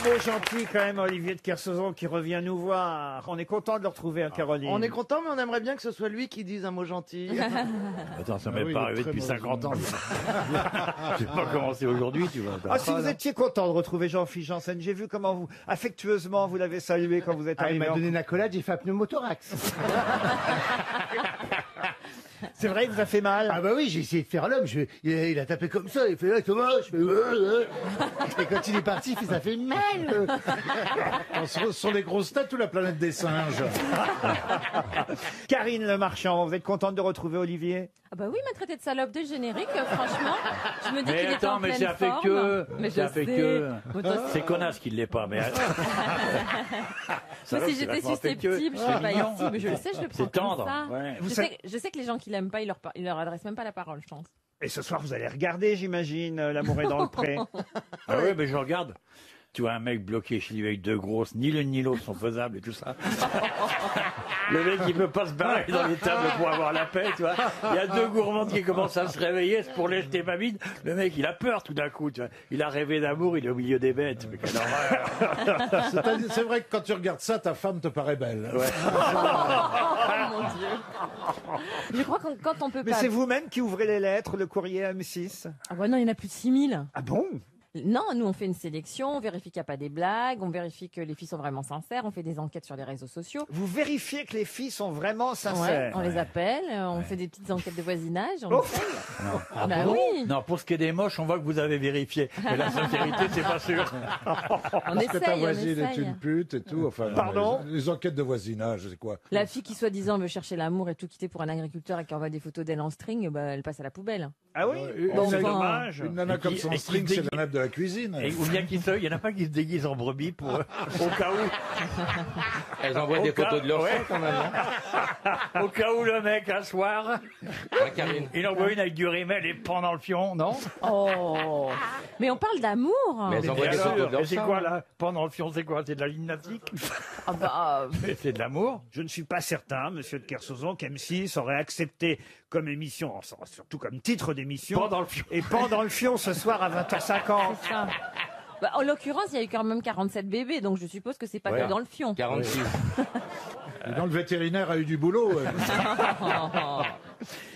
mot gentil quand même, Olivier de Kersauzon qui revient nous voir. On est content de le retrouver, Caroline. On est content, mais on aimerait bien que ce soit lui qui dise un mot gentil. Attends, ça m'est pas arrivé depuis 50 ans. J'ai pas commencé aujourd'hui, tu vois. Ah, si vous étiez content de retrouver Jean-Philippe Janssen, j'ai vu comment vous, affectueusement, vous l'avez salué quand vous êtes Il arrivé. m'a donné une accolade, j'ai fait un pneumothorax. C'est vrai, il vous a fait mal. Ah bah oui, j'ai essayé de faire l'homme, il a tapé comme ça, il fait Thomas, je fais et quand il est parti, il fait ça fait mal. Sur les grosses têtes ou la planète des singes? Karine Le Marchand, vous êtes contente de retrouver Olivier? Ah bah oui, il m'a traité de salope de générique, franchement. Je me dis qu'il Mais était en attends, mais pleine c'est affectueux. forme. Mais je C'est affectueux. sais. C'est connasse qu'il l'est pas, mais. Moi, si j'étais susceptible, je serais pas mignon. ici, mais je le sais, je le prends C'est tendre. comme ça. Ouais. Je sais que les gens qui l'aiment pas, ils leur adressent même pas la parole, je pense. Et ce soir, vous allez regarder, j'imagine, L'amour est dans le pré. Ah oui, mais je regarde. Tu vois un mec bloqué chez lui avec deux grosses, ni l'une ni l'autre sont faisables et tout ça. Le mec, il peut pas se barrer dans les tables pour avoir la paix, tu vois. Il y a deux gourmandes qui commencent à se réveiller pour les jeter ma bide. Le mec, il a peur tout d'un coup, tu vois. Il a rêvé d'amour, il est au milieu des bêtes. Mais quelle horreur. C'est vrai que quand tu regardes ça, ta femme te paraît belle. Ouais. Oh mon Dieu. Je crois que quand on peut Mais pas. c'est vous-même qui ouvrez les lettres, le courrier M6? Ah bah non, il y en a plus de 6000. Ah bon? Non, nous on fait une sélection, on vérifie qu'il n'y a pas des blagues, on vérifie que les filles sont vraiment sincères, on fait des enquêtes sur les réseaux sociaux. Vous vérifiez que les filles sont vraiment Ouais, sincères? on les appelle, on fait des petites enquêtes de voisinage, on Oh. essaye. Non. Bah oui, Non, pour ce qui est des moches, on voit que vous avez vérifié. Mais la sincérité, c'est pas sûr. on Est-ce que ta essaye, on voisine est essaye. une pute et tout? Enfin, Pardon? les enquêtes de voisinage, c'est quoi? La fille qui soi-disant veut chercher l'amour et tout quitter pour un agriculteur et qui envoie des photos d'elle en string, bah, elle passe à la poubelle. Ah oui? Bon, C'est enfin, dommage. Une nana comme Et son qui string, se c'est déguise- la nappe de la cuisine. Et ou bien il y en a pas qui se déguisent en brebis pour, au cas où. Elles envoient des photos de leur sein quand même. Au cas où le mec, un soir, Karine. il envoie une avec du rimel et pend dans le fion, non? Oh. Mais on parle d'amour. Mais elles envoient Et des photos de alors, leur et c'est sein. quoi là? Pend dans le fion, c'est quoi? C'est de la gymnastique? Ah bah, C'est de l'amour? Je ne suis pas certain, monsieur de Kersauzon, qu'M6 aurait accepté comme émission, surtout comme titre d'émission, Pend dans le fion. et Pend dans le fion ce soir à 20h50. c'est ça. Bah, en l'occurrence, il y a eu quand même 47 bébés, donc je suppose que c'est pas Ouais. que dans le fion. 46. Et donc, le vétérinaire a eu du boulot. ouais.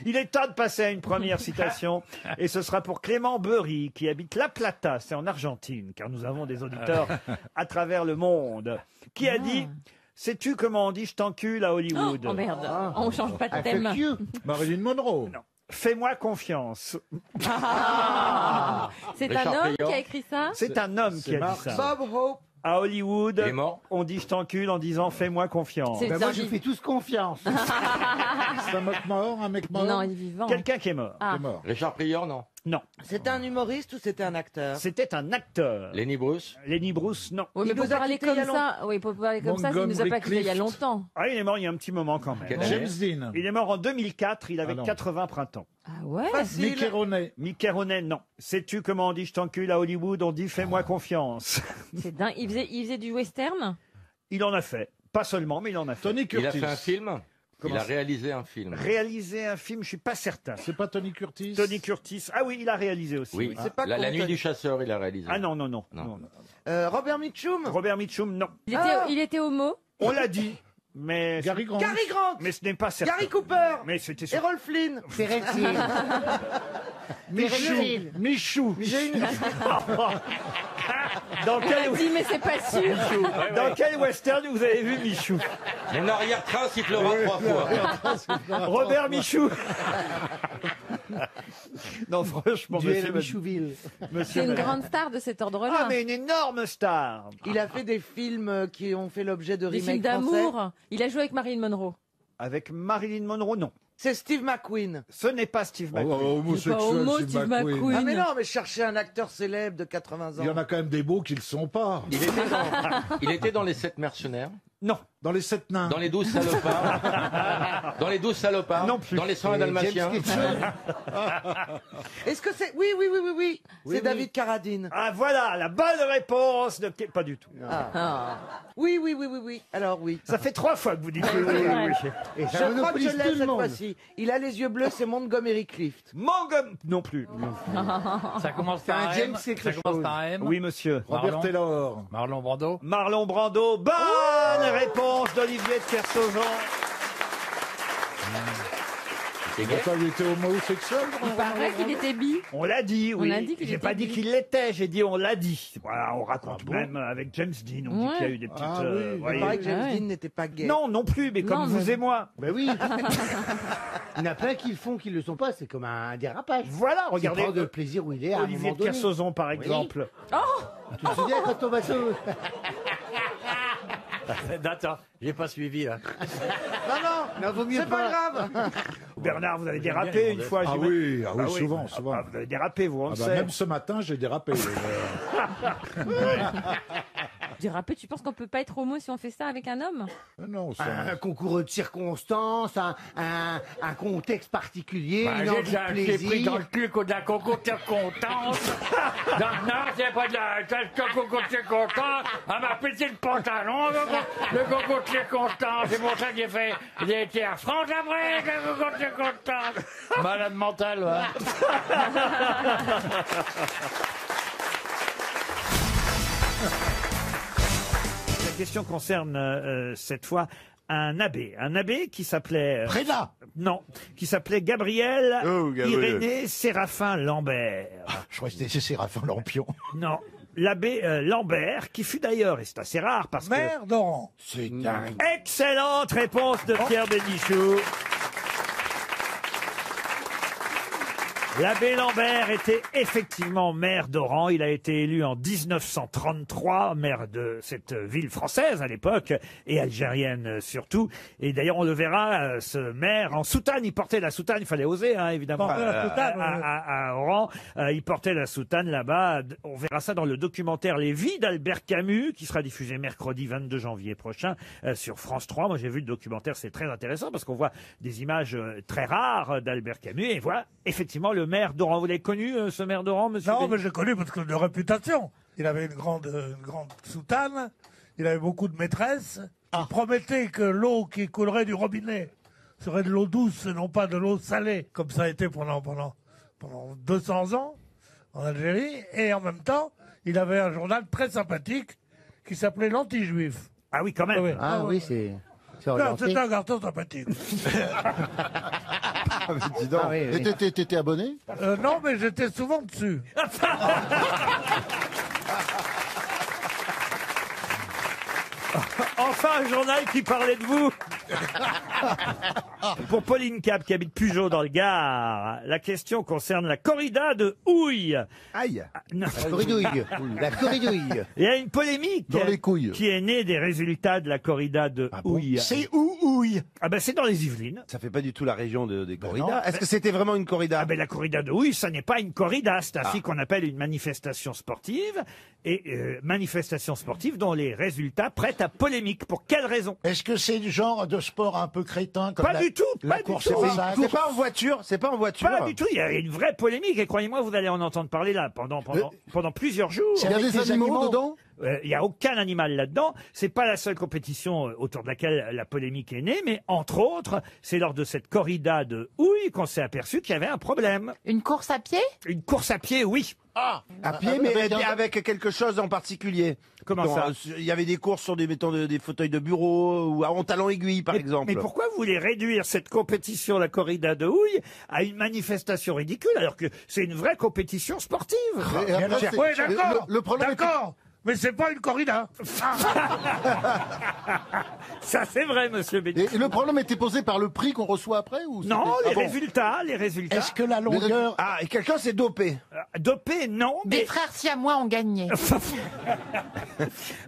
Il est temps de passer à une première citation, et ce sera pour Clément Beury, qui habite La Plata, c'est en Argentine, car nous avons des auditeurs à travers le monde, qui a dit « Sais-tu comment on dit je t'encule à Hollywood Oh merde, on change pas de thème. Marilyn Monroe. Non. Fais-moi confiance. Ah. C'est un Richard homme Pryor. qui a écrit ça. C'est un homme qui a dit Marx. ça. Bob Hope. À Hollywood, Il est mort. on dit je t'encule en disant fais-moi confiance. C'est Ben moi, je Xavier. fais tous confiance. C'est un mec mort, un mec mort? Non, il est vivant. Quelqu'un qui est mort. Ah. Il est mort. Richard Pryor, non. Non. C'était un humoriste ou c'était un acteur? C'était un acteur. Lenny Bruce. Lenny Bruce, non. Oui, mais Il pour nous a parler quittés comme il y a ça, oui, pour parler comme ça, il nous a Montgomery pas quitté il y a Clift. longtemps. Ah, il est mort il y a un petit moment quand même. Quel James âge Dean. Il est mort en 2004, il avait Ah non. 80 printemps. Ah ouais. Facile. Mickey Rooney. Mickey Rooney, non. Sais-tu comment on dit je t'encule à Hollywood? On dit fais-moi confiance. C'est dingue. Il faisait du western. Il en a fait. Pas seulement, mais il en a fait. Tony Il a Curtis. fait un film. Comment Il a ça réalisé un film. Réaliser un film, je suis pas certain. C'est pas Tony Curtis? Tony Curtis. Ah oui, il a réalisé aussi. Oui. C'est pas La con, nuit Tony. du chasseur, il a réalisé. Ah non, non, non. Non. non, non. Robert Mitchum. Robert Mitchum, non. Il était homo. On l'a dit, mais Gary Grant. Gary Grant. mais ce n'est pas certain. Gary Cooper. Mais c'était sûr. Errol Flynn. Terence Hill. Michou. Michou. J'ai une... Dans Il quel, a dit, mais c'est pas sûr. dans quel western vous avez vu Michou? Mon arrière-train sifflera 3 fois. Robert Michou. Non, franchement, Duel monsieur, Michouville. monsieur C'est une Mel- grande star de cet ordre-là. Ah, mais une énorme star. Il a fait des films qui ont fait l'objet de Des remakes films français. d'amour. Il a joué avec Marilyn Monroe. Avec Marilyn Monroe, non. C'est Steve McQueen. Ce n'est pas Steve Oh, McQueen. homosexuel, C'est pas homo, Steve Steve McQueen. McQueen. Ah mais non, mais chercher un acteur célèbre de 80 ans. Il y en a quand même des beaux qui le sont pas. Il était dans Les 7 mercenaires. Non. Dans les 7 nains. Dans les 12 salopards. Dans les 12 salopards. Non plus. Dans les 101 dalmatiens. Est-ce que c'est... Oui. C'est David Carradine. Ah voilà, la bonne réponse de... Pas du tout. Oui. Alors oui. Ça fait 3 fois que vous dites oui. Et Je ça crois que je monopolise tout l'ai le cette monde. fois-ci. Il a les yeux bleus, c'est Montgomery Clift. Non plus. Ça commence C'est par un M. James quelque Ça commence chose. par M. Oui, monsieur. Robert Taylor. Marlon Brando. Marlon Brando. Bonne réponse d'Olivier de Kersauzon. Attends, il était homosexuel. Il paraît qu'il était bi. On l'a dit, oui. On a dit qu'il J'ai était pas dit bi. qu'il l'était, j'ai dit on l'a dit. Voilà, on raconte même avec James Dean, on dit qu'il y a eu des petites... Ah oui. Il voyez. paraît que James Ah ouais. Dean n'était pas gay. Non plus, mais comme Non, vous mais- et moi. Ben oui. Il y en a plein qui le font, qui le sont pas. C'est comme un dérapage. Voilà, Regardez. regardez Il prend de plaisir où il est à un Olivier moment de donné. Kersauzon, par exemple. Tu te souviens quand on va se... Attends, j'ai pas suivi là. Non, vaut mieux C'est pas grave. Bernard, vous avez bien dérapé les une mondes. fois, Ah j'imagine. oui, souvent, souvent. Ah, vous avez dérapé, vous, on Ah le bah, sait. même ce matin, j'ai dérapé. Déraper, tu penses qu'on peut pas être homo si on fait ça avec un homme? Non, ça... Un concours de circonstances, un contexte particulier, une J'ai envie déjà de été pris dans le plaisir. cul d'un concours de circonstances. Non, c'est pas de la concours de circonstances. Elle m'a pété le pantalon, le concours de circonstances. C'est pour ça que j'ai été à France après, le concours de circonstances. Malade mental, ouais. La question concerne cette fois un abbé qui s'appelait... Préda. Non, qui s'appelait Gabriel Oh, Gabriel. Irénée Séraphin Lambert. Je crois que c'était Séraphin Lampion. Non, l'abbé Lambert, qui fut d'ailleurs, et c'est assez rare parce Merdon. C'est dingue. que... Excellente réponse de Pierre Bénichou. L'abbé Lambert était effectivement maire d'Oran. Il a été élu en 1933, maire de cette ville française à l'époque, et algérienne surtout. Et d'ailleurs, on le verra, ce maire en soutane. Il portait la soutane, il fallait oser, hein, évidemment. Porter la soutane, à Oran, il portait la soutane là-bas. On verra ça dans le documentaire Les Vies d'Albert Camus, qui sera diffusé mercredi 22 janvier prochain sur France 3. Moi, j'ai vu le documentaire, c'est très intéressant parce qu'on voit des images très rares d'Albert Camus et voit effectivement le maire d'Oran. Vous l'avez connu, ce maire d'Oran, monsieur? Non, Béni- mais j'ai connu parce que de réputation. Il avait une grande soutane, il avait beaucoup de maîtresses. Il promettait que l'eau qui coulerait du robinet serait de l'eau douce et non pas de l'eau salée, comme ça a été pendant 200 ans en Algérie. Et en même temps, il avait un journal très sympathique qui s'appelait L'Anti-Juif. Ah oui, quand même. Oui. Ah oui, c'est Non, orienté. c'est un garçon sympathique. Dis donc. Ah oui, oui. Et t'étais abonné? Non, mais j'étais souvent dessus. Enfin, un journal qui parlait de vous. Pour Pauline Cap, qui habite Pugeot dans le Gard, la question concerne la corrida de Houille. Aïe. Ah, non. La corridouille. La corridouille. Il y a une polémique Dans les couilles. qui est née des résultats de la corrida de Houille. C'est où Houille? Ah ben c'est dans les Yvelines. Ça fait pas du tout la région des Ben corridas. non. Est-ce que c'était vraiment une corrida? Ah ben la corrida de Houille, ça n'est pas une corrida, c'est ainsi qu'on appelle une manifestation sportive. Et manifestation sportive dont les résultats prêtent à polémique. Pour quelle raison? Est-ce que c'est du genre de sport un peu crétin comme Pas la, du tout, la pas du course tout. aux sacs? C'est pas en voiture, c'est pas en voiture. Pas du tout, il y a une vraie polémique et croyez-moi, vous allez en entendre parler là pendant plusieurs jours. Il y a des animaux dedans? Il n'y a aucun animal là-dedans. C'est pas la seule compétition autour de laquelle la polémique est née, mais entre autres, c'est lors de cette corrida de Houille qu'on s'est aperçu qu'il y avait un problème. Une course à pied? Une course à pied, oui. À pied, mais avec quelque chose en particulier. Comment ça? Il y avait des courses sur des fauteuils de bureau ou en talons aiguilles, par exemple. Mais pourquoi vous voulez réduire cette compétition, la corrida de Houille, à une manifestation ridicule, alors que c'est une vraie compétition sportive? Et après, c'est- Oui, d'accord. le problème D'accord. Mais c'est pas une corrida. Ça, c'est vrai, monsieur Béni. et le problème était posé par le prix qu'on reçoit après ou Non, c'était- les Ah bon. résultats. Est-ce que la longueur... Ah, et quelqu'un s'est dopé. Dopé, non, Des mais... frères siamois ont gagné.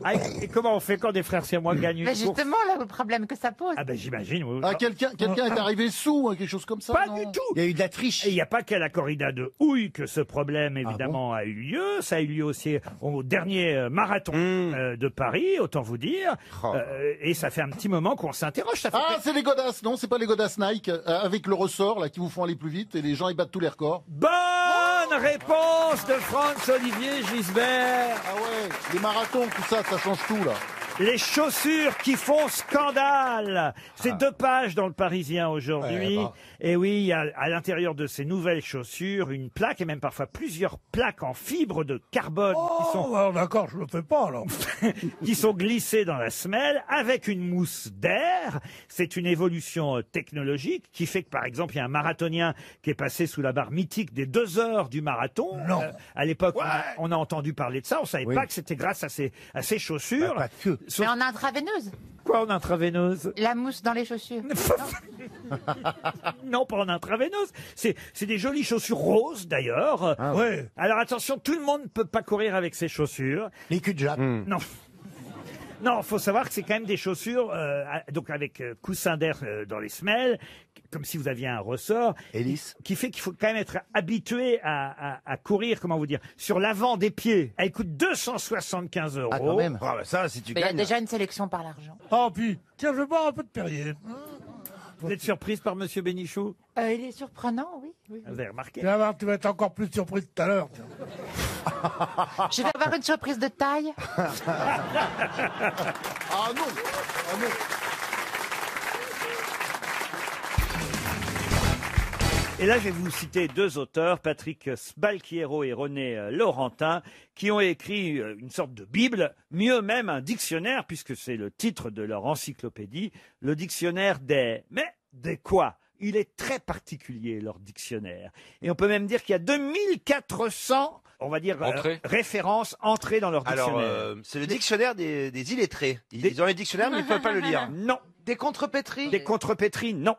Ah, et comment on fait quand des frères siamois gagnent une Mais course? justement, là, le problème que ça pose. Ah ben j'imagine, oui. Ah, quelqu'un est arrivé sous, hein, quelque chose comme ça? Pas non du tout. Il y a eu de la triche. Et il n'y a pas qu'à la corrida de Houille que ce problème, évidemment, a eu lieu. Ça a eu lieu aussi au dernier marathon de Paris, autant vous dire. Et ça fait un petit moment qu'on s'interroge. Ça fait Ah, c'est les godasses, non? C'est pas les godasses Nike avec le ressort là qui vous font aller plus vite et les gens ils battent tous les records. Bonne réponse de Franz-Olivier Gisbert. Ah ouais, les marathons, tout ça, ça change tout là. Les chaussures qui font scandale. C'est 2 pages dans le Parisien aujourd'hui. Ouais, bah. Et oui, il y a à l'intérieur de ces nouvelles chaussures une plaque et même parfois plusieurs plaques en fibre de carbone qui sont Oh, d'accord, je le fais pas alors. qui sont glissées dans la semelle avec une mousse d'air. C'est une évolution technologique qui fait que, par exemple, il y a un marathonien qui est passé sous la barre mythique des 2 heures du marathon. Non. À l'époque, on a entendu parler de ça. On savait pas que c'était grâce à ces chaussures. Bah, pas que. Mais en intraveineuse. Quoi en intraveineuse? La mousse dans les chaussures. Non, pas en intraveineuse. C'est des jolies chaussures roses, d'ailleurs. Ouais. Alors attention, tout le monde ne peut pas courir avec ces chaussures. Les culs de jatte. Non. Non, faut savoir que c'est quand même des chaussures, donc avec coussin d'air dans les semelles, comme si vous aviez un ressort, Hélice. qui fait qu'il faut quand même être habitué à courir, comment vous dire, sur l'avant des pieds. Elle coûte 275 €. Ah, quand même. Ah bah ça, si tu Mais il y a gagnes. déjà une sélection par l'argent. Oh, puis, tiens, je vais boire un peu de Perrier. Vous êtes surprise par Monsieur Bénichou? Il est surprenant, oui. Vous avez remarqué? Tu vas voir, tu vas être encore plus surpris tout à l'heure. tiens. Je vais avoir une surprise de taille. Ah non, ah non. Et là, je vais vous citer 2 auteurs, Patrick Sbalchiero et René Laurentin, qui ont écrit une sorte de Bible, mieux même un dictionnaire, puisque c'est le titre de leur encyclopédie, le dictionnaire des... Mais des quoi? Il est très particulier, leur dictionnaire. Et on peut même dire qu'il y a 2400, on va dire, références entrées dans leur dictionnaire. Alors, c'est le dictionnaire des illettrés. Ils ont les dictionnaires, mais ils ne peuvent pas le lire. Non. Des contrepétries. Des contrepétries, non.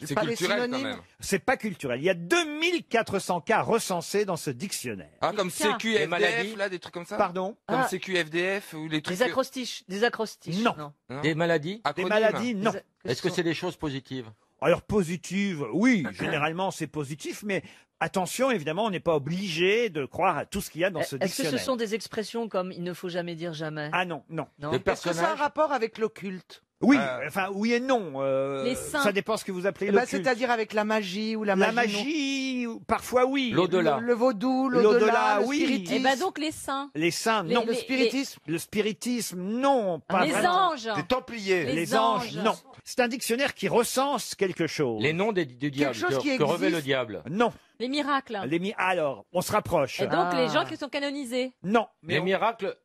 C'est pas les culturel quand synonymes. même. C'est pas culturel. Il y a 2400 cas recensés dans ce dictionnaire. Ah, comme Ça. CQFDF, maladies. là, des trucs comme ça. Pardon? Comme CQFDF ou les trucs. Des acrostiches. Des acrostiches. Non. Non. Des maladies? Des Acronymes. maladies, non. Est-ce que c'est des choses positives? Alors positive, oui, généralement c'est positif, mais attention, évidemment, on n'est pas obligé de croire à tout ce qu'il y a dans ce Est-ce que dictionnaire. ce sont des expressions comme il ne faut jamais dire jamais? Ah non, non. Non. Des Est-ce que ça a un personnages? rapport avec l'occulte? Oui, enfin oui et non. Les saints. Ça dépend ce que vous appelez Eh ben, l'occulte. c'est-à-dire avec la magie ou la La magie. magie, parfois oui. L'au-delà. Le vaudou, L'au-delà, l'au-delà, le oui. spiritisme. Et ben donc les saints. Les saints, non. Le spiritisme. Le spiritisme, non. Pas Les vraiment. anges. Des Templiers. Les anges, anges. non. C'est un dictionnaire qui recense quelque chose. Les noms du diable. chose qui que revêt existe. le diable. Non. Les miracles. Alors, on se rapproche. Et donc Ah. les gens qui sont canonisés. Non. Mais Les on- miracles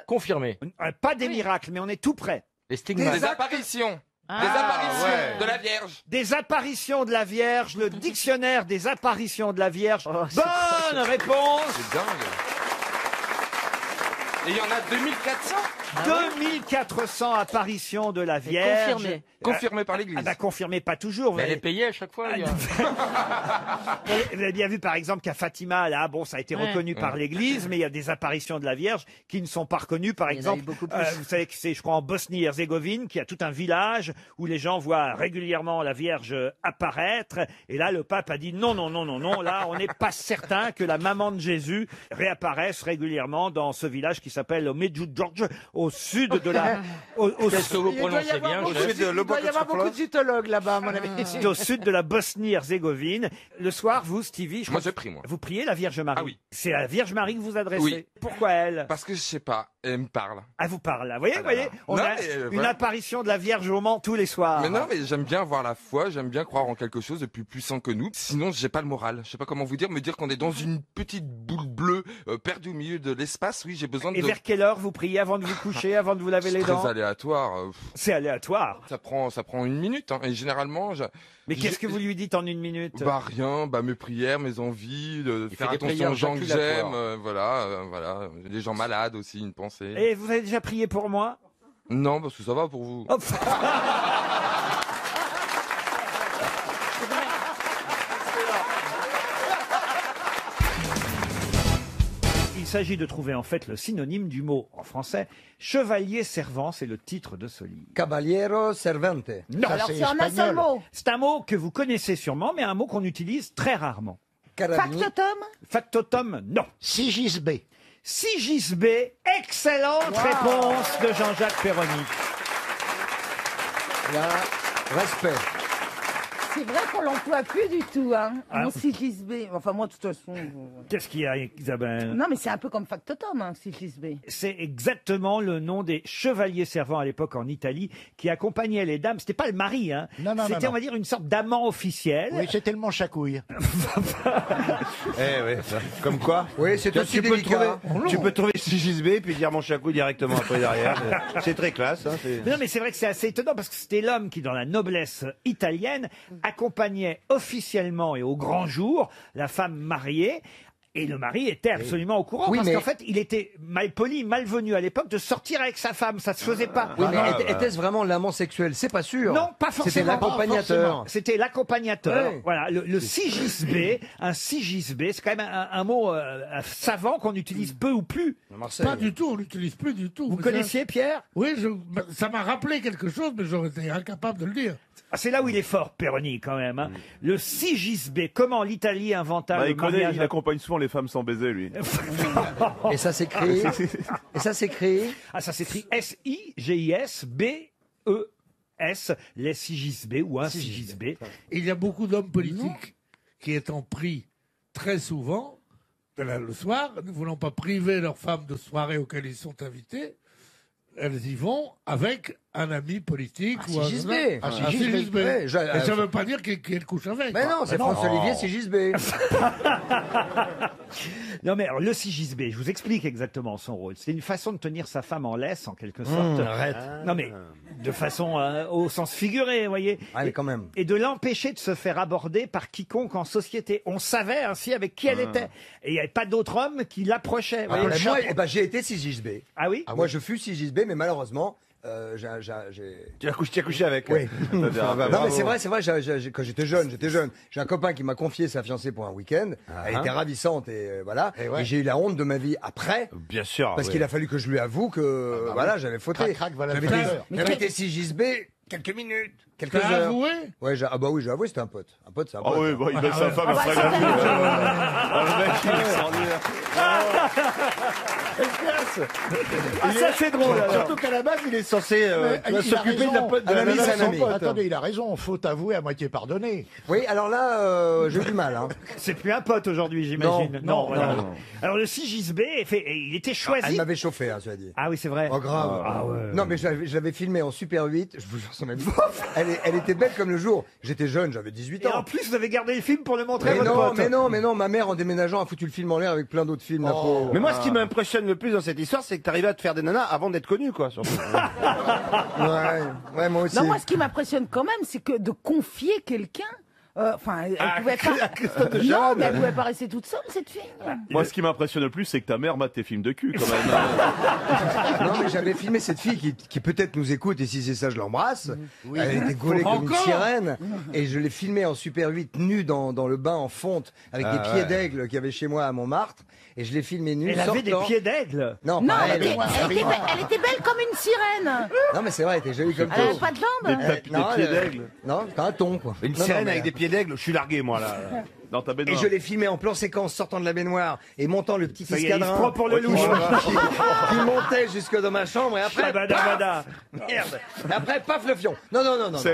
confirmés. pas des Oui. miracles, mais on est tout près. Les stigmates. Des apparitions. Ah. Des apparitions ouais. de la Vierge. Des apparitions de la Vierge, le dictionnaire des apparitions de la Vierge. Bonne réponse. C'est dingue. Et il y en a 2400 2400 apparitions de la Vierge. Confirmé. confirmées par l'Église. Ah bah confirmé, pas toujours. Vous Mais elle est avez, payée à chaque fois. il y a- vous avez bien vu par exemple qu'à Fatima, là, bon, ça a été Ouais. reconnu par l'Église, mais il y a des apparitions de la Vierge qui ne sont pas reconnues. Par Il y en a exemple, eu beaucoup plus. vous savez que c'est, je crois, en Bosnie-Herzégovine, qu'il y a tout un village où les gens voient régulièrement la Vierge apparaître. Et là, le pape a dit non, non, non, non, non. Là, on n'est pas certain que la maman de Jésus réapparaisse régulièrement dans ce village qui s'appelle Medjugorje, au sud de la, au Qu'est-ce que vous Il doit y prononcez avoir bien, beaucoup chef de- il doit y avoir beaucoup de cytologues là-bas, à mon avis. c'est au sud de la Bosnie-Herzégovine. Le soir, vous, Stevie, je Moi, crois j'ai pris, moi. vous priez la Vierge Marie. Ah oui. C'est à la Vierge Marie que vous adressez. Oui. Pourquoi elle? Parce que je sais pas, elle me parle. Elle vous parle. Vous voyez, Ah vous voyez, là là. on Non, a mais, une voilà. apparition de la Vierge au Mans tous les soirs. Mais non, mais j'aime bien avoir la foi, j'aime bien croire en quelque chose de plus puissant que nous. Sinon, j'ai pas le moral. Je sais pas comment vous dire, me dire qu'on est dans une petite boule bleue perdue au milieu de l'espace. Oui, j'ai besoin de. Et vers quelle heure vous priez avant de vous coucher, avant de vous laver les C'est dents? très aléatoire. C'est aléatoire. Ça prend 1 minute. Hein. Et généralement, Mais qu'est-ce que vous lui dites en 1 minute? bah rien, bah mes prières, mes envies, de Il faire fait des attention aux prières gens que jaculatoires. j'aime, voilà, les gens malades aussi, une pensée. Et vous avez déjà prié pour moi? Non, parce que ça va pour vous. Oh, pff. Il s'agit de trouver en fait le synonyme du mot en français chevalier servant, c'est le titre de ce livre. Caballero servante. Non, Alors c'est en un seul mot. c'est un mot que vous connaissez sûrement, mais un mot qu'on utilise très rarement. Factotum. Factotum, non. Sigisbé. Sigisbée. Excellente réponse de Jean-Jacques Perroni. Là, respect. C'est vrai qu'on l'emploie plus du tout, hein. Ah. Mon Sigisbée. Enfin, moi, de toute façon. Qu'est-ce qu'il y a, Isabelle? Non, mais c'est un peu comme Factotum, hein, Sigisbée. C'est exactement le nom des chevaliers servants à l'époque en Italie qui accompagnaient les dames. C'était pas le mari, hein. Non, non, C'était, non, on va dire, une sorte d'amant officiel. Oui, c'est tellement chacouille. Eh oui, comme quoi. Oui, c'est aussi délicat. Tu peux trouver Sigisbée puis dire mon chacou directement après derrière. C'est très classe. Hein, Non, mais c'est vrai que c'est assez étonnant parce que c'était l'homme qui, dans la noblesse italienne, accompagnait officiellement et au grand jour la femme mariée. Et le mari était absolument au courant Oui, parce mais- qu'en fait, il était malpoli, malvenu à l'époque de sortir avec sa femme. Ça se faisait pas. Oui, mais était-ce vraiment l'amant sexuel? C'est pas sûr. Non, pas forcément. C'était l'accompagnateur. C'était l'accompagnateur. Ouais. Voilà, le sigisbé. Un sigisbé, c'est quand même un mot savant qu'on utilise peu ou plus. Pas du tout, on l'utilise plus du tout. Vous Mais connaissiez, Pierre? Oui, ça m'a rappelé quelque chose, mais j'aurais été incapable de le dire. Ah, c'est là où il est fort, Perroni, quand même. Hein. Le sigisbé, comment l'Italie inventa Bah, le il connaît, mariage il accompagne souvent les femmes sans baiser, lui. Et ça s'est créé. Et ça s'est créé. Ah, ça s'écrit S-I-G-I-S-B-E-S, les sigisbés ou un sigisbé. Il y a beaucoup d'hommes politiques qui, étant pris très souvent, le soir, ne voulant pas priver leurs femmes de soirées auxquelles ils sont invités, elles y vont avec un ami politique ou Sigisbé. un Sigisbé. Sigisbé. Ouais, Et ça ne veut pas dire qu'elle couche avec. Mais non, c'est François-Olivier Sigisbé. Non mais alors, le sigisbé, je vous explique exactement son rôle. C'est une façon de tenir sa femme en laisse, en quelque sorte. Arrête. Non mais de façon au sens figuré, vous voyez. Ah, mais quand même. Et de l'empêcher de se faire aborder par quiconque en société. On savait ainsi avec qui elle était. Et il n'y avait pas d'autre homme qui l'approchait. vous Ah, voyez. moi, j'ai été Sigisbé. Ah oui? Moi, je fus Sigisbé, mais malheureusement, j'ai. Tu as couché avec. Oui. C'est-à-dire, Non, bravo. mais c'est vrai, quand j'étais jeune, j'ai un copain qui m'a confié sa fiancée pour un week-end. Elle était ravissante et voilà. Et j'ai eu la honte de ma vie après. Bien sûr. Parce oui. qu'il a fallu que je lui avoue que voilà, j'avais fauté. Crac, crac, voilà J'avais le été- fleur. j'avais été Sigisbé quelques minutes, quelques T'as heures. avoué? Ouais, ah bah oui, j'ai avoué, c'était un pote. Un pote, c'est un Ah pote. oui, bah, il baisse sa femme après la vie. Le mec, il est extraordinaire. Ah, ça c'est drôle. alors. Surtout qu'à la base, il est censé Il a s'occuper de la raison. pote de Un la ami, nana c'est de un son ami. pote. Attendez, il a raison, faut avouer à moitié pardonner. Oui, alors là, j'ai eu du mal. Hein. C'est plus un pote aujourd'hui, j'imagine. Non, voilà. non. Alors le sigisbé, il était choisi. Elle m'avait chauffé, hein, tu as dit. Ah oui, c'est vrai. Oh, grave. Ah ouais. Non, mais je l'avais filmé en Super 8. Je vous jure, son ami. Elle était belle comme le jour. J'étais jeune, j'avais 18 Et ans. en plus, vous avez gardé le film pour le montrer à Mais votre non, pote. mais non, ma mère en déménageant a foutu le film en l'air avec plein d'autres films. la pauvre. Mais moi, ce qui m'impressionne le plus dans cette histoire, c'est que t'arrivais à te faire des nanas avant d'être connu, quoi. Surtout. Ouais, moi aussi. Non, moi, ce qui m'impressionne quand même, c'est que de confier quelqu'un. Enfin, elle pouvait pas. Non, mais elle pouvait pas rester toute seule, cette fille. Moi, ce qui m'impressionne le plus, c'est que ta mère mate tes films de cul, quand même. Non, mais j'avais filmé cette fille qui peut-être nous écoute, et si c'est ça, je l'embrasse. Oui. Elle était gaulée comme une Encore sirène. Et je l'ai filmée en Super 8, nue dans le bain en fonte, avec des pieds d'aigle qu'il y avait chez moi à Montmartre. Et je l'ai filmée nue. Elle avait des sortant. pieds d'aigle. Non, Non, pas elle elle. était belle comme une sirène. Non, mais c'est vrai, elle était jolie comme Elle avait tout. pas de jambes. Des pieds d'aigle. Non, c'était un ton, quoi. Une Non, sirène non, avec des pieds d'aigle, je suis largué, moi, là. Dans ta Et baignoire. je l'ai filmé en plan séquence sortant de la baignoire et montant le petit Ça y est, il se escadrin prend pour le louche. qui montait jusque dans ma chambre et après Shabada-bada. paf merde et après paf le fion. Non.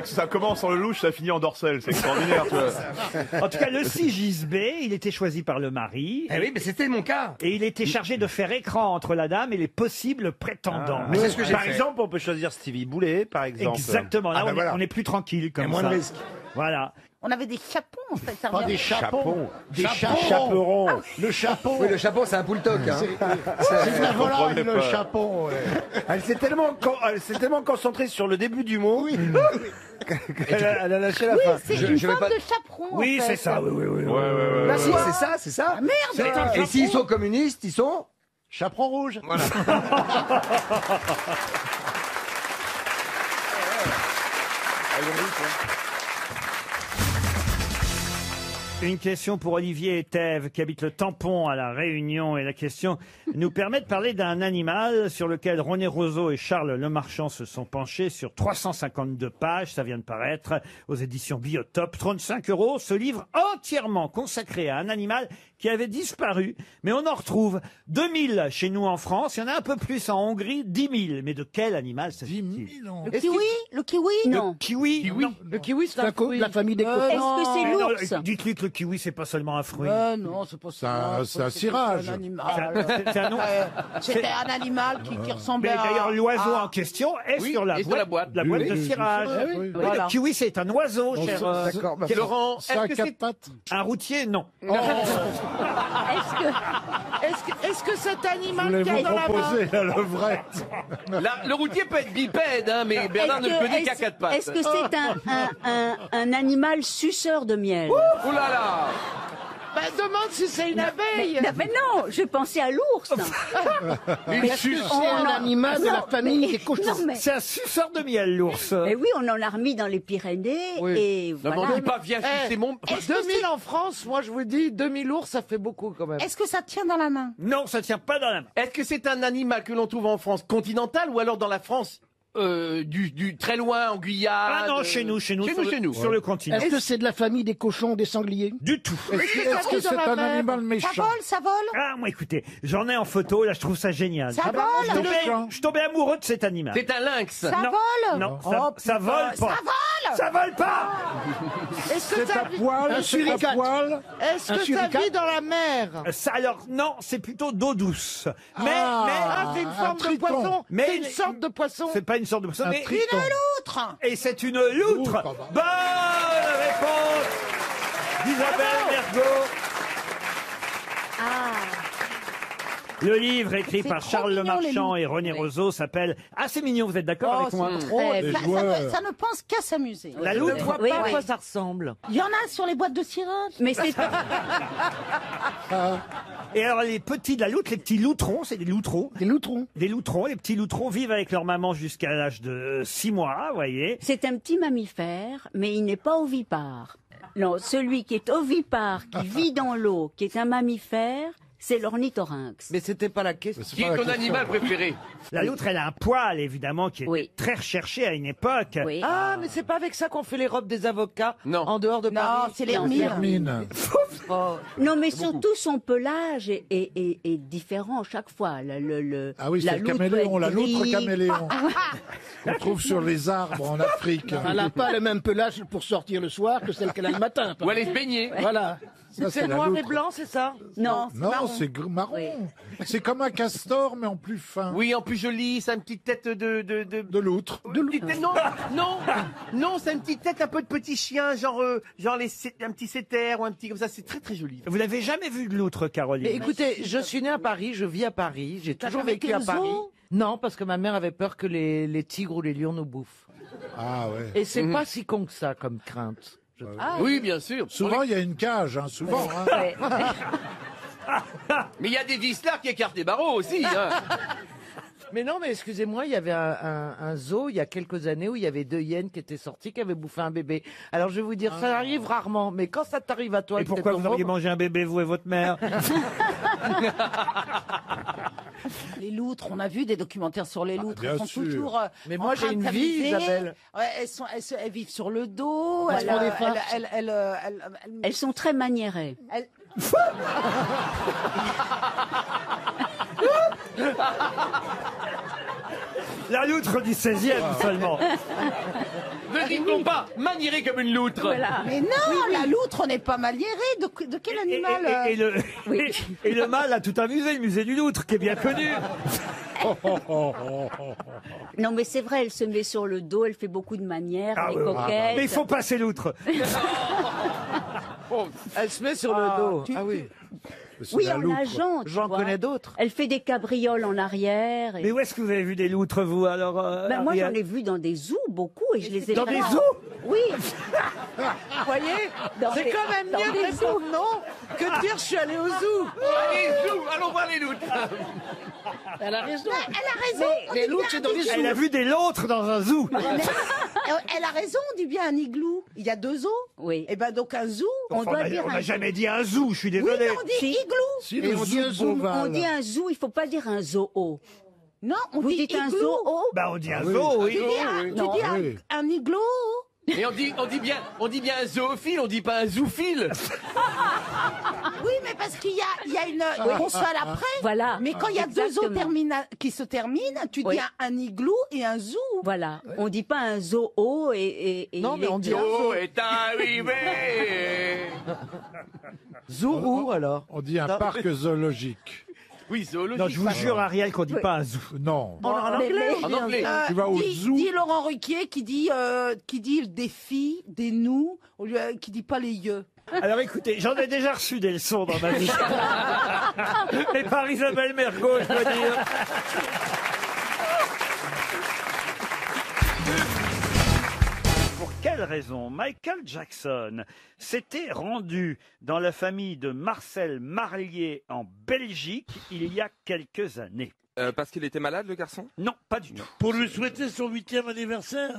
Ça commence en le louche, ça finit en dorsale. C'est extraordinaire, tu vois. En tout cas, le sigisbé, il était choisi par le mari. Eh oui, mais c'était mon cas. Et il était chargé de faire écran entre la dame et les possibles prétendants. Mais c'est ce que j'ai Par fait. exemple, on peut choisir Stevie Boulet, par exemple. Exactement. Là, Ah, ben voilà. on est plus tranquille comme Il y a moins ça. de risques. Voilà. On avait des chapeaux, en fait. Ça Pas revient. des chapons. Des Chaperon. chaperons. Le chapeau. Oui, le chapeau c'est un poultoc hein. C'est de la volaille, comprenais le pas. chapon. ouais. Elle s'est tellement concentrée sur le début du mot qu'elle a lâché la Oui, fin. c'est Je une vais forme pas- de chaperon. Oui, en fait. c'est ça. Oui. Bah si, c'est ça. Ah, merde. Et s'ils sont communistes, ils sont Chaperon rouge. voilà. Une question pour Olivier Etève, qui habite le Tampon à La Réunion. Et la question nous permet de parler d'un animal sur lequel René Roseau et Charles Lemarchand se sont penchés sur 352 pages. Ça vient de paraître aux éditions Biotope. 35 €. Ce livre entièrement consacré à un animal qui avait disparu. Mais on en retrouve 2000 chez nous en France. Il y en a un peu plus en Hongrie, 10 000. Mais de quel animal s'agit-il? Le kiwi? Le kiwi? Non. Le kiwi? Non. Le kiwi, c'est un fruit. La famille des cochons. Est-ce que c'est Non, l'ours? dites-lui que le kiwi, c'est pas seulement un fruit. Non, c'est pas ça. C'est un cirage. un animal. C'est un nom. C'était un animal qui ressemblait Mais à... d'ailleurs, l'oiseau à- en question est Oui, sur la est sur la boîte. la boîte de cirage. oui, oui. Oui, Voilà. Le kiwi, c'est un oiseau, cher. D'accord. bah, Laurent, C'est à est-ce que quatre c'est pattes. Un routier, non. Est-ce que cet animal qui Voulez-vous a dans la main... proposer la levrette? le routier peut être bipède, hein, mais Bernard ne peut dire qu'à quatre pattes. Est-ce que c'est un animal suceur de miel? Ouh là là. Bah, demande si c'est une abeille. Mais non, je pensais à l'ours. Une suce. C'est un animal de la famille des cochons. Non, mais, C'est un suceur de miel, l'ours. mais oui, on en a remis dans les Pyrénées. Et Non, mais voilà. on dit pas viens sucer mon... 2000 en France, moi je vous dis, 2000 ours, ça fait beaucoup quand même. Est-ce que ça tient dans la main? Non, ça tient pas dans la main. Est-ce que c'est un animal que l'on trouve en France continentale ou alors dans la France du très loin en Guyane? Ah non, chez nous, Chez sur nous. sur le continent. Est-ce que c'est de la famille des cochons, des sangliers? Du tout. Est-ce que c'est un animal méchant? Ça vole? Ah, moi, écoutez, j'en ai en photo, là, je trouve ça génial. Ça vole? Je suis tombé amoureux de cet animal. C'est un lynx. Ça Non. vole? Non, Oh, ça vole pas. Ça vole? Ça vole pas. Est-ce que C'est ça à poil? C'est à poil? Est-ce Un que ça suricate? vit dans la mer? Ça, alors, non, c'est plutôt d'eau douce. Mais, Ah, c'est une forme de triton. poisson. Mais- C'est une sorte de poisson. c'est pas une sorte de poisson, mais... triton. Loutre! Et c'est une loutre. Bonne réponse d'Isabelle Mergo. Le livre écrit C'est par trop Charles mignon, les Lemarchand loutres. et René Oui. Roseau s'appelle... Ah, c'est mignon, vous êtes d'accord avec moi? Ça ne pense qu'à s'amuser. La Je ne loutre. vois Oui, pas à oui. quoi ça ressemble. Il y en a sur les boîtes de cirage. Mais c'est Et alors, les petits de la loutre, les petits loutrons, c'est des loutrons. Des loutrons. Des loutrons, les petits loutrons vivent avec leur maman jusqu'à l'âge de 6 mois, vous voyez. c'est un petit mammifère, mais il n'est pas ovipare. Non, celui qui est ovipare, qui vit dans l'eau, qui est un mammifère, c'est l'ornithorynx. Mais c'était pas la question. Qui est ton animal préféré? La loutre, elle a un poil, évidemment, qui était Oui. très recherché à une époque. Oui. Ah, mais c'est pas avec ça qu'on fait les robes des avocats Non. en dehors de Paris. c'est les Hermine. Oh. Non, mais surtout son pelage est différent à chaque fois. Ah oui, la c'est le loutre caméléon, peut la être loutre gris. caméléon. On trouve sur les arbres en Afrique. Elle n'a pas le même pelage pour sortir le soir que celle qu'elle a le matin. Ou aller se baigner. Voilà. Ça, C'est la noir et loutre. blanc, c'est ça? Non, Non, c'est marron. Oui. C'est comme un castor, mais en plus fin. Oui, en plus joli, c'est une petite tête De loutre. Petite tête- non, c'est une petite tête un peu de petit chien, genre un petit setter ou un petit comme ça, c'est très très joli. Vous n'avez jamais vu de loutre, Caroline? Mais écoutez, je suis née à Paris, je vis à Paris, j'ai toujours jamais vécu été à au Paris. zoo? Non, parce que ma mère avait peur que les tigres ou les lions nous bouffent. Ah ouais. Et c'est pas si con que ça comme crainte. je trouve. Oui, bien sûr. Souvent, il y a une cage, hein, souvent. Hein. Ouais. Mais il y a des vislards qui écartent des barreaux aussi. Hein. Mais non, mais excusez-moi, il y avait un zoo il y a quelques années où il y avait 2 hyènes qui étaient sorties, qui avaient bouffé un bébé. Alors je vais vous dire, ça arrive rarement, mais quand ça t'arrive à toi... Et que pourquoi t'es vous ton auriez môme- mangé un bébé, vous et votre mère? Les loutres, on a vu des documentaires sur les loutres. bien Elles sont sûr. toujours. Mais en moi, train j'ai de une vie, s'amuser. Isabelle. Ouais, elles vivent sur le dos. Elles font des farces. Elles sont très maniérées. La loutre du 16e seulement. Ne dit-on pas manieré comme une loutre? Mais non, la loutre, on n'est pas maniéré. De quel animal Et le mâle a tout un musée, le musée du loutre, qui est bien connu. Non, mais c'est vrai, elle se met sur le dos, elle fait beaucoup de manières, Ah elle est ouais, coquette. mais il faut passer l'outre. Elle se met sur le dos. Ah oui. C'est Oui, la en loutre. nageant. tu J'en vois. connais d'autres. Elle fait des cabrioles en arrière. Mais où est-ce que vous avez vu des loutres, vous, alors Ben, moi, j'en Ariel ai vu dans des zoos beaucoup et je les ai Dans vraiment- des zoos Oui. Vous voyez, Dans c'est des- quand même dans mieux de des répondre non que de dire je suis allé au zoo. Allez, zou, allons voir les loutres. Elle a raison. Elle a raison. on Les dit loutres, bien c'est dans un les igloo. Elle a vu des loutres dans un zoo. Elle a raison, on dit bien un igloo. Il y a 2 zoos. Oui. Et ben donc un zoo, on Enfin, doit dire on un n'a zoo. jamais dit un zoo, je suis Oui, désolé. mais on dit Si. igloo. Si Et le on dit un zoo zoo, Beauval. On dit un zoo, il faut pas dire un zoo. Non, on Vous dit dites un igloo. zoo. Bah, on dit un oui. zoo, oui. Tu dis Non. Oui. un igloo. Et on dit bien un zoophile, on dit pas un zoophile. Oui, mais parce qu'il y a une console après. Voilà. Mais quand il y a 2 zoos Exactement. qui se terminent, tu Oui. dis un igloo et un zoo. Voilà. On dit pas un zoo et Non, il mais est on dit un deux. zoo. est arrivé. Zourou, alors. On dit un parc zoologique. Oui, zoologique. Non, je vous jure, Ariel, qu'on dit pas un zoo. Non. En anglais, on En dit un anglais. zoo. Tu vas au zoo. Dit Laurent Ruquier qui dit des filles, des nous, qui dit pas les yeux. Alors écoutez, j'en ai déjà reçu des leçons dans ma vie. Mais par Isabelle Mergo, je dois dire. Pour quelle raison Michael Jackson s'était rendu dans la famille de Marcel Marlier en Belgique il y a quelques années? Parce qu'il était malade, le garçon? Non, pas du tout. Pour lui souhaiter son 8e anniversaire.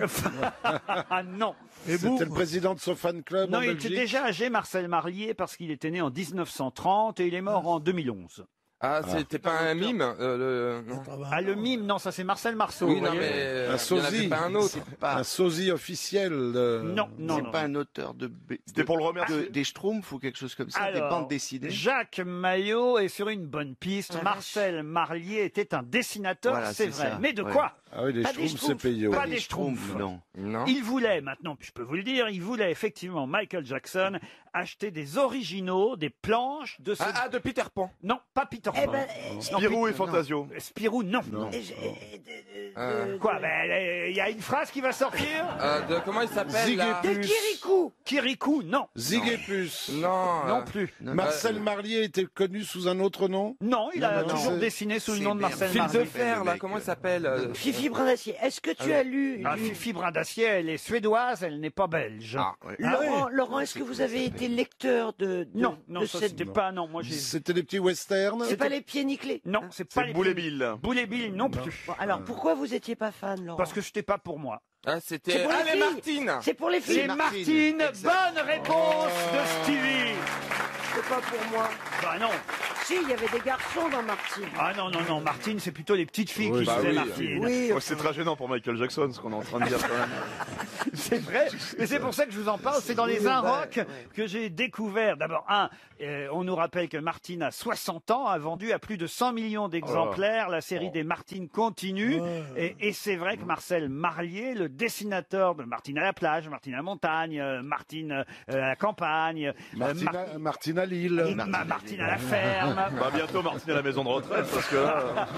Ah non. Et vous C'était le président de son fan club Non, en il était Belgique. déjà âgé, Marcel Marlier, parce qu'il était né en 1930 et il est mort en 2011. Ah, c'était pas un mime non. Ah, le mime, non, ça c'est Marcel Marceau. Oui, vous non, voyez. mais Un il y en avait sosie. pas un autre. Un sosie officiel. de- Non, non, non. C'est pas un auteur C'était pour le remercier. des Schtroumpfs ou quelque chose comme ça, des Alors, bandes dessinées. Jacques Maillot est sur une bonne piste. Marcel Marlier était un dessinateur, Voilà, c'est c'est vrai. ça, Mais de ouais. quoi Ah oui, les Pas des Schtroumpfs, c'est Schtroumpfs. payé. Pas ouais. des Schtroumpfs. Non. Non. Il voulait, maintenant, je peux vous le dire, il voulait effectivement, Michael Jackson, acheter des originaux, des planches de ce... Ah, de Peter Pan. Non, pas Peter Pan. Eh ben, Non, Spirou et Peter- Fantasio. Spirou, non. Quoi il y a une phrase qui va sortir Comment il s'appelle Zig là et Plus. Kirikou. Kirikou, non. Zig et Plus. Non. Non plus. Marcel Marlier était connu sous un autre nom. Non, il a non, toujours c'est- dessiné sous le c'est nom de Marcel Fil Marlier. de fer, là, comment il s'appelle Fifi Brindacier, est-ce que tu as lu Ah, Fifi Brindacier, elle est suédoise, elle n'est pas belge. Ah, ouais. Laurent, est-ce que vous avez été lecteur de Non, non, de ça cette... c'était pas, non, moi j'ai... C'était des petits westerns. C'est pas les pieds nickelés. Non, c'est pas C'est les... Boule et Bill. Boule et Bill non plus. Bon, alors pourquoi vous étiez pas fan, Laurent? Parce que c'était pas pour moi. Ah, C'est c'était. pour les Ah, les filles. Martines. C'est pour les filles. C'est Martine, bonne réponse de Stevie. C'est pas pour moi. Bah non. Si, il y avait des garçons dans Martine. Ah non, non, non, Martine, c'est plutôt les petites filles qui bah faisaient oui. Martine. Oui, Oh, c'est très gênant pour Michael Jackson, ce qu'on est en train de dire quand même. C'est vrai, mais c'est pour ça que je vous en parle. C'est dans les Inrocks que j'ai découvert. D'abord, on nous rappelle que Martine a 60 ans, a vendu à plus de 100 millions d'exemplaires. La série des Martines continue. Et c'est vrai que Marcel Marlier, le dessinateur de Martine à la plage, Martine à la montagne, Martine à la campagne, Martine à Lille. Martine à la ferme. Bah, bientôt Martine à la maison de retraite, parce que là.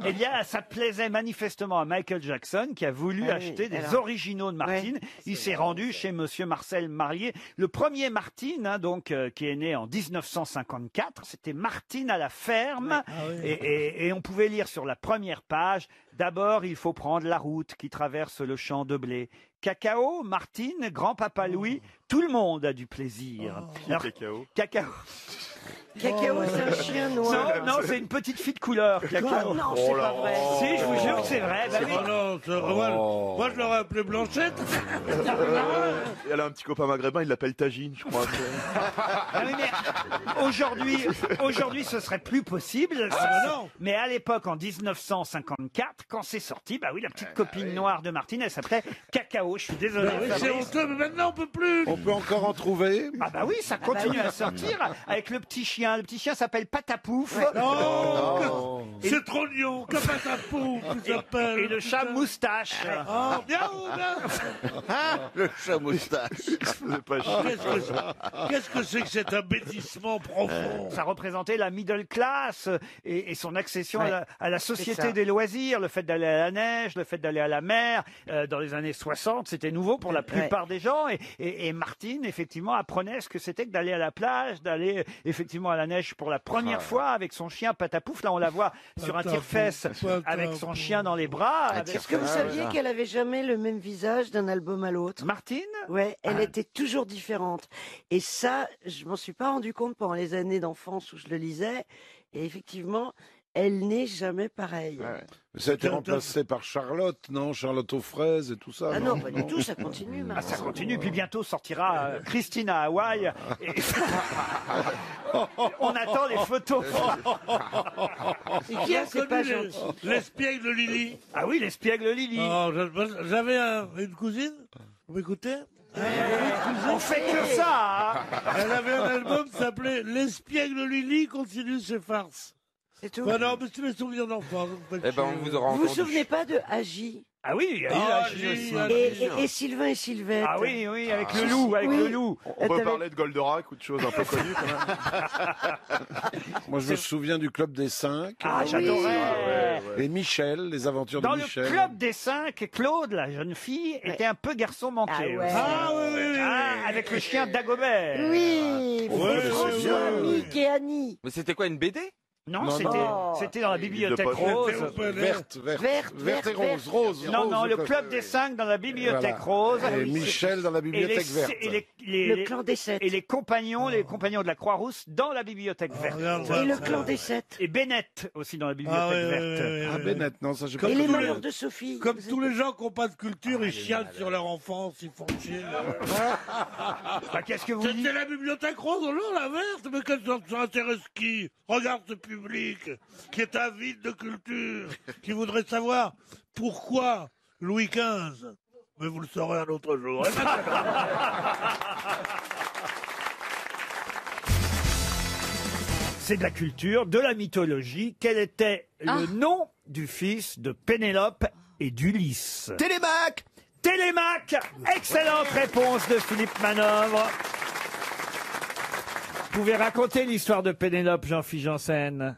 Eh bien, ça plaisait manifestement à Michael Jackson qui a voulu acheter des originaux de Martine. Il s'est rendu chez Monsieur Marcel Marlier. Le premier Martine, qui est né en 1954, c'était Martine à la ferme. Et on pouvait lire sur la première page, d'abord, il faut prendre la route qui traverse le champ de blé. Cacao, Martine, grand-papa Louis, tout le monde a du plaisir. Alors, Cacao. Cacao. Cacao, c'est un chien noir. Non, c'est une petite fille de couleur, Cacao. Non, c'est pas vrai. Si, je vous jure que c'est vrai. Bah oui. Oh non, moi je l'aurais appelé Blanchette. Et elle a un petit copain maghrébin, il l'appelle Tagine, je crois. Ah oui, mais aujourd'hui, ce serait plus possible. non. Mais à l'époque, en 1954, quand c'est sorti, bah oui, la petite copine noire de Martine, elle s'appelait Cacao. Je suis désolé. Oui, c'est Fabrice. honteux, mais maintenant on peut plus. On peut encore en trouver. Ah bah oui, ça continue à sortir avec le petit chien. Le petit chien s'appelle Patapouf. Non, c'est trop lion, que Patapou, qui s'appelle. Et le chat Moustache. Oh, bien, bien. Le chat moustache. C'est pas chier. Qu'est-ce que c'est que cet abêtissement profond? Ça représentait la middle class et son accession à la C'est société ça. des loisirs, le fait d'aller à la neige, le fait d'aller à la mer. Dans les années 60, c'était nouveau pour la plupart des gens. Et Martine, effectivement, apprenait ce que c'était que d'aller à la plage, d'aller effectivement à la neige pour la première fois avec son chien Patapouf. Là, on la voit sur un tire-fesse avec son chien dans les bras. Est-ce que vous saviez qu'elle avait jamais le même visage d'un album à l'autre? Martine? Ouais, elle était toujours différente. Et ça, je m'en suis pas rendu compte pendant les années d'enfance où je le lisais. Et effectivement, Elle n'est jamais pareille. Ça a été remplacé par Charlotte, non? Charlotte aux fraises et tout ça. Ah non, pas du tout, ça continue. Ah, ça continue, puis bientôt sortira Christine à Hawaï. Et... On attend les photos. C'est pas gentil. L'espiègle Lily. Ah oui, l'espiègle Lily. Oh, j'avais une cousine, vous m'écoutez? On fait que ça, hein. Elle avait un album qui s'appelait L'espiègle Lily continue ses farces. C'est tout. Bah non, mais c'est les souvenirs d'enfance. Eh ben, on vous aura Vous vous entendu. souvenez pas de Agi? Ah oui, il y a eu Agi aussi. Et Sylvain et Sylvette. Ah oui, oui, avec le loup, avec le loup. On peut parler de Goldorak ou de choses un peu connues quand même. Moi, je me souviens du Club des 5. Ah, j'adorais. Et Michel, les aventures Dans de Michel. le club des 5, Claude, la jeune fille, était un peu garçon manqué. ouais. aussi. Ah oui. Avec le chien Dagobert. Oui, François, Mick et Annie. Mais c'était quoi, une BD? Non, Non, c'était dans la bibliothèque rose. Verte et rose. Non, le club des 5 dans la bibliothèque rose. Et Michel dans la bibliothèque verte. Le clan des 7. Et les compagnons de la Croix-Rousse dans la bibliothèque verte. Et le clan des 7. Et Bennett aussi dans la bibliothèque verte. Ah, Bennett, non, ça j'ai pas Et les vu. malheurs de Sophie. Comme tous les gens qui n'ont pas de culture, ils chialent sur leur enfance, ils font chier. Bah, qu'est-ce que vous dites? C'était la bibliothèque rose, non, la verte, mais ça intéresse qui? Regarde ce public qui est avide de culture, qui voudrait savoir pourquoi Louis XV. Mais vous le saurez un autre jour. C'est de la culture, de la mythologie. Quel était le nom du fils de Pénélope et d'Ulysse? Télémaque. Télémaque. Excellente réponse de Philippe Manœuvre. Vous pouvez raconter l'histoire de Pénélope, Jean-Philippe Janssen?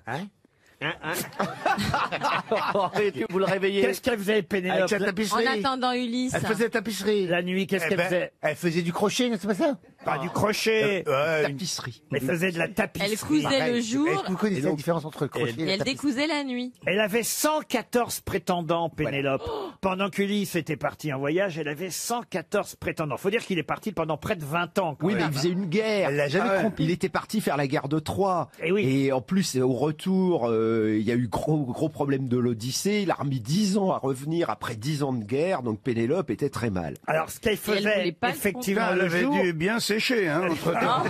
Vous le réveillez. Qu'est-ce qu'elle faisait, Pénélope? Avec sa tapisserie. En attendant Ulysse. Elle faisait tapisserie. La nuit, qu'est-ce qu'elle faisait? Elle faisait du crochet, c'est pas ça? Pas du crochet. Tapisserie. Elle faisait de la tapisserie. Elle cousait le jour Est-ce que vous connaissez la différence entre le crochet et et la elle tapisserie? décousait la nuit. Elle avait 114 prétendants, Pénélope. Pendant qu'Ulysse était parti en voyage, elle avait 114 prétendants. Faut dire qu'il est parti pendant près de 20 ans. Quand Oui, mais même. il faisait une guerre. Elle l'a jamais trompé. Il était parti faire la guerre de Troie. Et oui. Et en plus, au retour, il y a eu gros problème de l'Odyssée. Il a remis 10 ans à revenir après 10 ans de guerre. Donc Pénélope était très mal. Alors, ce qu'elle elle faisait, voulait pas le effectivement, Elle le avait jour... dû bien sécher, hein, entre-temps.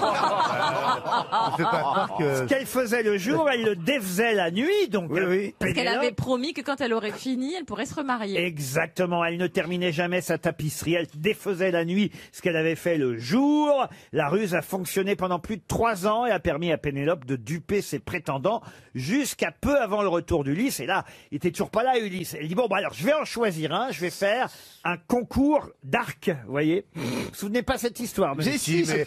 On fait pas croire Ce que... qu'elle faisait le jour, elle le défaisait la nuit, donc Oui. Parce qu'elle Pénélope- avait promis que quand elle aurait fini, elle pourrait se remarier. Exactement, elle ne terminait jamais sa tapisserie, elle défaisait la nuit ce qu'elle avait fait le jour. La ruse a fonctionné pendant plus de 3 ans et a permis à Pénélope de duper ses prétendants jusqu'à peu avant le retour d'Ulysse. Et là, il était toujours pas là, Ulysse. Elle dit, bon, bah alors, je vais en choisir un, je vais faire un concours d'arc, vous voyez. Vous vous souvenez pas cette histoire, monsieur? Si, c'est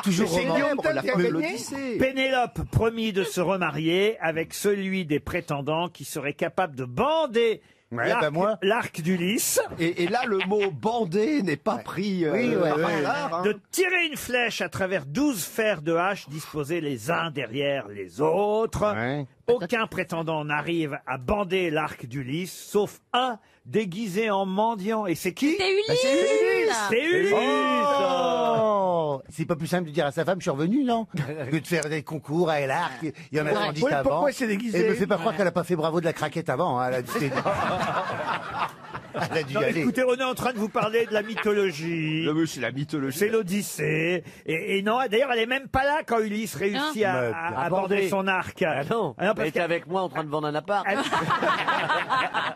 toujours célèbre, la femme de l'Odyssée. Pénélope promit de se remarier avec celui des prétendants qui serait capable de bander l'arc d'Ulysse. Et là, le mot bandé n'est pas pris par hasard, hein. De tirer une flèche à travers 12 fers de hache disposés les uns derrière les autres. Aucun prétendant n'arrive à bander l'arc d'Ulysse, sauf un déguisé en mendiant. Et c'est qui? C'est Ulysse. C'est Ulysse. Oh, c'est pas plus simple de dire à sa femme, je suis revenu, non? Que de faire des concours à l'arc. Il y en a 110 Oui, avant. pourquoi c'est déguisé? Et me fait pas croire qu'elle a pas fait bravo de la craquette avant. Hein. Elle a dû Non, y aller. écoutez, on est en train de vous parler de la mythologie. C'est la mythologie. C'est l'Odyssée. Et non, d'ailleurs, elle est même pas là quand Ulysse réussit à border son arc. Ah non, Ah non, parce elle était que- avec moi en train de vendre un appart.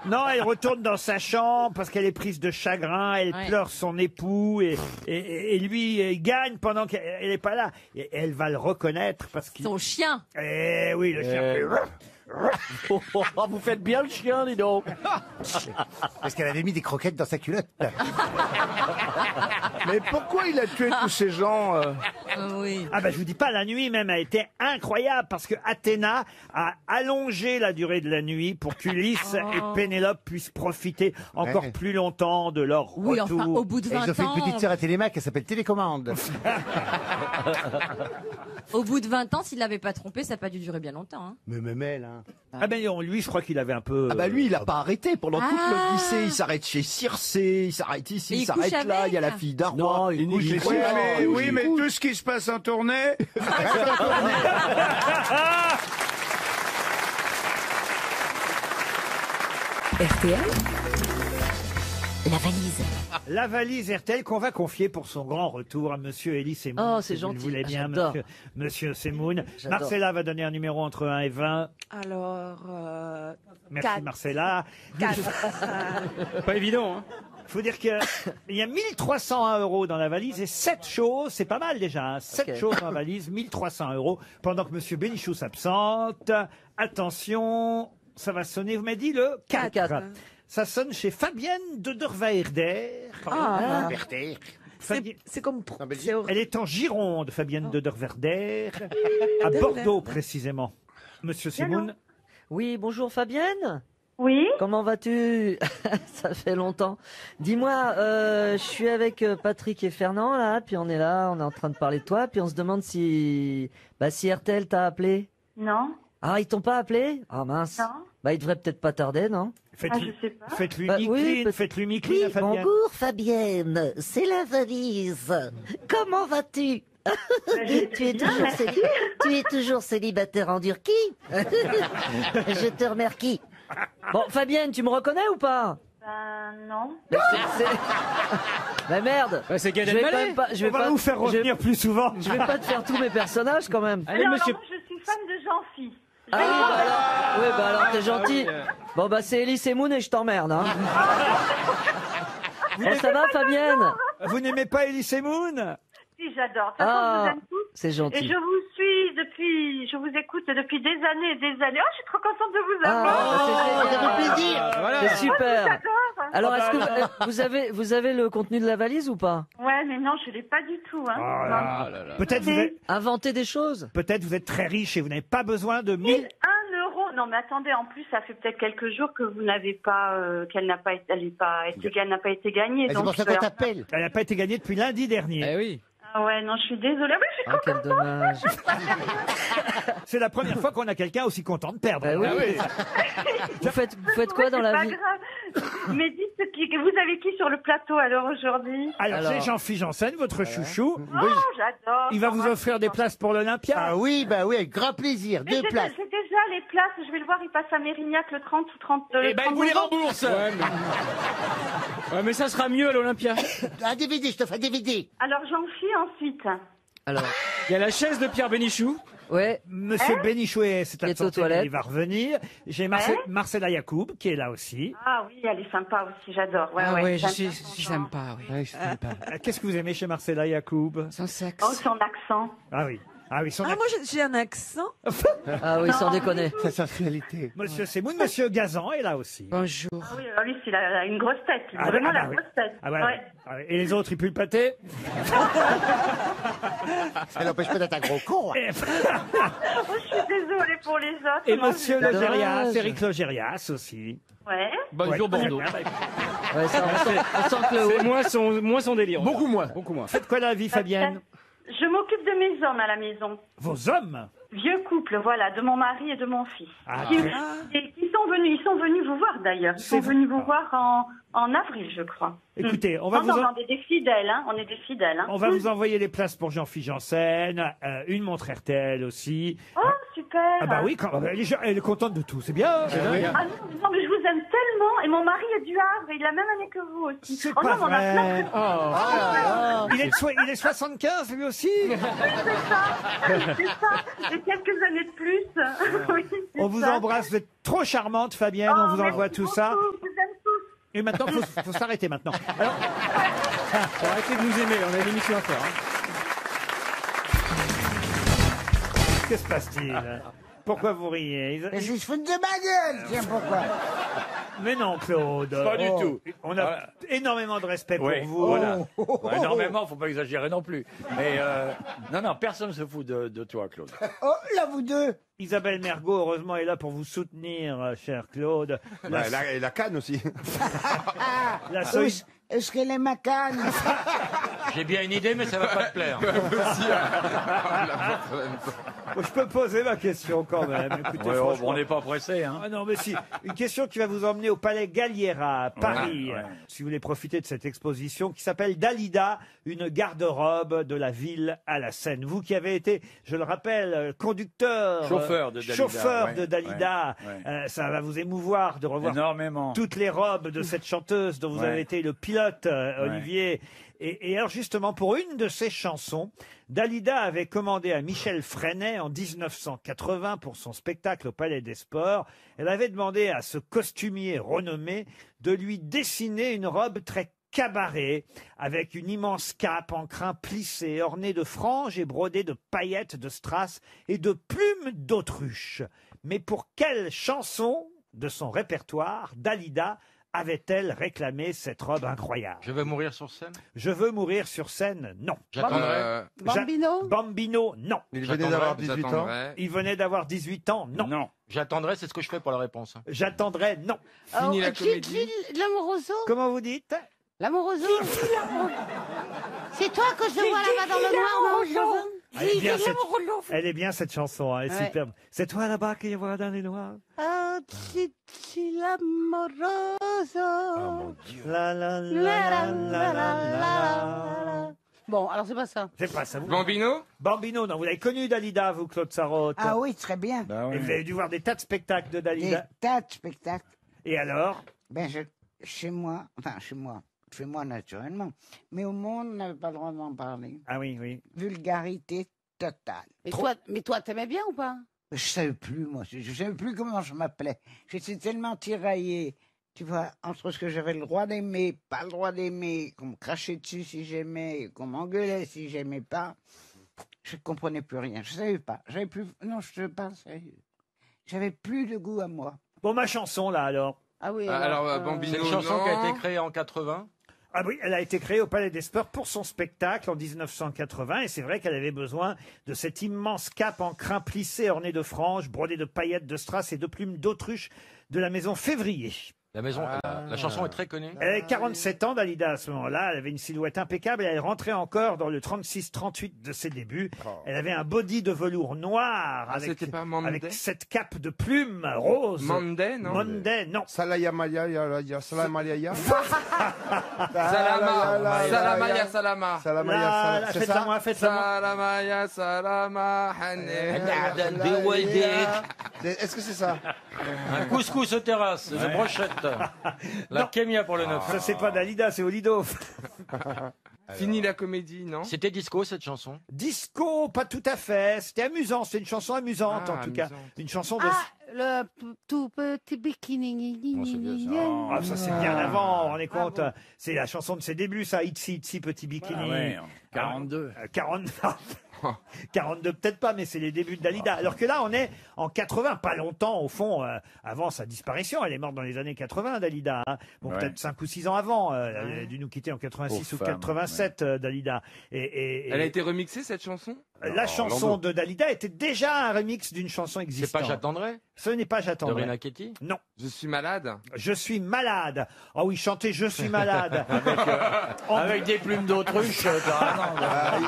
Non, elle retourne dans sa chambre parce qu'elle est prise de chagrin, elle pleure son époux et lui il gagne pendant qu'elle n'est pas là. Et elle va le reconnaître parce qu'il... Son chien. Eh oui, le chien. Vous faites bien le chien, dis donc. Parce qu'elle avait mis des croquettes dans sa culotte. Mais pourquoi il a tué tous ces gens Oui. Ah bah je vous dis pas, la nuit même a été incroyable parce que Athéna a allongé la durée de la nuit pour qu'Ulysse et Pénélope puissent profiter encore plus longtemps de leur Oui, retour. enfin, au bout de 20 ans... Ils ont fait une petite sœur à Télémaque, elle s'appelle Télécommande. Au bout de 20 ans, s'il l'avait pas trompé, ça n'a pas dû durer bien longtemps. Hein. Mais même elle, hein. Ah ben non, lui je crois qu'il avait un peu... Ah bah lui, il a pas arrêté pendant toute l'Odyssée. Il s'arrête chez Circé, il s'arrête ici, il s'arrête là. Il y a la fille d'un roi. il couche Oui, mais tout ce qui se passe en tournée... RTL, la valise. La valise RTL qu'on va confier pour son grand retour à Monsieur Elie Semoun. Oh, c'est si vous gentil. le voulez bien, J'adore. monsieur Semoun. J'adore. Marcella va donner un numéro entre 1 et 20. Alors, Merci quatre. Marcella. 4. Pas évident, hein. Faut dire qu'il y a 1301 € dans la valise et 7 choses, c'est pas mal déjà, hein, 7 Ok. choses dans la valise, 1300 € pendant que Monsieur Bénichou s'absente. Attention, ça va sonner, vous m'avez dit le 4. Quatre. Ça sonne chez Fabienne de Derwaerder. Ah. C'est comme elle est en Gironde, Fabienne de Derwaerder, à Bordeaux précisément. Monsieur Semoun. Oui, bonjour Fabienne. Oui. Comment vas-tu? Ça fait longtemps. Dis-moi, je suis avec Patrick et Fernand là, puis on est là, on est en train de parler de toi, puis on se demande si RTL t'a appelé. Non. Ah, ils t'ont pas appelé? Ah mince. Non. Bah, il devrait peut-être pas tarder, non? je sais pas. Faites-lui Bah, oui, Micline, faites-lui Micline Oui, à Fabienne. bonjour Fabienne, c'est la valise. Comment vas-tu? Tu es toujours célibataire en Turquie? Je te remercie. Bon, Fabienne, tu me reconnais ou pas? Non. Bah merde. c'est Gad Je vais Elmaleh. quand même pas- je vais On va pas- vous faire je vais- revenir plus souvent. Je vais pas te faire tous mes personnages quand même. Alors, moi, je suis fan de Jean-Phi. Ah oui, bah alors, oui, bah alors t'es gentil. Bon bah c'est Elie Semoun et je t'emmerde. Hein. Bon, ça va Fabienne? Vous n'aimez pas Elie Semoun? Si, j'adore. De toute façon, je vous aime tous. c'est gentil. Et je vous suis je vous écoute depuis des années et des années. Oh, je suis trop contente de vous avoir. ça fait plaisir. Voilà. C'est super. Moi, j'adore. Alors est-ce que vous avez le contenu de la valise ou pas? Ouais, mais non, je l'ai pas du tout. Hein. Non. Peut-être vous êtes... Inventer des choses. Peut-être vous êtes très riche et vous n'avez pas besoin de 1000... 1 euro. Non, mais attendez, en plus, ça fait peut-être quelques jours que vous n'avez pas, qu'elle n'a pas été, elle n'a pas été gagnée. C'est donc pour ça qu'on t'appelle. Elle n'a pas été gagnée depuis lundi dernier. Eh oui. Ah ouais, non, je suis désolée. Mais je suis Ah, quel dommage. C'est la première fois qu'on a quelqu'un aussi content de perdre. Bah oui. Vous faites quoi dans la pas vie? grave. Mais dites, vous avez qui sur le plateau alors aujourd'hui? Alors, c'est Jean-Philippe Janssen, votre chouchou. Oh, j'adore. Il va vous offrir des places pour l'Olympia. Ah oui, bah oui, avec grand plaisir. Mais 2 j'ai places. j'ai déjà les places, je vais le voir, il passe à Mérignac le 30 ou 30. Eh ben, il vous les rembourse. Ouais, mais ça sera mieux à l'Olympia. Un DVD, je te fais un DVD. Alors Jean-Phi ensuite. Alors, il y a la chaise de Pierre Bénichou. Ouais. Monsieur Bénichou c'est Qui est aux absenté, toilettes. il va revenir. J'ai Marcella Yacoub qui est là aussi. Ah oui, elle est sympa aussi, j'adore. Ouais, Ah ouais, ouais, je j'aime suis sympa, oui. Qu'est-ce que vous aimez chez Marcella Yacoub? Son sexe. Oh, son accent. Ah oui. Ah oui, son Ah, moi, j'ai un accent. Ah oui, sans Non, déconner. Sa sensualité. Monsieur Semoun, Monsieur Gazan est là aussi. Bonjour. Ah oui, alors lui, il a une grosse tête. Ah Vraiment ouais, la ah bah oui. grosse tête. Ah ouais, Ouais. ah ouais. Et les autres, ils puent le pâté? Ça n'empêche pas d'être un gros con. hein. Oh, je suis désolée pour les autres. Et moi, Monsieur je- Logérias, Dommage. Eric Logérias aussi. Ouais. Bonjour Ouais. Bordeaux. Ouais, ça, on sent que le C'est moins son délire. Beaucoup moins. Beaucoup moins. Faites quoi la vie, Fabienne? Je m'occupe de mes hommes à la maison. Vos hommes? Vieux couple, voilà, de mon mari et de mon fils. Ah, Qui, très- et qui ils sont venus vous voir d'ailleurs. Ils sont venus vous voir en avril, je crois. Écoutez, on va Non, vous non, en- on est des fidèles, hein. On est des fidèles. Hein. On va vous envoyer les places pour Jean-Philippe Janssen, une montre RTL aussi. Oh, super. Ah bah oui, elle est contente de tout, c'est bien. Ah non, mais je vous aime tellement. Et mon mari est du Havre, il a la même année que vous aussi. C'est Oh pas non, on a plein vrai. de- Il est 75 lui aussi. C'est ça. Et quelques années de plus. Oui, c'est On vous ça. embrasse, vous êtes trop charmante Fabienne, Oh, on vous envoie merci tout ça. beaucoup, je vous aime tous. Et maintenant, faut s'arrêter maintenant. Alors, Arrêtez de nous aimer, on a une émission à faire. que se passe-t-il? Pourquoi vous riez? Mais je se foutent de ma gueule, tiens pourquoi. Mais non, Claude. Pas du tout. On a énormément de respect pour Oui, vous. voilà. Oh. Énormément, faut pas exagérer non plus. Mais non, personne se fout de toi, Claude. Oh, là vous deux. Isabelle Mergot, heureusement, est là pour vous soutenir, cher Claude. La canne aussi. La Est-ce qu'elle est ma canne? J'ai bien une idée, mais ça va pas te plaire. Je peux poser ma question quand même. Écoutez, Ouais, franchement. on n'est pas pressé, hein. Ah non, mais si. Une question qui va vous emmener au Palais Galliera, à Paris. Ouais. Si vous voulez profiter de cette exposition qui s'appelle Dalida, une garde-robe de la ville à la Seine. Vous qui avez été, je le rappelle, conducteur, Chauffeur de Dalida, chauffeur ouais, de Dalida, ouais. ça va vous émouvoir de revoir Énormément. toutes les robes de cette chanteuse dont vous Ouais. avez été le pilote, Olivier. Et alors justement, pour une de ses chansons, Dalida avait commandé à Michel Freinet en 1980 pour son spectacle au Palais des Sports. Elle avait demandé à ce costumier renommé de lui dessiner une robe très cabaret, avec une immense cape en crin plissé, ornée de franges et brodée de paillettes, de strass et de plumes d'autruche. Mais pour quelle chanson de son répertoire Dalida avait-elle réclamé cette robe incroyable? Je veux mourir sur scène. Je veux mourir sur scène, non. J'attendrai. Bambino Bambino, non. Il venait d'avoir 18 ans. Il venait d'avoir 18 ans, non. Non. J'attendrai, c'est ce que je fais pour la réponse. J'attendrai, non. Fini la comédie. L'amoroso. Comment vous dites? L'amoroso. C'est toi que je vois là-bas dans le noir, non? Elle est bien cette chanson, hein, elle est Ouais. superbe. C'est toi là-bas qui vois dans les noirs. Ah, c'est l'amoroso. La la la la la. Bon, alors c'est pas ça. C'est pas ça. Vous... Bambino Bambino, non, vous l'avez connu Dalida, vous, Claude Sarraute. Ah oui, très bien. Et vous avez dû voir des tas de spectacles de Des Dalida. tas de spectacles. Et alors? Chez moi naturellement, mais au monde, on n'avait pas le droit d'en parler. Ah oui, oui. Vulgarité totale. Mais toi, t'aimais bien ou pas? Je savais plus, moi. Je savais plus comment je m'appelais. J'étais tellement tiraillé, tu vois, entre ce que j'avais le droit d'aimer, pas le droit d'aimer, qu'on me crachait dessus si j'aimais, qu'on m'engueulait si j'aimais pas. Je ne comprenais plus rien. Je savais pas. J'avais plus. Non, je te parle sérieux. J'avais plus de goût à moi. Bon, ma chanson, là, alors. Ah oui. Bambino, C'est une chanson non. qui a été créée en 80. Ah oui, elle a été créée au Palais des Sports pour son spectacle en 1980 et c'est vrai qu'elle avait besoin de cette immense cape en crin plissé ornée de franges, brodée de paillettes, de strass et de plumes d'autruche de la maison Février. La maison, la chanson est très connue. Elle avait 47 ans, Dalida, à ce moment-là. Elle avait une silhouette impeccable et elle rentrait encore dans le 36-38 de ses débuts. Elle avait un body de velours noir c'était pas Monday avec cette cape de plumes rose. Monday, non Monday, non. Salamaya, Salamaya. Salamaya, Salama. Salamaya, c'est faites-la ça? moi, faites-la moi. Salamaya, Salama, Est-ce que c'est ça? Un couscous aux terrasses, une brochette. La kémia pour le neuf. Ça, c'est pas Dalida, c'est Olido. Fini la comédie, non? C'était disco cette chanson. Disco, pas tout à fait. C'était amusant, c'était une chanson amusante en tout cas. Une chanson de... Le tout petit bikini. Ah, ça c'est bien avant, on est compte. C'est la chanson de ses débuts, ça, Itsy Itsy Petit Bikini. Ah ouais, en 42. 42 peut-être pas, mais c'est les débuts de Dalida. Alors que là, on est en 80, pas longtemps au fond, avant sa disparition. Elle est morte dans les années 80, Dalida. Hein. Bon, Ouais. peut-être 5 ou 6 ans avant. Elle a dû nous quitter en 86 ou Pauvre femme, 87, Dalida. Et Elle a été remixée, cette chanson? la chanson de Dalida était déjà un remix d'une chanson C'est existante. pas J'attendrai Ce n'est pas de J'attendrai. Rina Ketty. Non. Je suis malade. Je suis malade. Ah oui, chanter Je suis malade. Avec des plumes d'autruche, carrément.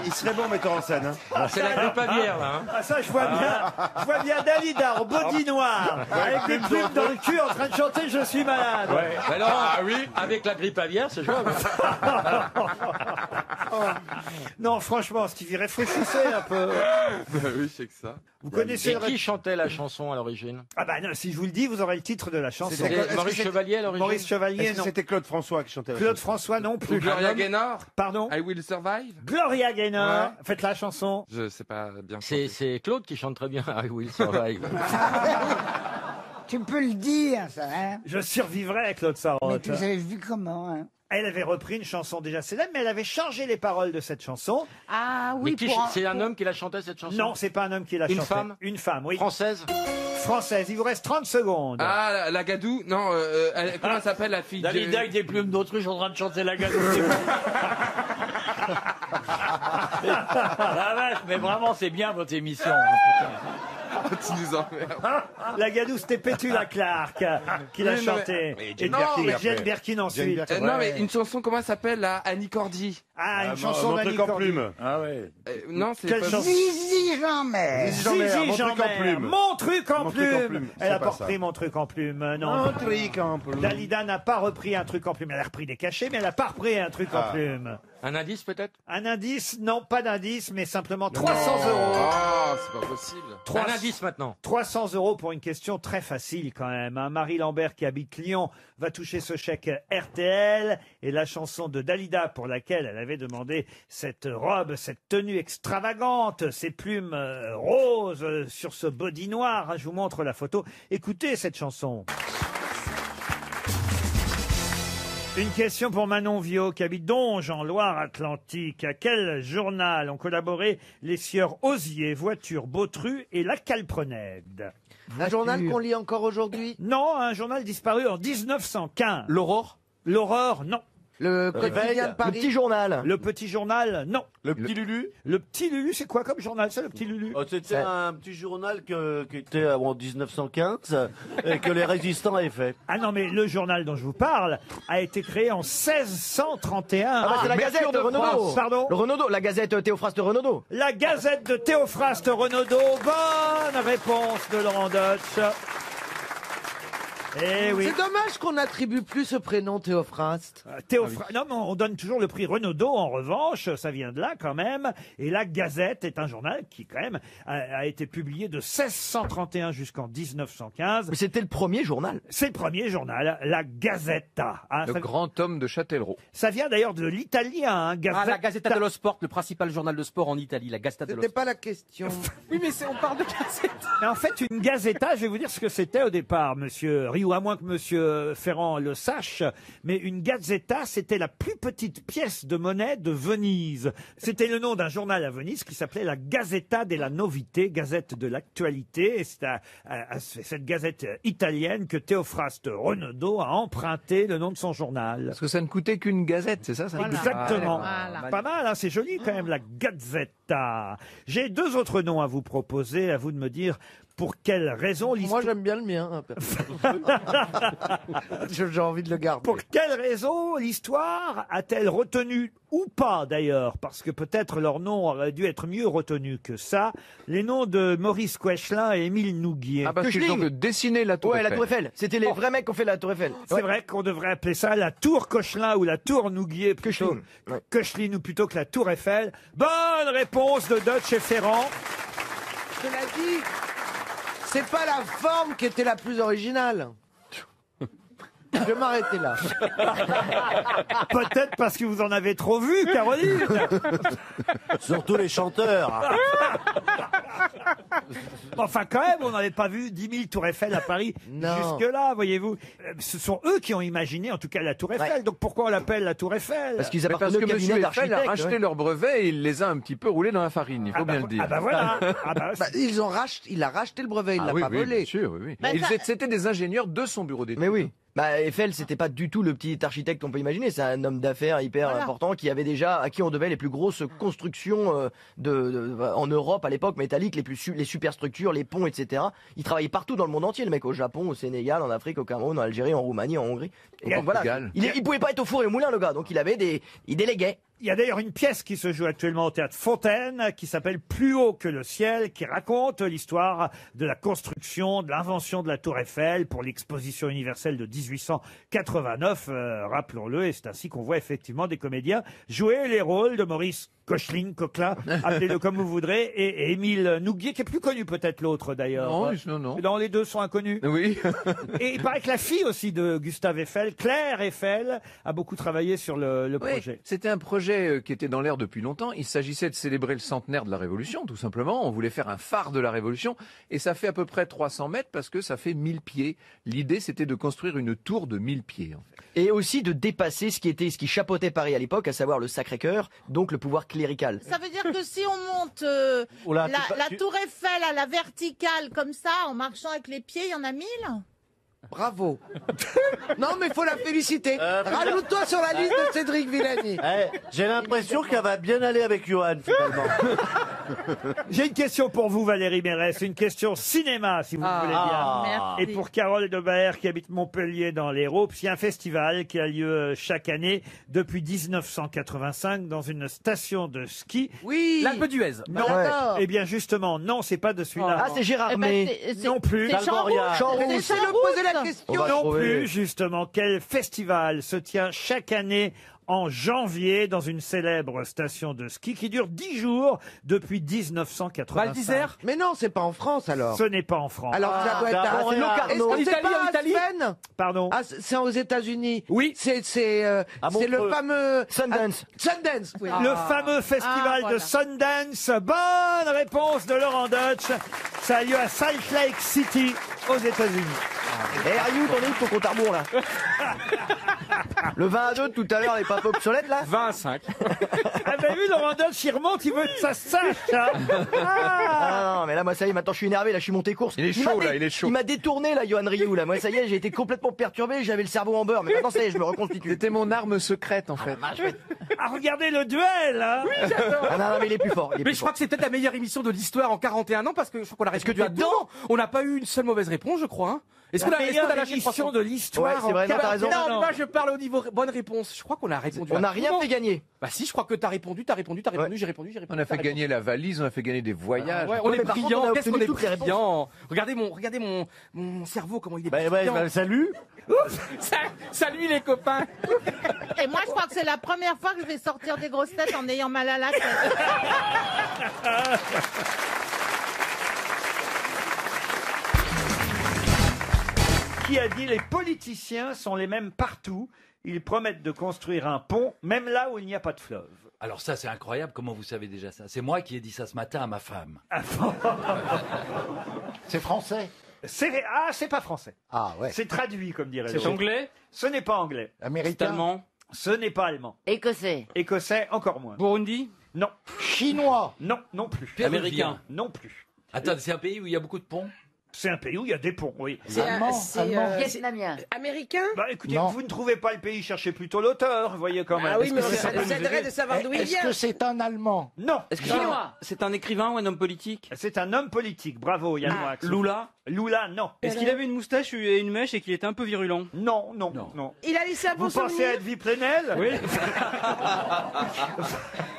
Il serait bon metteur en scène. Hein. C'est la grippe aviaire, là. Hein. Ah ça, je vois bien Dalida en body noir, avec des plumes dans le cul en train de chanter Je suis malade. Ouais. Alors, avec la grippe aviaire, c'est jouable. Non, franchement, Stevie, réfléchissez un peu. Oui, c'est que ça. Vous connaissez Et le... qui chantait la chanson à l'origine? Ah bah non, si je vous le dis, vous aurez le titre de la chanson. C'était Maurice Chevalier à l'origine. Maurice Chevalier, Est-ce que non. c'était Claude François qui chantait la Claude chanson? François, non plus. Gloria Gaynor? Pardon? I Will Survive? Gloria Gaynor. Ouais. Faites la chanson. Je sais pas bien. C'est Claude qui chante très bien I Will Survive. Tu peux le dire, ça, hein? Je survivrai, Claude Mais Sarraute. tu avais vu comment, hein? Elle avait repris une chanson déjà célèbre, mais elle avait changé les paroles de cette chanson. Ah oui, Mais c'est un homme qui l'a chanté cette chanson? Non, c'est pas un homme qui l'a chanté. Une femme? Une femme, oui. Française? Française. Il vous reste 30 secondes. Ah, la Gadou? Non, comment elle s'appelle la fille Dalida avec des plumes d'autruche en train de chanter la Gadou. La vache, mais vraiment, c'est bien votre émission. Hein, putain. tu nous emmerdes. La gadoue, c'était Petula Clark qui l'a Oui, mais- chanté. Et Et Jane Birkin et après. Jane Birkin ensuite. Non, mais une chanson, comment elle s'appelle, là? Annie Cordy. Ah, une chanson d'Annie Cordy. Ah ouais. Non, c'est Quelle pas... chanson Zizi Jean-Mère. Zizi Jean-Mère. Mon truc en Mon truc en plume. plume. Elle a C'est pas pas ça. repris mon truc en plume, non. Mon truc en plume. Dalida n'a pas repris un truc en plume. Elle a repris des cachets, mais elle n'a pas repris un truc en plume. Un indice peut-être? Un indice, non, pas d'indice, mais simplement 300 euros. Oh, c'est pas possible. Un indice maintenant. 300 euros pour une question très facile quand même. hein. Marie Lambert qui habite Lyon va toucher ce chèque RTL et la chanson de Dalida pour laquelle elle avait demandé cette robe, cette tenue extravagante, ces plumes roses sur ce body noir. hein. Je vous montre la photo. Écoutez cette chanson. Une question pour Manon Viau qui habite Donge en Loire-Atlantique. À quel journal ont collaboré les sieurs Osier, Voiture, Bautru et La Calprenède? Un journal qu'on lit encore aujourd'hui? Non, un journal disparu en 1915. L'Aurore? L'Aurore, non. Le quotidien de Paris? Le petit journal. Le petit journal, non. Le petit Lulu. Le petit Lulu, c'est quoi comme journal, ça, le petit Lulu? C'était un petit journal qui était en 1915 et que les résistants avaient fait. Ah non, mais le journal dont je vous parle a été créé en 1631. C'est la Gazette de Renaudot. Pardon? Le Renaudot, la Gazette Théophraste Renaudot. La Gazette de Théophraste Renaudot. Bonne réponse de Laurent Deutsch. Eh oui. C'est dommage qu'on n'attribue plus ce prénom Théophraste. Non, mais on donne toujours le prix Renaudot, en revanche, ça vient de là quand même. Et la Gazette est un journal qui, quand même, a été publié de 1631 jusqu'en 1915. Mais c'était le premier journal. C'est le premier journal, la Gazzetta. hein. Le grand tome de Châtellerault. Ça vient d'ailleurs de l'italien, hein, Ah, la Gazzetta dello Sport, le principal journal de sport en Italie, la Gazzetta dello C'était Sport. pas la question. Oui, mais on parle de Gazzetta. Mais en fait, une Gazzetta, je vais vous dire ce que c'était au départ, monsieur Rioux, à moins que monsieur Ferrand le sache, mais une Gazzetta, c'était la plus petite pièce de monnaie de Venise. C'était le nom d'un journal à Venise qui s'appelait la Gazzetta della Novité, Gazette de l'actualité, et c'est à cette Gazette italienne que Théophraste Renaudot a emprunté le nom de son journal. Parce que ça ne coûtait qu'une gazette, c'est ça, Exactement. Voilà. Pas mal, hein, c'est joli quand même, la Gazzetta. J'ai deux autres noms à vous proposer, à vous de me dire pour quelle raison l'histoire... Moi, j'aime bien le mien. J'ai envie de le garder. Pour quelle raison l'histoire a-t-elle retenu, ou pas d'ailleurs, parce que peut-être leur nom aurait dû être mieux retenu que ça, les noms de Maurice Koechlin et Émile Nouguier. Ah, parce qu'ils ont dessiné la Tour Ouais, Eiffel. la Tour Eiffel. C'était les vrais mecs qui ont fait la Tour Eiffel. C'est vrai qu'on devrait appeler ça la Tour Koechlin ou la Tour Nouguier plutôt. Koechlin ou plutôt que la Tour Eiffel. Bonne réponse de Deutsch et Ferrand. Cela dit, c'est pas la forme qui était la plus originale. Je vais m'arrêter là. Peut-être parce que vous en avez trop vu, Caroline. Surtout les chanteurs. Enfin, quand même, on n'avait pas vu 10 000 Tours Eiffel à Paris jusque-là, voyez-vous. Ce sont eux qui ont imaginé, en tout cas, la Tour Eiffel. Donc pourquoi on l'appelle la Tour Eiffel? Parce qu'ils Mais parce appartenaient que au M. cabinet Eiffel d'architectes. a racheté ouais. leur brevet et il les a un petit peu roulés dans la farine, il faut bien le dire. Ah bah voilà. Ah bah, Il a racheté le brevet, il l'a oui, pas oui, volé. bien sûr, oui, oui. Bah, ça- C'était des ingénieurs de son bureau d'études. Mais oui. Bah, Eiffel, c'était pas du tout le petit architecte qu'on peut imaginer. C'est un homme d'affaires hyper important qui avait déjà, à qui on devait les plus grosses constructions en Europe à l'époque, métalliques, les superstructures, les ponts, etc. Il travaillait partout dans le monde entier, le mec, au Japon, au Sénégal, en Afrique, au Cameroun, en Algérie, en Roumanie, en Hongrie. Donc voilà. Il pouvait pas être au four et au moulin, le gars. Donc il déléguait. Il y a d'ailleurs une pièce qui se joue actuellement au Théâtre Fontaine, qui s'appelle Plus haut que le ciel, qui raconte l'histoire de la construction, de l'invention de la Tour Eiffel pour l'exposition universelle de 1889, rappelons-le, et c'est ainsi qu'on voit effectivement des comédiens jouer les rôles de Maurice Koechlin, Coquelin, appelez-le comme vous voudrez, et Émile Nouguier, qui est plus connu peut-être l'autre d'ailleurs. Non. Non, les deux sont inconnus. Oui. Et il paraît que la fille aussi de Gustave Eiffel, Claire Eiffel, a beaucoup travaillé sur le projet. C'était un projet qui était dans l'air depuis longtemps. Il s'agissait de célébrer le centenaire de la Révolution, tout simplement. On voulait faire un phare de la Révolution. Et ça fait à peu près 300 mètres parce que ça fait 1000 pieds. L'idée, c'était de construire une tour de 1000 pieds, en fait. Et aussi de dépasser ce qui chapeautait Paris à l'époque, à savoir le Sacré-Cœur, donc le pouvoir clérical. Ça veut dire que si on monte Oula, la tour Eiffel à la verticale comme ça, en marchant avec les pieds, il y en a 1000 ? Bravo. Non, mais il faut la féliciter. Rajoute-toi sur la liste de Cédric Villani. J'ai l'impression qu'elle va bien aller avec Johan, finalement. J'ai une question pour vous, Valérie Mérès, une question cinéma, si vous voulez bien. Merci. Et pour Carole Debaer, qui habite Montpellier dans l'Hérault, il y a un festival qui a lieu chaque année depuis 1985 dans une station de ski. Oui. L'Alpe d'Huez. Non, eh bien justement, non, c'est pas de celui-là. Ah, c'est Gérard Eh ben, May. Non plus. C'est Champs-Rousse. Champs-Rousse. Laissez-le poser la question. On va Non trouver. plus, justement. Quel festival se tient chaque année en janvier dans une célèbre station de ski qui dure 10 jours depuis 1985. Val d'Isère. Mais non, c'est pas en France alors. Ce n'est pas en France. Alors ça doit être à c'est Locarno. Est-ce que c'est En Italie, pas en Italie Aspen Pardon. Ah, c'est aux États-Unis. Oui. C'est le Montreux. fameux Sundance. Sundance. Oui. Le fameux festival de Sundance. Bonne réponse de Laurent Deutsch. Ça a lieu à Salt Lake City, aux États-Unis. Eh, Ryu, t'en es où ton compte à rebours, là? Le 20 à 2 tout à l'heure n'est pas obsolète, là? 20 à 5. Ah ben vu, Laurent Deutsch, il remonte, il veut que ça se sache. Hein. Ah non, mais là, moi, ça y est, maintenant, je suis énervé, là, je suis monté course. Il est chaud, là, il est chaud. Il m'a détourné, là, Johan Ryu, là. Moi, ça y est, j'ai été complètement perturbé, j'avais le cerveau en beurre. Mais maintenant, ça y est, je me reconstitue. C'était mon arme secrète, en fait. Ah, regardez le duel, hein. Oui, j'adore. Ah non, non, mais il est plus fort. Mais je crois que c'est peut-être la meilleure émission de l'histoire en 41 ans parce que je crois qu'on a répondu tu à es tout. dedans On n'a pas eu une seule mauvaise réponse, je crois. Hein. Est-ce qu'on La a meilleure lâché émission 300? de l'histoire. Ouais, c'est vrai, non, t'as raison. Non, mais moi je parle au niveau bonne réponse. Je crois qu'on a répondu. On à n'a tout rien le fait monde. gagner. Bah si, je crois que t'as répondu, j'ai répondu. On a fait gagner la valise, on a fait gagner des voyages. Ouais, on Ouais, est mais par contre, on brillant. a Qu'est-ce obtenu qu'on est toutes les réponses. brillant. Regardez mon cerveau comment il est Bah, brillant. salut. Salut les copains. Et moi, je crois que c'est la première fois que je vais sortir des grosses têtes en ayant mal à la tête. Qui a dit les politiciens sont les mêmes partout. Ils promettent de construire un pont, même là où il n'y a pas de fleuve. Alors ça, c'est incroyable. Comment vous savez déjà ça? C'est moi qui ai dit ça ce matin à ma femme. C'est français. C'est pas français. Ah ouais. C'est traduit, comme dirait C'est l'autre. anglais? Ce n'est pas anglais. Américain. Allemand? Ce n'est pas allemand. Écossais. Écossais, encore moins. Burundi? Non. Chinois. Non, non plus. Américain? Non plus. Attends, c'est un pays où il y a beaucoup de ponts? C'est un pays où il y a des ponts, oui. Allemand. Vietnamien. Américain? Bah écoutez, Non. vous ne trouvez pas le pays, cherchez plutôt l'auteur, vous voyez quand même. Ah oui, Est-ce mais que ça peut on nous s'aiderait aider de savoir d'où il Est-ce vient. que c'est un Allemand? Non. Est-ce que Chinois. c'est un écrivain ou un homme politique? C'est un homme politique, bravo Yann Moix. Lula? Lula, non. Est-ce qu'il avait une moustache et une mèche et qu'il était un peu virulent? Non, non, non. Il a laissé un bon Vous pensez souvenir? à Edwy Plenel? Oui.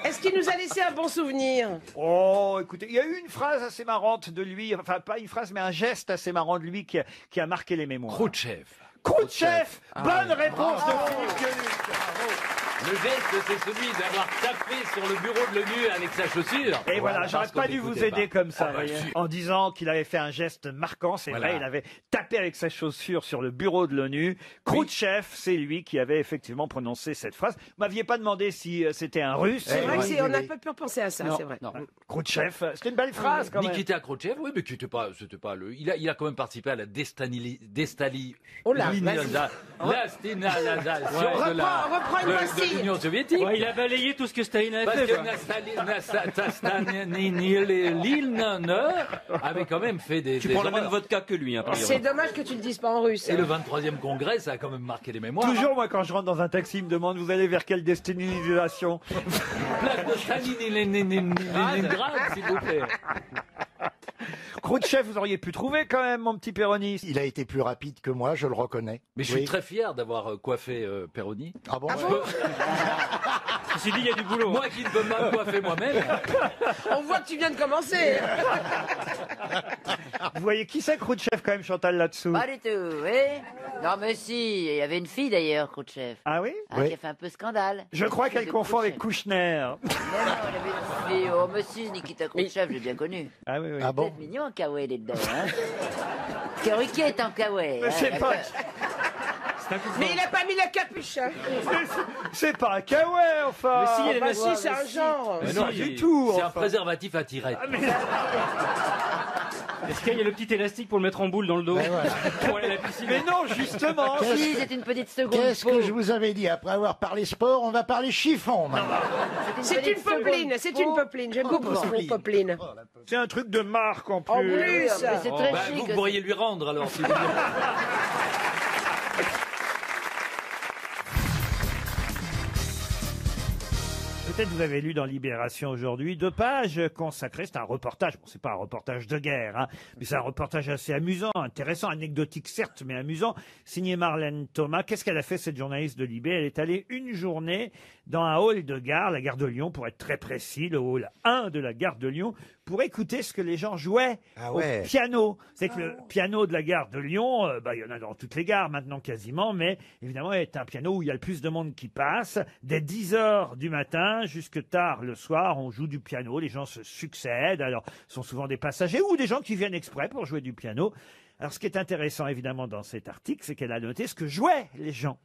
Est-ce qu'il nous a laissé un bon souvenir? Oh, écoutez, il y a eu une phrase assez marrante de lui, enfin pas une phrase, mais un geste assez marrant de lui qui a marqué les mémoires. Khrouchtchev. Khrouchtchev. Bonne réponse de Bravo. Philippe Gueluc. Le geste, c'est celui d'avoir tapé sur le bureau de l'ONU avec sa chaussure. Et voilà, j'aurais parce qu'on pas dû vous n'écoutait aider pas. comme ça, Ah bah, voyez. si. En disant qu'il avait fait un geste marquant, c'est Voilà. vrai, il avait tapé avec sa chaussure sur le bureau de l'ONU. Khrouchtchev, c'est lui qui avait effectivement prononcé cette phrase. Vous m'aviez pas demandé si c'était un Russe. C'est vrai Eh, qu'on a pas pu penser à ça, Non, c'est vrai. non. Khrouchtchev, c'était une belle phrase quand même. Nikita Khrouchtchev, oui, mais c'était pas le. Il a quand même participé à la Oh là, déstalinisation Ouais. de la Reprends une de pastille. l'Union soviétique. Ouais, il a balayé tout ce que Staline avait Parce fait. que Nastalinine avait quand même fait des. Tu des prends la même horreurs. vodka que lui, hein, par C'est dommage que tu le dises pas en russe. Et le 23e congrès, ça a quand même marqué les mémoires. Toujours, moi, quand je rentre dans un taxi, il me demande, vous allez vers quelle déstalinisation? Place de Stalingrad, s'il vous plaît. Khrouchtchev, vous auriez pu trouver quand même, mon petit Péroni. Il a été plus rapide que moi, je le reconnais. Mais je suis très fier d'avoir coiffé Perroni. Ah bon? Ceci dit, il y a du boulot. Moi qui ne peux pas me coiffer moi-même. On voit que tu viens de commencer. Vous voyez qui c'est Khrouchtchev quand même, Chantal, là-dessous? Pas du tout, oui. Non, mais si, il y avait une fille d'ailleurs, Khrouchtchev. Ah oui? Hein, qui a fait un peu scandale. Je crois qu'elle confond avec Kouchner. Non, non, il avait une fille. Oh, mais si, Nikita Khrouchtchev, j'ai bien connu. Ah oui, oui. Ah bon? C'est mignon, Kawaii, il est dedans, hein. Ruquier est en Kawaii. Mais c'est pas... Mais il a pas mis la capuche. Hein. C'est pas un kawaii, enfin. Mais si, c'est un genre. Mais non, du tout. C'est un enfin. préservatif à tirette. Est-ce qu'il y a le petit élastique pour le mettre en boule dans le dos? Pour aller à la piscine. Mais non, justement. Si, c'est une petite seconde. Qu'est-ce que je vous avais dit? Après avoir parlé sport, on va parler chiffon maintenant. C'est une popeline, c'est une popeline. J'aime beaucoup ce mot popeline. C'est un truc de marque en plus. En plus. Mais c'est très Bah, chic. vous pourriez lui rendre alors. Si vous voulez. Peut-être vous avez lu dans Libération aujourd'hui 2 pages consacrées. C'est un reportage. Bon, c'est pas un reportage de guerre, hein, mais c'est un reportage assez amusant, intéressant, anecdotique certes, mais amusant. Signé Marlène Thomas. Qu'est-ce qu'elle a fait, cette journaliste de Libé? Elle est allée une journée dans un hall de gare, la gare de Lyon, pour être très précis, le hall 1 de la gare de Lyon, pour écouter ce que les gens jouaient au piano. C'est que le piano de la gare de Lyon, il y en a dans toutes les gares maintenant quasiment, mais évidemment, c'est un piano où il y a le plus de monde qui passe. Dès 10h du matin jusque tard le soir, on joue du piano, les gens se succèdent. Alors, ce sont souvent des passagers ou des gens qui viennent exprès pour jouer du piano. Alors, ce qui est intéressant, évidemment, dans cet article, c'est qu'elle a noté ce que jouaient les gens.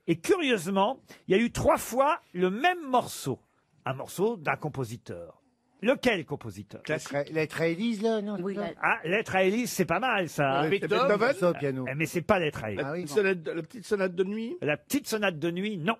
Et curieusement, il y a eu 3 fois le même morceau. Un morceau d'un compositeur. Lequel compositeur? Lettre à Élise, là, non? Ah, Lettre à Élise, c'est pas mal, ça. Beethoven, ça, au piano. Mais c'est pas Lettre à Élise. La petite sonate de nuit. La petite sonate de nuit, non.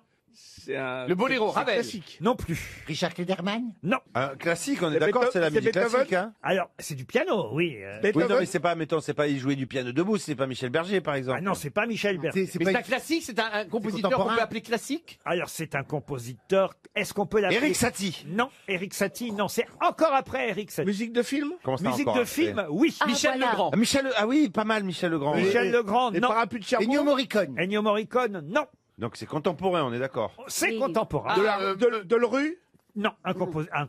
Le boléro, Ravel. Classique. Non plus. Richard Klederman? Non. Classique, on est d'accord, c'est la musique classique. Hein. Alors, c'est du piano, oui. Oui, non, mais c'est pas, mettons, c'est pas, il jouait du piano debout, c'est pas Michel Berger, par exemple. Ah non, c'est pas Michel Berger. Mais c'est un classique, c'est un compositeur qu'on peut appeler classique? Alors, c'est un compositeur, est-ce qu'on peut l'appeler? Éric Satie. Non, Éric Satie, non, c'est encore après Éric Satie. Musique de film? Musique de film, oui. Michel Legrand. Ah oui, pas mal, Michel Legrand. Michel Legrand, Les non. parapluies de Cherbourg. Ennio Morricone. Ennio Morricone, non. Donc c'est contemporain, on est d'accord. C'est contemporain. De Leroux? Non,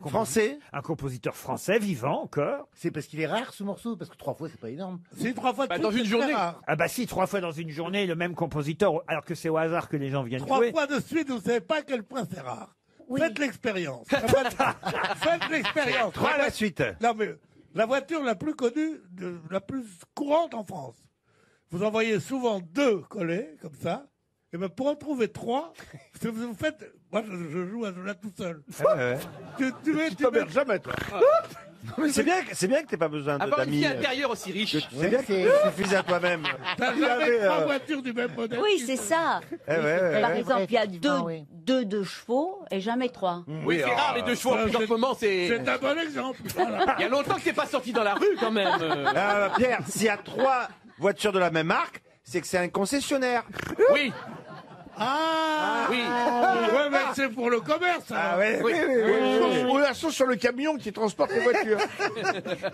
Français. Un compositeur français vivant encore. C'est parce qu'il est rare, ce morceau? Parce que 3 fois, c'est pas énorme. C'est 3 fois dans une journée. Ah bah si, 3 fois dans une journée, le même compositeur, alors que c'est au hasard que les gens viennent 3 jouer. fois de suite, vous savez pas à quel point c'est rare. Faites l'expérience. Faites l'expérience. 3 à la suite. Non mais la voiture la plus connue, la plus courante en France. Vous en voyez souvent 2 collés comme ça. Et ben pour en trouver 3, vous faites. Moi je joue à cela tout seul. Tu mets jamais toi. C'est bien que t'aies pas besoin avoir une d'amis. vie intérieure aussi riche. C'est bien que tu suffises à toi-même. T'as jamais 3 voitures du même modèle. Oui, c'est ça. Par exemple, il y a 2 de chevaux et jamais 3. Oui, c'est rare les 2 chevaux. En ce moment, c'est un bon exemple. Il y a longtemps que c'est pas sorti dans la rue quand même. Pierre, s'il y a 3 voitures de la même marque, c'est que c'est un concessionnaire. Oui. Oui. Ouais, mais c'est pour le commerce. Oui. Ou la sauce sur le camion qui transporte les voitures.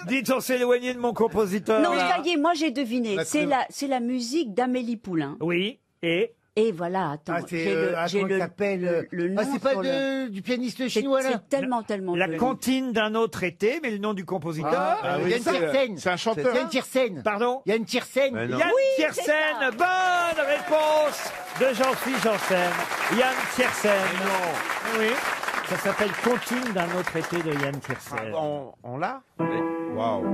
Dites, on s'est éloigné de mon compositeur. Non, ça y est, moi j'ai deviné. C'est la musique d'Amélie Poulain. Oui, Et voilà, attends, j'ai le nom. Ah, c'est pas du pianiste chinois, là? C'est tellement La comptine d'un autre été, mais le nom du compositeur. Yann Tiersen. C'est un chanteur. Yann Tiersen. Pardon? Yann Tiersen. Yann Tiersen. Bonne réponse de Jean-Philippe Janssen. Yann Tiersen. Non. Oui. Ça s'appelle Comptine d'un autre été de Yann Tiersen. On l'a? Waouh.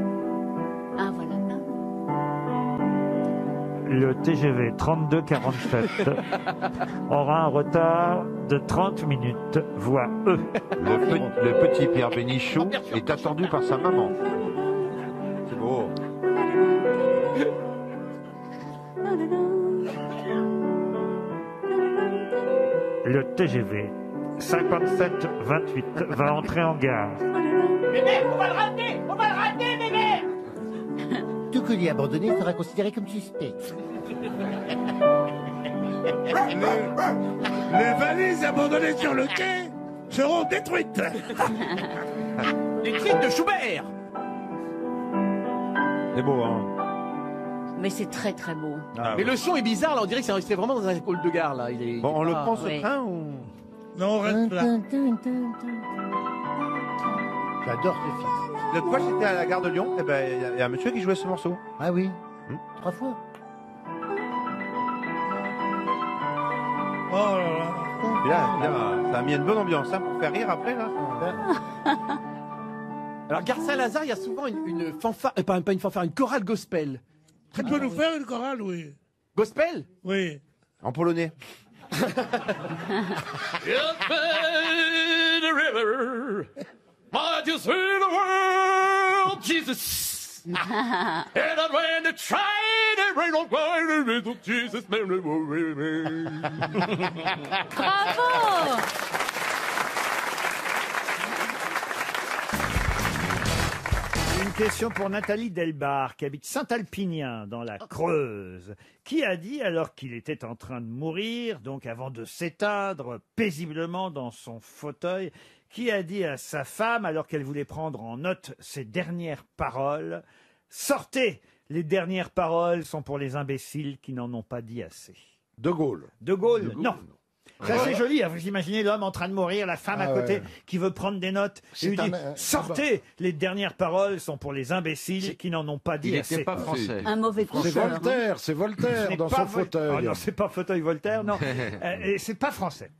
Ah, voilà. Le TGV 3247 aura un retard de 30 minutes, voire E. Le petit Pierre Bénichou est attendu par sa maman. C'est beau. Le TGV 5728 va entrer en gare. Bébé, on va le rater! On va le rater, bébé! Tout colis abandonné sera considéré comme suspect. Les valises abandonnées sur le quai seront détruites. Les cris de Schubert. C'est beau, hein. Mais c'est très très beau. Mais le son est bizarre là, on dirait que c'est enregistré vraiment dans un hall de gare là. Bon, on le prend ce train ou... Non, on reste là. J'adore ce film. L'autre fois, j'étais à la gare de Lyon, et ben, il y a un monsieur qui jouait ce morceau. Ah oui 3 fois. Oh là là. Et là, ça a mis une bonne ambiance, hein, pour faire rire après, là. Alors, Gare Saint-Lazare, il y a souvent une fanfare, pas une fanfare, une chorale gospel. Tu peux nous faire une chorale, oui. Gospel? Oui. En polonais. But you see the world, Jesus. And when they try to rain on fire, little Jesus, Bravo! Une question pour Nathalie Delbar, qui habite Saint-Alpinien, dans la Creuse, qui a dit, alors qu'il était en train de mourir, donc avant de s'éteindre paisiblement dans son fauteuil, qui a dit à sa femme, alors qu'elle voulait prendre en note ses dernières paroles, « Sortez, les dernières paroles sont pour les imbéciles qui n'en ont pas dit assez. » De Gaulle. De Gaulle, non. Ça, c'est joli, hein. Vous imaginez l'homme en train de mourir, la femme à côté ouais. qui veut prendre des notes. Et lui dit, sortez, les dernières paroles sont pour les imbéciles qui n'en ont pas dit assez. Il n'était pas français. Un mauvais C'est coucheur. Voltaire, c'est Ce Voltaire n'est dans pas son Vol- fauteuil. Oh non, c'est pas fauteuil Voltaire, non. Et c'est pas français.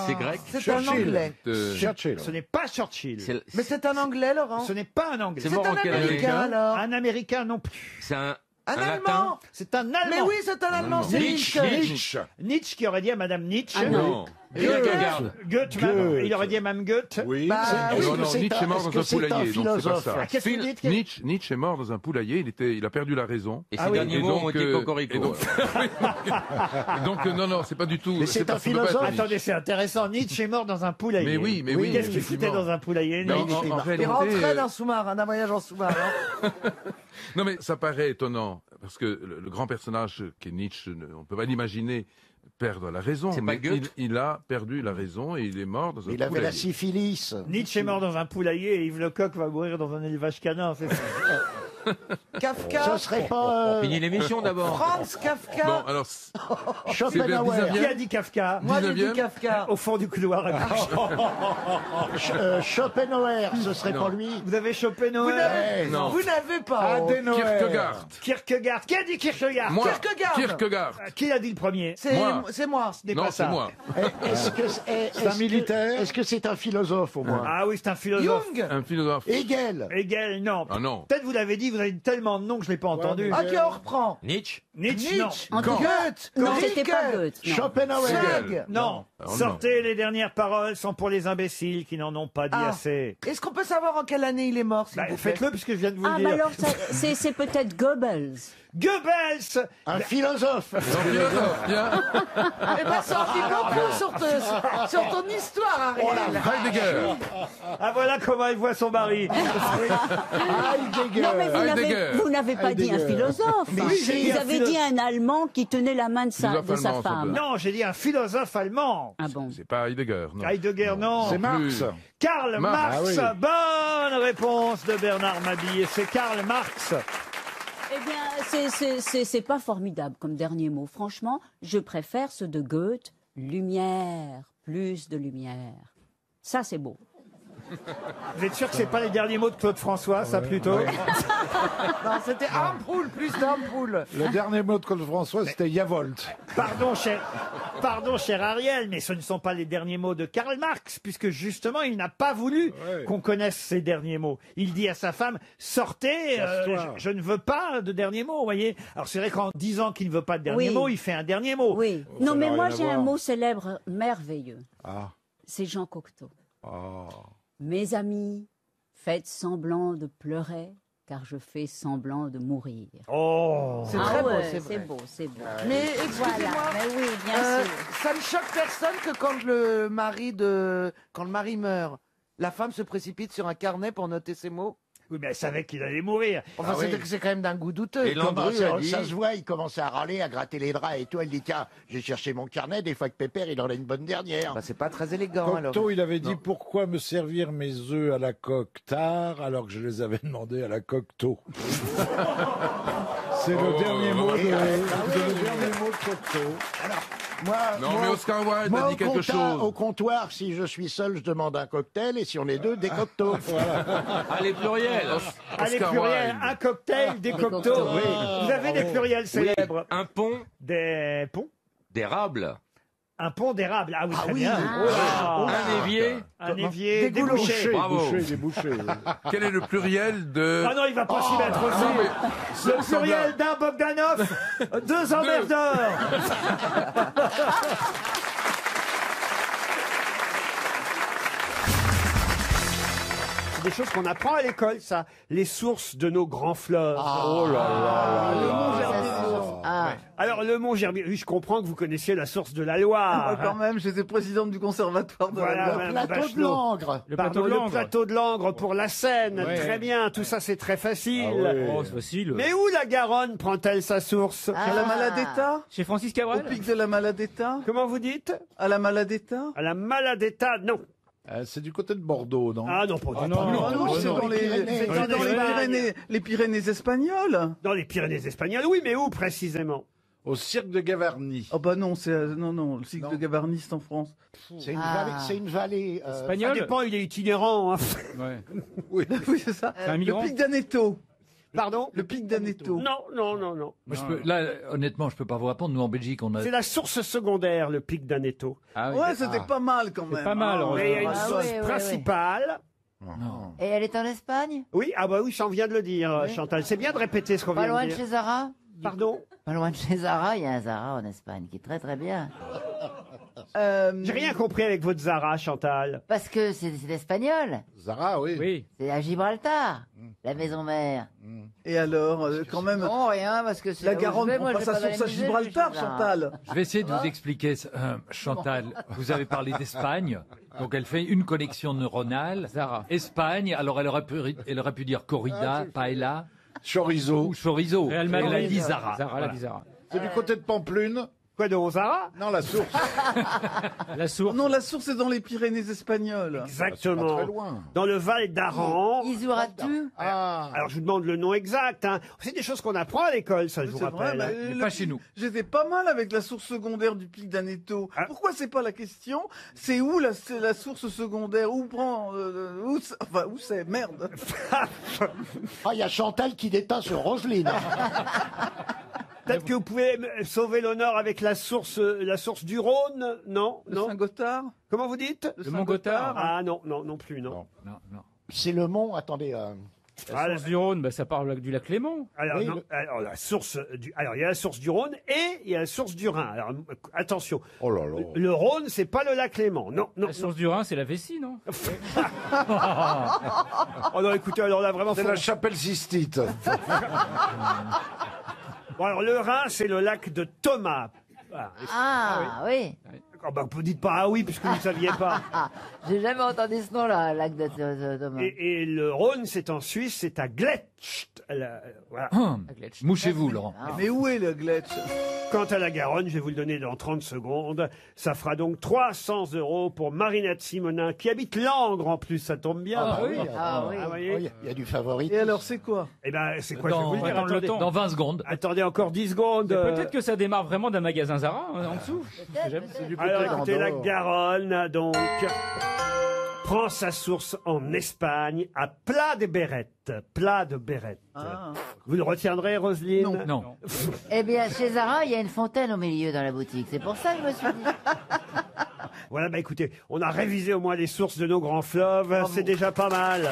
C'est grec. C'est un anglais. Churchill. Ce n'est pas Churchill. Mais c'est un anglais, Laurent. Ce n'est pas un anglais. C'est mort un en quelle américain, année alors. Un américain non plus. C'est un Allemand. C'est un allemand. Mais oui, c'est un allemand, c'est Nietzsche. Nietzsche qui aurait dit à Madame Nietzsche. Ah non. Goethe, même. Il aurait dit à Mme Goethe. Oui. Bah, Non, non, Nietzsche est mort dans un poulailler, donc c'est pas ça. Ah, qu'est-ce que vous dites Nietzsche est mort dans un poulailler, il a perdu la raison. Et ses derniers mots ont été cocorico. Donc, non, c'est pas du tout. Mais c'est pas- un ça peut pas être philosophe. Nietzsche. Attendez, c'est intéressant. Nietzsche est mort dans un poulailler. Mais oui, Qu'est-ce qu'il foutait effectivement. dans un poulailler Non, Nietzsche en Il réalité, rentrait d'un sous-marin, d'un voyage en sous-marin. non, mais ça paraît étonnant, parce que le grand personnage qu'est Nietzsche, on ne peut pas l'imaginer perdre la raison. C'est pas mais Goethe il a perdu la raison et il est mort dans un Il avait poulailler. la syphilis. Nietzsche est mort dans un poulailler et Yves Lecoq va mourir dans un élevage canin. C'est ça. Kafka. Ce serait pas On finit l'émission d'abord. Franz Kafka. Bon, alors, Schopenhauer. C'est Qui a dit Kafka Moi, j'ai dit 19e. Kafka. Au fond du couloir à gauche. Schopenhauer, ce serait Non. pour lui. Vous avez chopé Vous Noël n'avez non. vous n'avez pas. Kierkegaard. Kierkegaard. Qui a dit Kierkegaard Moi, Kierkegaard. Kierkegaard. Qui a dit le premier Moi. C'est moi. Ce n'est Non, pas c'est ça. moi. C'est un militaire. Est-ce que c'est un philosophe au moins? Ah oui, c'est un philosophe. Jung. Un philosophe. Hegel. Hegel, non. Ah non. Peut-être vous l'avez dit, vous avez dit tellement de noms que je ne l'ai pas entendu. Ok, on reprend. Nietzsche. Nietzsche, non. En tout cas, Goethe. non, c'était Rilke. pas Goethe. non. Schopenhauer. Schlag. Non. Alors, Sortez, les dernières paroles sont pour les imbéciles qui n'en ont pas dit Ah. assez. Est-ce qu'on peut savoir en quelle année il est mort, s'il Bah, vous plaît? faites-le puisque je viens de vous Ah, le bah dire. alors, c'est peut-être Goebbels. Goebbels Un philosophe. Philosophe, bien. Eh ben, ça en dit beaucoup sur ton histoire, Ariel. Heidegger. Ah, voilà comment elle voit son mari. Heidegger. Non, mais Heidegger. vous n'avez pas dit un Heidegger. philosophe. Mais oui, j'ai dit Vous un avez dit un Allemand qui tenait la main de sa Philosophe allemand, ça femme. peut. Non, j'ai dit un philosophe allemand. Ah bon. C'est pas Heidegger, non. Heidegger, non. C'est Marx. Plus. Karl Marx. Marx. Ah Bonne réponse de Bernard Mabille. C'est Karl Marx. Eh bien, c'est pas formidable comme dernier mot. Franchement, je préfère ceux de Goethe. Lumière, plus de lumière. Ça, c'est beau. Vous êtes sûr que c'est pas les derniers mots de Claude François, ça plutôt Non, c'était ampoule, plus d'ampoule. Le dernier mot de Claude François, c'était Yavolt. Pardon, cher Ariel, mais ce ne sont pas les derniers mots de Karl Marx, puisque justement, il n'a pas voulu qu'on connaisse ces derniers mots. Il dit à sa femme, sortez, je ne veux pas de derniers mots, vous voyez. Alors c'est vrai qu'en disant qu'il ne veut pas de derniers Oui. mots, il fait un dernier mot. Oui. Ça Non, n'a mais rien moi, à j'ai un voir. mot célèbre merveilleux. Ah. C'est Jean Cocteau. Ah. Mes amis, faites semblant de pleurer, car je fais semblant de mourir. Oh C'est Ah très beau, ouais, c'est vrai. c'est beau, c'est beau. Mais excusez-moi, Voilà, mais oui, bien sûr. ça ne choque personne que quand le mari meurt, la femme se précipite sur un carnet pour noter ses mots. Oui, mais elle savait qu'il allait mourir. Enfin, c'est quand même d'un goût douteux. Et Landru a dit... Ça se voit, il commençait à râler, à gratter les draps et tout. Elle dit tiens, j'ai cherché mon carnet, des fois que Pépère, il en a une bonne dernière. Bah, c'est pas très élégant alors. Cocteau, il avait dit pourquoi me servir mes œufs à la coque tard alors que je les avais demandés à la coque tôt. C'est le dernier mot de Cocteau. Non, mais Oscar Wilde moi, a dit quelque chose. Au comptoir, si je suis seul, je demande un cocktail et si on est deux, des cocktails. Allez, pluriel. Allez, Oscar pluriel, Wilde. un cocktail, des cocktails. cocktails. Oui. Vous avez des pluriels célèbres. Un pont Des ponts. d'érable. Un pont d'érable. Ah oui, très oui. bien. Ah. Oh là. Un évier. Un évier, des Boucher, bouchers. Bravo. des bouchers. Quel est le pluriel de... Ah non, il va pas s'y mettre aussi. Non, mais Le pluriel d'un Bogdanov, deux emmerdeurs. C'est des choses qu'on apprend à l'école, ça. Les sources de nos grands fleuves. Oh là là Le là Mont là. Gerbier. Ah. Alors, le Mont Gerbier, oui, je comprends que vous connaissiez la source de la Loire. Quand même, j'étais présidente du conservatoire de Voilà, la Madame Loire. Bachelot. Pardon, le plateau de Langres pour la Seine. Ouais. Très bien, tout ça c'est très facile. Ah ouais. Oh, c'est facile. Mais où la Garonne prend-elle sa source À la Maladetta. Chez Francis Cabrel. Au pic de la Maladetta. Comment vous dites? À la Maladetta. À la Maladetta, non. C'est du côté de Bordeaux, non? Ah non, pas du tout. Non, c'est dans les Pyrénées espagnoles. Dans les Pyrénées espagnoles, oui, mais où précisément? Au cirque de Gavarnie. Oh bah non, non, le cirque de Gavarnie, c'est en France. C'est une vallée, Ça dépend, il est itinérant. Hein. Oui, c'est ça. C'est un migrant. Le pic d'Aneto. Pardon? Le pic d'Aneto. Non. Moi, là, honnêtement, je peux pas vous répondre. Nous, en Belgique, on a. C'est la source secondaire, le pic d'Aneto. Ah Ouais, c'était pas mal quand même. Pas mal. Mais il y a une source oui, oui, principale. Et elle est en Espagne? Oui, ah bah oui, j'en viens de le dire, Chantal. C'est bien de répéter ce qu'on vient Pas loin de de dire. chez Zara? Pardon? Pas loin de chez Zara, il y a un Zara en Espagne qui est très très bien. J'ai rien compris avec votre Zara, Chantal. Parce que c'est espagnol. Zara, oui. C'est à Gibraltar, la maison mère. Et alors, quand même. Non, rien, parce que c'est La là où Garonne je vais, prend moi, pas je sa vais dans source à les musées, Gibraltar, je vais chez Zara. Chantal. Je vais essayer de vous expliquer, Chantal. Vous avez parlé d'Espagne, donc elle fait une connexion neuronale. Zara. Espagne, alors elle aurait pu dire corrida, paella, Chorizo. ou chorizo. Real Elle Madrid. a dit Zara. Zara, Voilà. la dit Zara. C'est du côté de Pamplune. Quoi de Zara? Non, la source. La source. Non, la source est dans les Pyrénées espagnoles. Exactement. Pas très loin. Dans le Val d'Aran. Izuratu. Alors je vous demande le nom exact. Hein. C'est des choses qu'on apprend à l'école, ça je vous C'est vrai, rappelle. mais Mais pas chez nous. J'étais pas mal avec la source secondaire du pic d'Aneto. Pourquoi c'est pas la question? C'est où c'est la source secondaire? Où prend où c'est? Merde. Ah, il y a Chantal qui déteint sur Roselyne. Peut-être que vous pouvez sauver l'honneur avec la source du Rhône, non? Le Non. Saint-Gothard. Comment vous dites? Le Mont Gothard. Ah non plus, non. C'est le mont, attendez. La source du Rhône, bah, ça parle du lac Léman. Alors, Oui, non, alors, il y a la source du Rhône et il y a la source du Rhin. Alors, attention. Oh là là. Le Rhône, c'est pas le lac Léman. Non. La source du Rhin, c'est la vessie, non? Oh non, écoutez, alors là, vraiment. C'est la chapelle Sistite. Bon, alors, le Rhin, c'est le lac de Thomas. Ah, oui. Oh, bah, vous dites pas ah oui, puisque vous ne saviez pas. J'ai jamais entendu ce nom-là, lac de Thomas. Et le Rhône, c'est en Suisse, c'est à Gletsch. Voilà. Mouchez-vous, Laurent. Mais où est le Gletsch? Quant à la Garonne, je vais vous le donner dans 30 secondes. Ça fera donc 300 € pour Marinette Simonin, qui habite Langres en plus, ça tombe bien. Ah, oui. Ah, voyez. Il y a du favori. Et alors, c'est quoi? Eh ben, c'est quoi, je vais vous le dire. Attends, le Attendez. temps. Dans 20 secondes. Attendez encore 10 secondes. Peut-être que ça démarre vraiment d'un magasin Zara en dessous. Alors écoutez, la Garonne, donc, prend sa source en Espagne, à Pla de Berrette. Pla de Berrette. Vous le retiendrez, Roselyne? Non. Eh bien, chez Zara, il y a une fontaine au milieu dans la boutique. C'est pour ça que je me suis dit. Voilà, bah écoutez, on a révisé au moins les sources de nos grands fleuves. C'est déjà pas mal.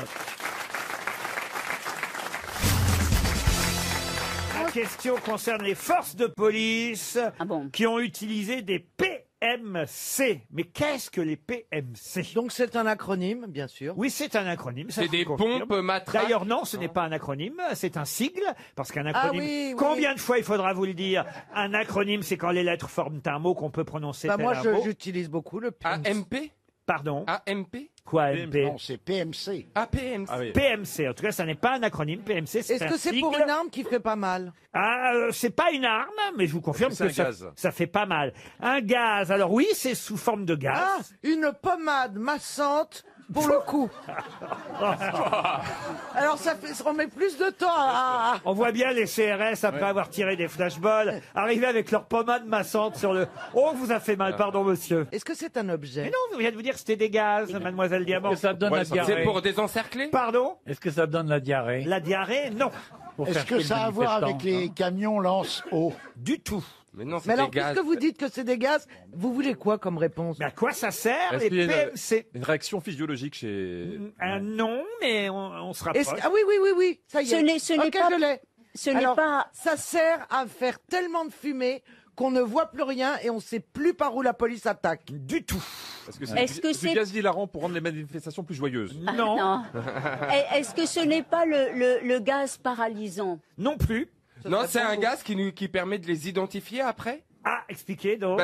La question concerne les forces de police qui ont utilisé des PMC. Mais qu'est-ce que les PMC? Donc c'est un acronyme, bien sûr. Oui, c'est un acronyme. ça C'est je des vous confirme. pompes matraques. D'ailleurs, non, ce n'est pas un acronyme, c'est un sigle. Parce qu'un acronyme, oui, oui. combien de fois il faudra vous le dire? Un acronyme, c'est quand les lettres forment un mot qu'on peut prononcer. Bah, tel moi, un mot. j'utilise beaucoup le PMC. AMP Pardon? AMP Quoi, MP? Non, c'est PMC. APMC. PMC. En tout cas, ça n'est pas un acronyme. PMC, c'est Est-ce un que c'est pour sigle. une arme qui fait pas mal? Ah, c'est pas une arme, mais je vous confirme C'est que un gaz. ça fait pas mal. Un gaz. Alors oui, c'est sous forme de gaz. Ah, une pommade massante pour le cou. Alors on met plus de temps à... On voit bien les CRS, après avoir tiré des flashballs, arriver avec leur pommade massante sur le... Oh, vous a fait mal, pardon, monsieur. Est-ce que c'est un objet? Mais non, je viens de vous dire que c'était des gaz, mademoiselle Diamant. Est-ce que ça donne la diarrhée? C'est pour désencercler? Pardon? Est-ce que ça donne la diarrhée? La diarrhée, non. Est-ce que ça a à voir avec les camions lance-eau? Du tout. Mais non, c'est Mais alors, des gaz. puisque vous dites que c'est des gaz, vous voulez quoi comme réponse? Mais à quoi ça sert, Est-ce les qu'il y a PMC? une réaction physiologique chez... Non, mais on se rapproche. Ah oui, ça y est. Ce n'est Ok, pas- je l'ai. ce n'est Alors, pas- ça sert à faire tellement de fumée qu'on ne voit plus rien et on ne sait plus par où la police attaque. Du tout. Parce que Est-ce que c'est c'est- gaz hilarant pour rendre les manifestations plus joyeuses. Non. Est-ce que ce n'est pas le gaz paralysant? Non plus. Non, c'est un gaz qui permet de les identifier après. Ah, expliquez donc.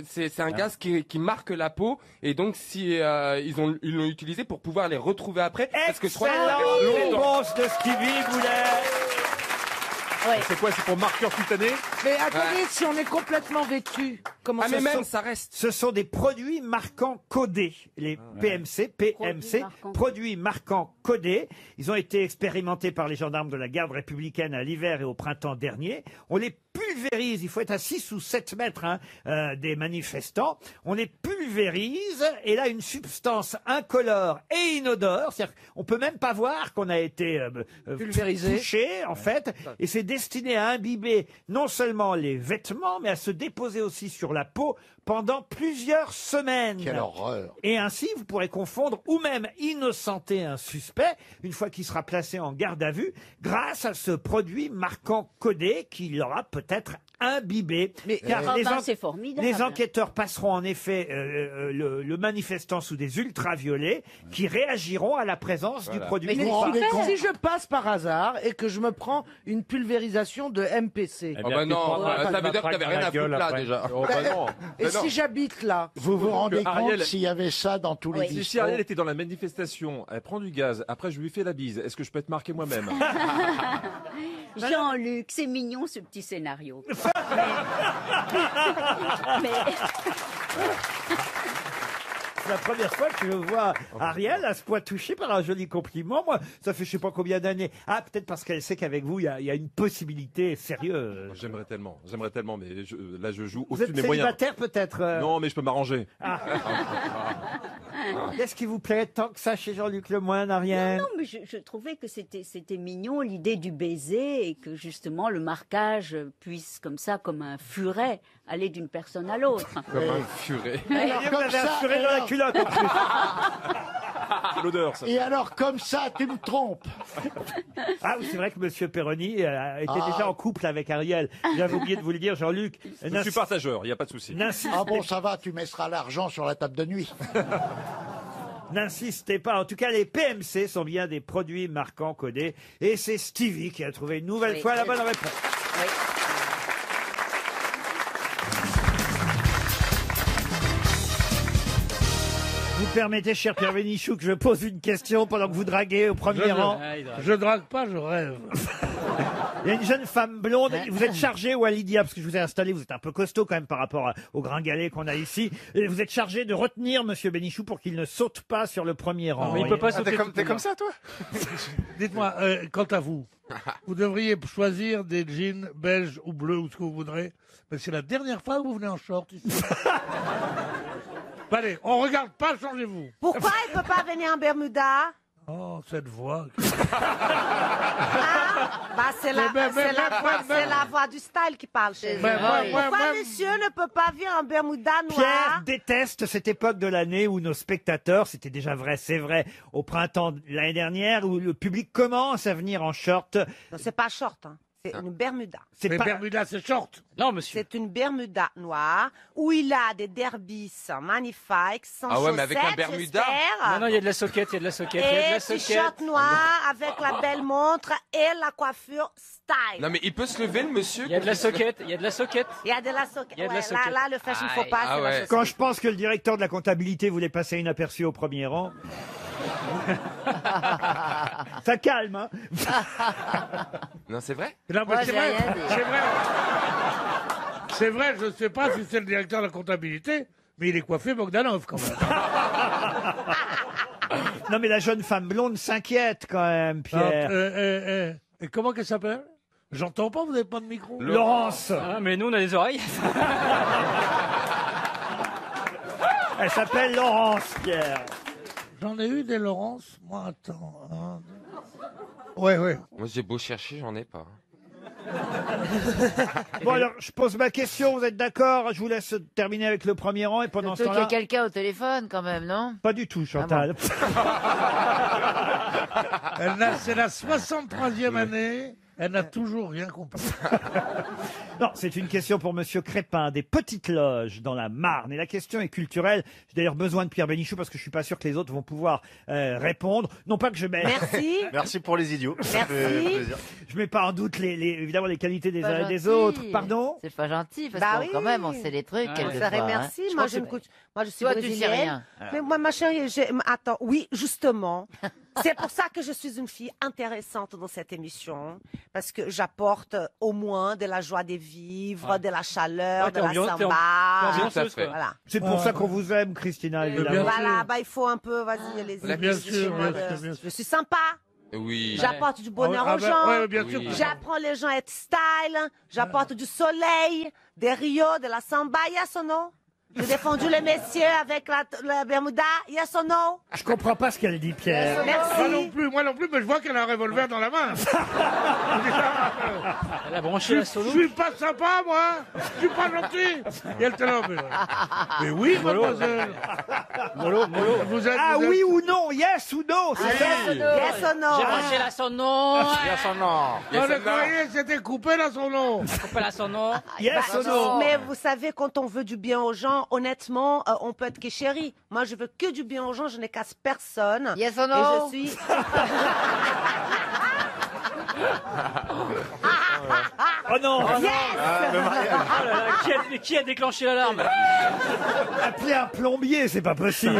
C'est un gaz qui marque la peau et donc si ils l'ont utilisé pour pouvoir les retrouver après. Parce que je crois Excellente réponse de Stevie Boulet. C'est quoi? C'est pour marqueur cutané? Mais attendez, si on est complètement vêtu, comment Ah, mais ça même, sent ça reste. Ce sont des produits marquants codés, les PMC, produits marquants codés. Ils ont été expérimentés par les gendarmes de la garde républicaine à l'hiver et au printemps dernier. On les pulvérise, il faut être à 6 ou 7 mètres des manifestants. On les pulvérise et là une substance incolore et inodore, c'est-à-dire qu'on peut même pas voir qu'on a été Pulvérisé. touché en fait. Et c'est destiné à imbiber non seulement les vêtements, mais à se déposer aussi sur la peau pendant plusieurs semaines. Quelle horreur. Et ainsi, vous pourrez confondre ou même innocenter un suspect une fois qu'il sera placé en garde à vue grâce à ce produit marquant codé qui l'aura peut-être imbibé. Car c'est formidable. les enquêteurs passeront en effet le manifestant sous des ultraviolets qui réagiront à la présence du produit. Mais Vous vous rendez compte si je passe par hasard et que je me prends une pulvérisation de MPC. Oh bah non, ça veut dire que t'avais rien à foutre là déjà. Oh bah non. Et si j'habite là? Vous vous rendez compte Ariel- s'il y avait ça dans tous les Si bistrots? Ariel était dans la manifestation, elle prend du gaz, après je lui fais la bise, est-ce que je peux être marqué moi-même? Jean-Luc, c'est mignon ce petit scénario. mais... C'est la première fois que je vois Ariel à ce point touchée par un joli compliment. Moi, ça fait je sais pas combien d'années. Ah, peut-être parce qu'elle sait qu'avec vous, il y a une possibilité sérieuse. J'aimerais tellement, mais là je joue Vous au-dessus êtes de mes moyens. célibataire peut-être Non, mais je peux m'arranger. Qu'est-ce qui vous plaît tant que ça chez Jean-Luc Lemoyne, Ariel? Non, mais je trouvais que c'était mignon l'idée du baiser et que justement le marquage puisse comme ça, comme un furet, aller d'une personne à l'autre. Comme un furet. Alors, Vous comme avez un ça, furet dans la alors- culotte en plus. C'est l'odeur, ça. Et alors, comme ça, tu me trompes. Ah oui, c'est vrai que Monsieur Perroni était Ah. déjà en couple avec Ariel. J'avais oublié de vous le dire, Jean-Luc. Je suis partageur, il n'y a pas de souci. Ah bon, ça va, tu mettras l'argent sur la table de nuit. N'insistez pas. En tout cas, les PMC sont bien des produits marquants codés. Et c'est Stevie qui a trouvé une nouvelle Oui. fois la bonne réponse. Vous permettez, cher Pierre Bénichou, que je pose une question pendant que vous draguez au premier rang. Je drague pas, je rêve. Il y a une jeune femme blonde. Vous êtes chargé, Walidia, parce que je vous ai installé, vous êtes un peu costaud quand même par rapport au gringalet qu'on a ici. Et vous êtes chargé de retenir Monsieur Bénichou pour qu'il ne saute pas sur le premier rang. Mais il peut pas sauter. T'es comme ça, toi? Dites-moi, quant à vous, vous devriez choisir des jeans belges ou bleus ou ce que vous voudrez. Mais c'est la dernière fois que vous venez en short ici. Allez, on regarde pas, changez-vous. Pourquoi il peut pas venir en Bermuda? Oh, cette voix. Bah, c'est la voix du style qui parle chez vous. Pourquoi monsieur ne peut pas venir en Bermuda Pierre noir? déteste cette époque de l'année où nos spectateurs, c'était déjà vrai, c'est vrai, au printemps de l'année dernière, où le public commence à venir en short. Non, c'est pas short, hein. C'est une Bermuda. C'est Mais pas... Bermuda, c'est short. Non, monsieur. C'est une Bermuda noire où il a des derbys magnifiques, sans Ah ouais, mais avec un chaussettes, Bermuda? j'espère. Non, non, il y a de la soquette, il y a de la soquette, il y a de Et la soquette. t-shirt noir avec la belle montre et la coiffure style. Non mais il peut se lever le monsieur? Il y a de la soquette, il y a de la soquette. Il y a de la soquette. Il y a de la Ouais, soquette. là, le fashion faux pas, c'est la soquette. Quand je pense que le directeur de la comptabilité voulait passer inaperçu au premier rang. Ça calme, hein. Non, c'est vrai? Non, mais c'est vrai. C'est vrai. C'est vrai, je ne sais pas si c'est le directeur de la comptabilité, mais il est coiffé Bogdanov quand même. Non, mais la jeune femme blonde s'inquiète quand même, Pierre. Et comment qu'elle s'appelle? J'entends pas, vous n'avez pas de micro. Laurence. Ah, mais nous, on a des oreilles. Elle s'appelle Laurence, Pierre. J'en ai eu des Laurence. Moi, attends. Ouais. Moi j'ai beau chercher, j'en ai pas. Bon, alors, je pose ma question, vous êtes d'accord? Je vous laisse terminer avec le premier rang et pendant ce Surtout qu'il y a temps-là... quelqu'un au téléphone quand même, non? Pas du tout, Chantal. C'est la 63e année Elle n'a toujours rien compris. Non, c'est une question pour Monsieur Crépin, des Petites Loges dans la Marne. Et la question est culturelle. J'ai d'ailleurs besoin de Pierre Bénichou parce que je suis pas sûr que les autres vont pouvoir répondre. Non pas que je mets... Merci. Merci pour les idiots. Ça fait plaisir. Je mets pas en doute évidemment les qualités des uns et des autres. Pardon? C'est pas gentil, parce Bah que oui. quand même, on sait les trucs. Vous quelquefois, savez, hein. merci. Je Moi, pense je, que- moi, je suis Toi, tu sais brésilienne. rien. Mais moi, ma chérie, attends, oui, justement. C'est pour ça que je suis une fille intéressante dans cette émission. Parce que j'apporte au moins de la joie de vivre, de la chaleur, Ouais, de la t'es samba. ambianceuse, quoi. Voilà. C'est pour ça qu'on vous aime, Christina, évidemment. Voilà, bah, il faut un peu, vas-y, les Bien sûr, Je suis sympa. Oui. J'apporte du bonheur Ah aux ben, gens. ouais, bien sûr. Oui. J'apprends les gens à être style. J'apporte du soleil, des rios, de la samba. Yes or no? J'ai défendu les messieurs avec la Bermuda. Yes or no? Je comprends pas ce qu'elle dit, Pierre. Merci. Moi non plus, mais je vois qu'elle a un revolver dans la main. Elle a branché la solo. Je suis pas sympa, moi. Je suis pas gentil. Et elle était là, mais oui, mademoiselle. Vous êtes, Ah vous êtes- oui ou non? Yes ou no? C'est ça? Yes or no? J'ai branché la sono. On a croyé que c'était coupé là son nom. Pas la sono. Yes ou no? Mais vous savez, quand on veut du bien aux gens, honnêtement, on peut être que chéri. Moi, je veux que du bien aux gens, je ne casse personne. Yes or Et no? je suis... Oh non! Yes! Oh là là, qui a déclenché l'alarme? Appelez un plombier, c'est pas possible.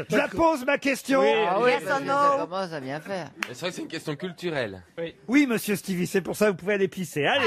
Je la pose ma question. Ah oui, Yes parce or que no? ça commence à bien faire. Mais c'est vrai que c'est une question culturelle. Oui, monsieur Stevie, c'est pour ça que vous pouvez aller pisser. Allez.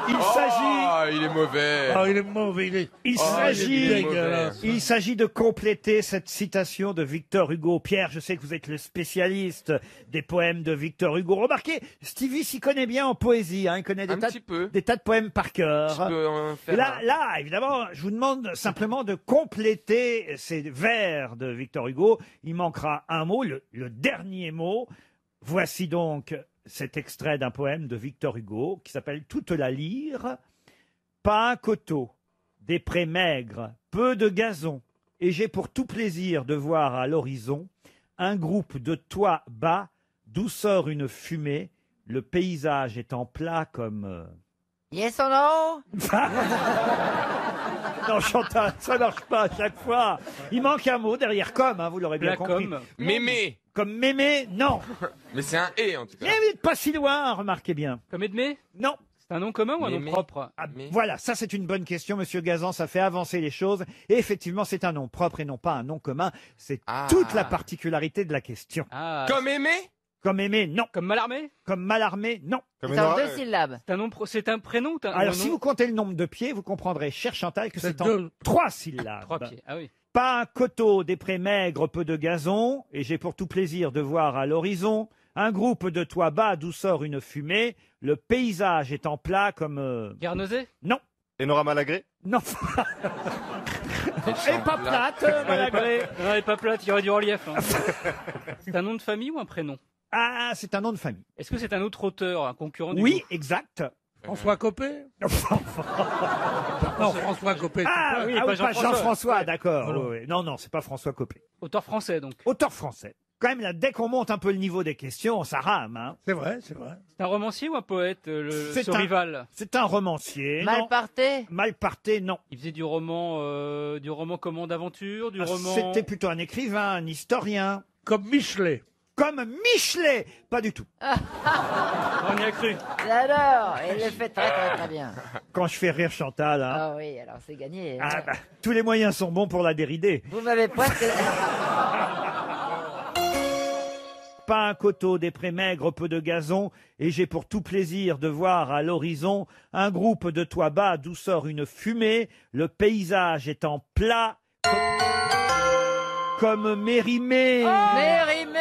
Il s'agit. Ah, il est mauvais. Ah, il est mauvais. Il Oh, s'agit, il est dégueulasse. il s'agit de compléter cette citation de Victor Hugo. Pierre, je sais que vous êtes le spécialiste des poèmes de Victor Hugo. Remarquez, Stevie s'y connaît bien en poésie. Hein. Il connaît Un petit peu. des tas de poèmes par cœur. Je peux en faire Là, un. là, évidemment, je vous demande simplement de compléter ces vers de Victor Hugo. Il manquera un mot, le dernier mot. Voici donc cet extrait d'un poème de Victor Hugo qui s'appelle Toute la lyre. Pas un coteau, des prés maigres, peu de gazon, et j'ai pour tout plaisir de voir à l'horizon un groupe de toits bas, d'où sort une fumée, le paysage étant plat comme... Yes or no? Non, Chantal, ça marche pas à chaque fois. Il manque un mot derrière comme, hein, vous l'aurez bien La compris. com. Mémé. Comme mémé, non. Mais c'est un et en tout cas. Eh oui, pas si loin, remarquez bien. Comme Edmé? Non. C'est un nom commun ou un nom Mémé. propre? Ah, Mais- voilà, ça c'est une bonne question, Monsieur Gazan, ça fait avancer les choses. Et effectivement, c'est un nom propre et non pas un nom commun. C'est Ah. toute la particularité de la question. Ah. Comme aimé. Comme aimé, non. Comme Mallarmé? Comme Malarmé, non. C'est en 2 syllabes. C'est un nom, c'est un prénom ou un Alors, nom? si vous comptez le nombre de pieds, vous comprendrez, cher Chantal, que C'est c'est en deux. 3 syllabes. 3 pieds. Ah oui. Pas un coteau, des prés maigres, peu de gazon, et j'ai pour tout plaisir de voir à l'horizon un groupe de toits bas d'où sort une fumée, le paysage étant plat comme... Guernesey? Non, Et Nora Malagré? non. Et pas plate, Malagré. Non, elle est pas plate, il y aurait du relief. Hein. C'est un nom de famille ou un prénom? Ah, c'est un nom de famille. Est-ce que c'est un autre auteur, un concurrent du Oui, groupe? exact. François Copé? Non, François Copé. Ah, oui, oui, pas pas Jean-François. Jean-François, d'accord. Ah non. Oui, oui. Non, non, c'est pas François Copé. Auteur français, donc. Auteur français. Quand même, là, dès qu'on monte un peu le niveau des questions, ça rame. Hein. C'est vrai, c'est vrai. C'est un romancier ou un poète, C'est ce un- rival? C'est un romancier. non. Malparté? Malparté, non. Il faisait du roman comment d'aventure, du Ah, roman... C'était plutôt un écrivain, un historien. Comme Michelet. Comme Michelet. Pas du tout. On y a cru. J'adore. Il le fait très très très bien. Quand je fais rire Chantal, hein. Ah oui, alors c'est gagné. hein. Ah, bah, tous les moyens sont bons pour la dérider. Vous m'avez presque... Pas un coteau, des prés maigres, peu de gazon, et j'ai pour tout plaisir de voir à l'horizon un groupe de toits bas d'où sort une fumée, le paysage étant plat comme Mérimée. Mérimée!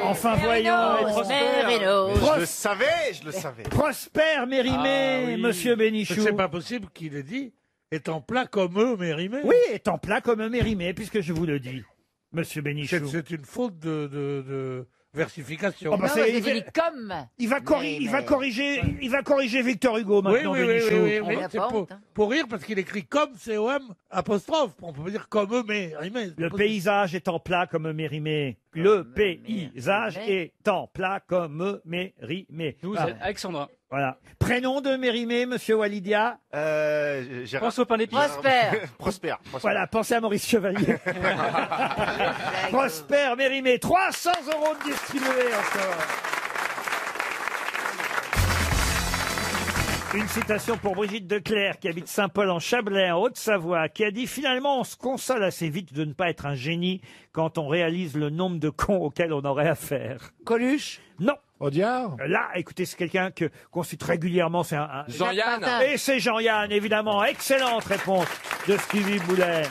Enfin, Mérinos, voyons. Mérinos. Je le savais, je le savais. Prosper Mérimée, Ah oui. monsieur Bénichou. C'est pas possible qu'il ait dit étant plat comme eux, Mérimée. Oui, étant plat comme Mérimée, puisque je vous le dis, monsieur Bénichou. C'est une faute de versification. Oh, bah, Non, c'est- j'ai dit comme. Il va corriger Victor Hugo Oui, maintenant, oui, oui, Bénichou. oui, oui, On a c'est pas pour, honte, hein. pour rire parce qu'il écrit comme COM apostrophe. On peut pas dire comme eux, mais Mérimée. Le paysage étant plat comme Mérimée. Le paysage étant plat comme Mérimée. Nous, Ah. c'est Alexandra. Voilà. Prénom de Mérimée, monsieur Walidia. Pense au pain d'épices. Prosper. Voilà, pensez à Maurice Chevalier. Prosper Mérimée, 300 € de distribués encore. Une citation pour Brigitte Declercq, qui habite Saint-Paul en Chablais, en Haute-Savoie, qui a dit « Finalement, on se console assez vite de ne pas être un génie quand on réalise le nombre de cons auxquels on aurait affaire. » Coluche ? Non. Audiard ? Là, écoutez, c'est quelqu'un qu'on cite régulièrement. C'est un Jean-Yann. Et c'est Jean-Yann, évidemment. Excellente réponse de Stevie Boulet.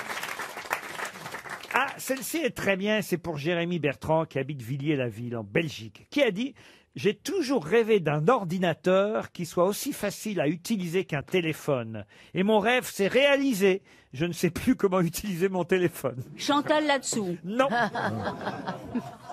Ah, celle-ci est très bien. C'est pour Jérémy Bertrand, qui habite Villiers-la-Ville, en Belgique, qui a dit... J'ai toujours rêvé d'un ordinateur qui soit aussi facile à utiliser qu'un téléphone. Et mon rêve s'est réalisé. Je ne sais plus comment utiliser mon téléphone. Chantal là-dessous. Non.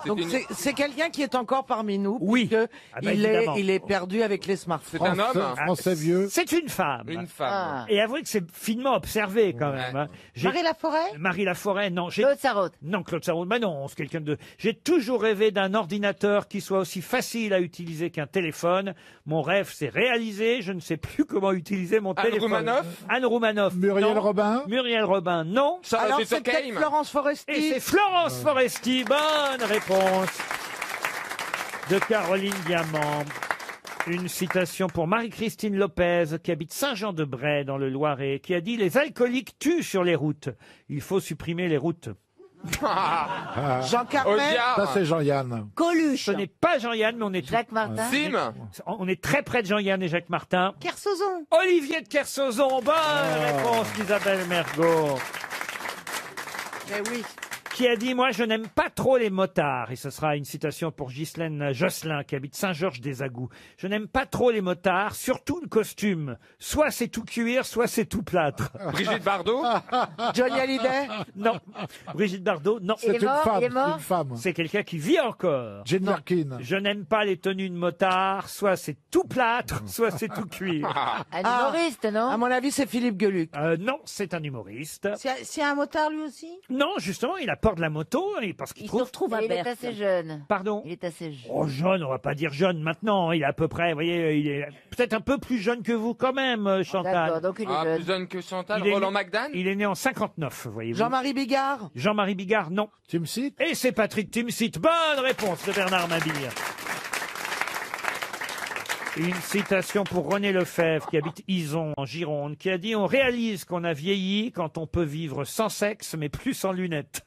Donc c'est quelqu'un qui est encore parmi nous. Oui. Ah bah évidemment. Il est perdu avec les smartphones. C'est un homme. Français vieux. C'est une femme. Une femme. Et avouez que c'est finement observé quand même. Hein. Marie Laforêt ? Marie Laforêt, non. Claude Sarraute. Non, Claude Sarraute, bah non, c'est quelqu'un de... J'ai toujours rêvé d'un ordinateur qui soit aussi facile à utiliser qu'un téléphone. Mon rêve s'est réalisé. Je ne sais plus comment utiliser mon téléphone. Roumanoff. Anne Roumanoff. Muriel non. Robin. Muriel Robin, non. Alors c'est peut-être Florence Foresti. Et c'est Florence Foresti. Bonne réponse de Caroline Diamant. Une citation pour Marie-Christine Lopez, qui habite Saint-Jean-de-Bray dans le Loiret, qui a dit « Les alcooliques tuent sur les routes. Il faut supprimer les routes. » Jean Carmet. Ça, c'est Jean-Yann. Coluche. Ce n'est pas Jean-Yann, mais on est Jacques Martin. Sim. On est très près de Jean-Yann et Jacques Martin. Kersozon. Olivier de Kersauzon, bonne réponse d'Isabelle Mergo. Mais oui. Qui a dit « Moi, je n'aime pas trop les motards. » Et ce sera une citation pour Ghislaine Josselin, qui habite Saint-Georges-des-Agouts. « Je n'aime pas trop les motards, surtout le costume. Soit c'est tout cuir, soit c'est tout plâtre. » Brigitte Bardot. Johnny Hallyday. Non. Brigitte Bardot, non. C'est une femme. Il est C'est mort une femme. C'est quelqu'un qui vit encore. Jane Birkin. Je n'aime pas les tenues de motards. Soit c'est tout plâtre, soit c'est tout cuir. Un humoriste, non À mon avis, c'est Philippe Gueluc. Non, c'est un humoriste. C'est un motard lui aussi Non, justement, il apporte la moto parce qu'il Il se trouve... retrouve à Il est Berck. assez jeune. Pardon. Il est assez jeune. Oh, jeune, on va pas dire jeune maintenant. Il est à peu près, vous voyez, il est peut-être un peu plus jeune que vous quand même, D'accord, Chantal. donc il est Ah, jeune. plus jeune que Chantal. Il est Roland né- McDan. Il est né en 59, voyez-vous. Jean-Marie Bigard. Jean-Marie Bigard, non. Timsit. Et c'est Patrick Timsit. Bonne réponse de Bernard Mabille. Une citation pour René Lefebvre, qui habite Ison, en Gironde, qui a dit « On réalise qu'on a vieilli quand on peut vivre sans sexe, mais plus sans lunettes.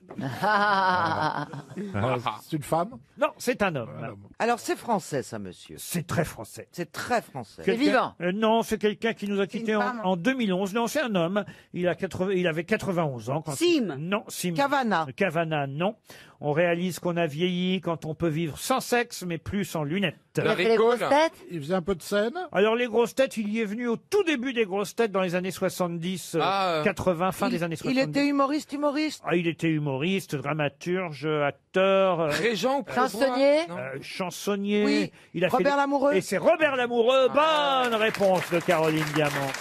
C'est une femme. » Non, c'est un homme. Alors c'est français, ça, monsieur. C'est très français. C'est très français. C'est vivant. Non, c'est quelqu'un qui nous a quittés une femme. en 2011. Non, c'est un homme. Il avait 91 ans. Sim. Non, Sim. Cavana. Cavana, non. On réalise qu'on a vieilli quand on peut vivre sans sexe, mais plus sans lunettes. Il a fait les grosses têtes. Il faisait un peu de scène. Alors, les grosses têtes, il y est venu au tout début des grosses têtes dans les années 70, 80, fin des années 70. Il était humoriste. Ah, il était humoriste, dramaturge, acteur. Régent ou Chansonnier. Chansonnier. Oui. Il a Robert Lamoureux. Et c'est Robert Lamoureux. Bonne réponse de Caroline Diamant.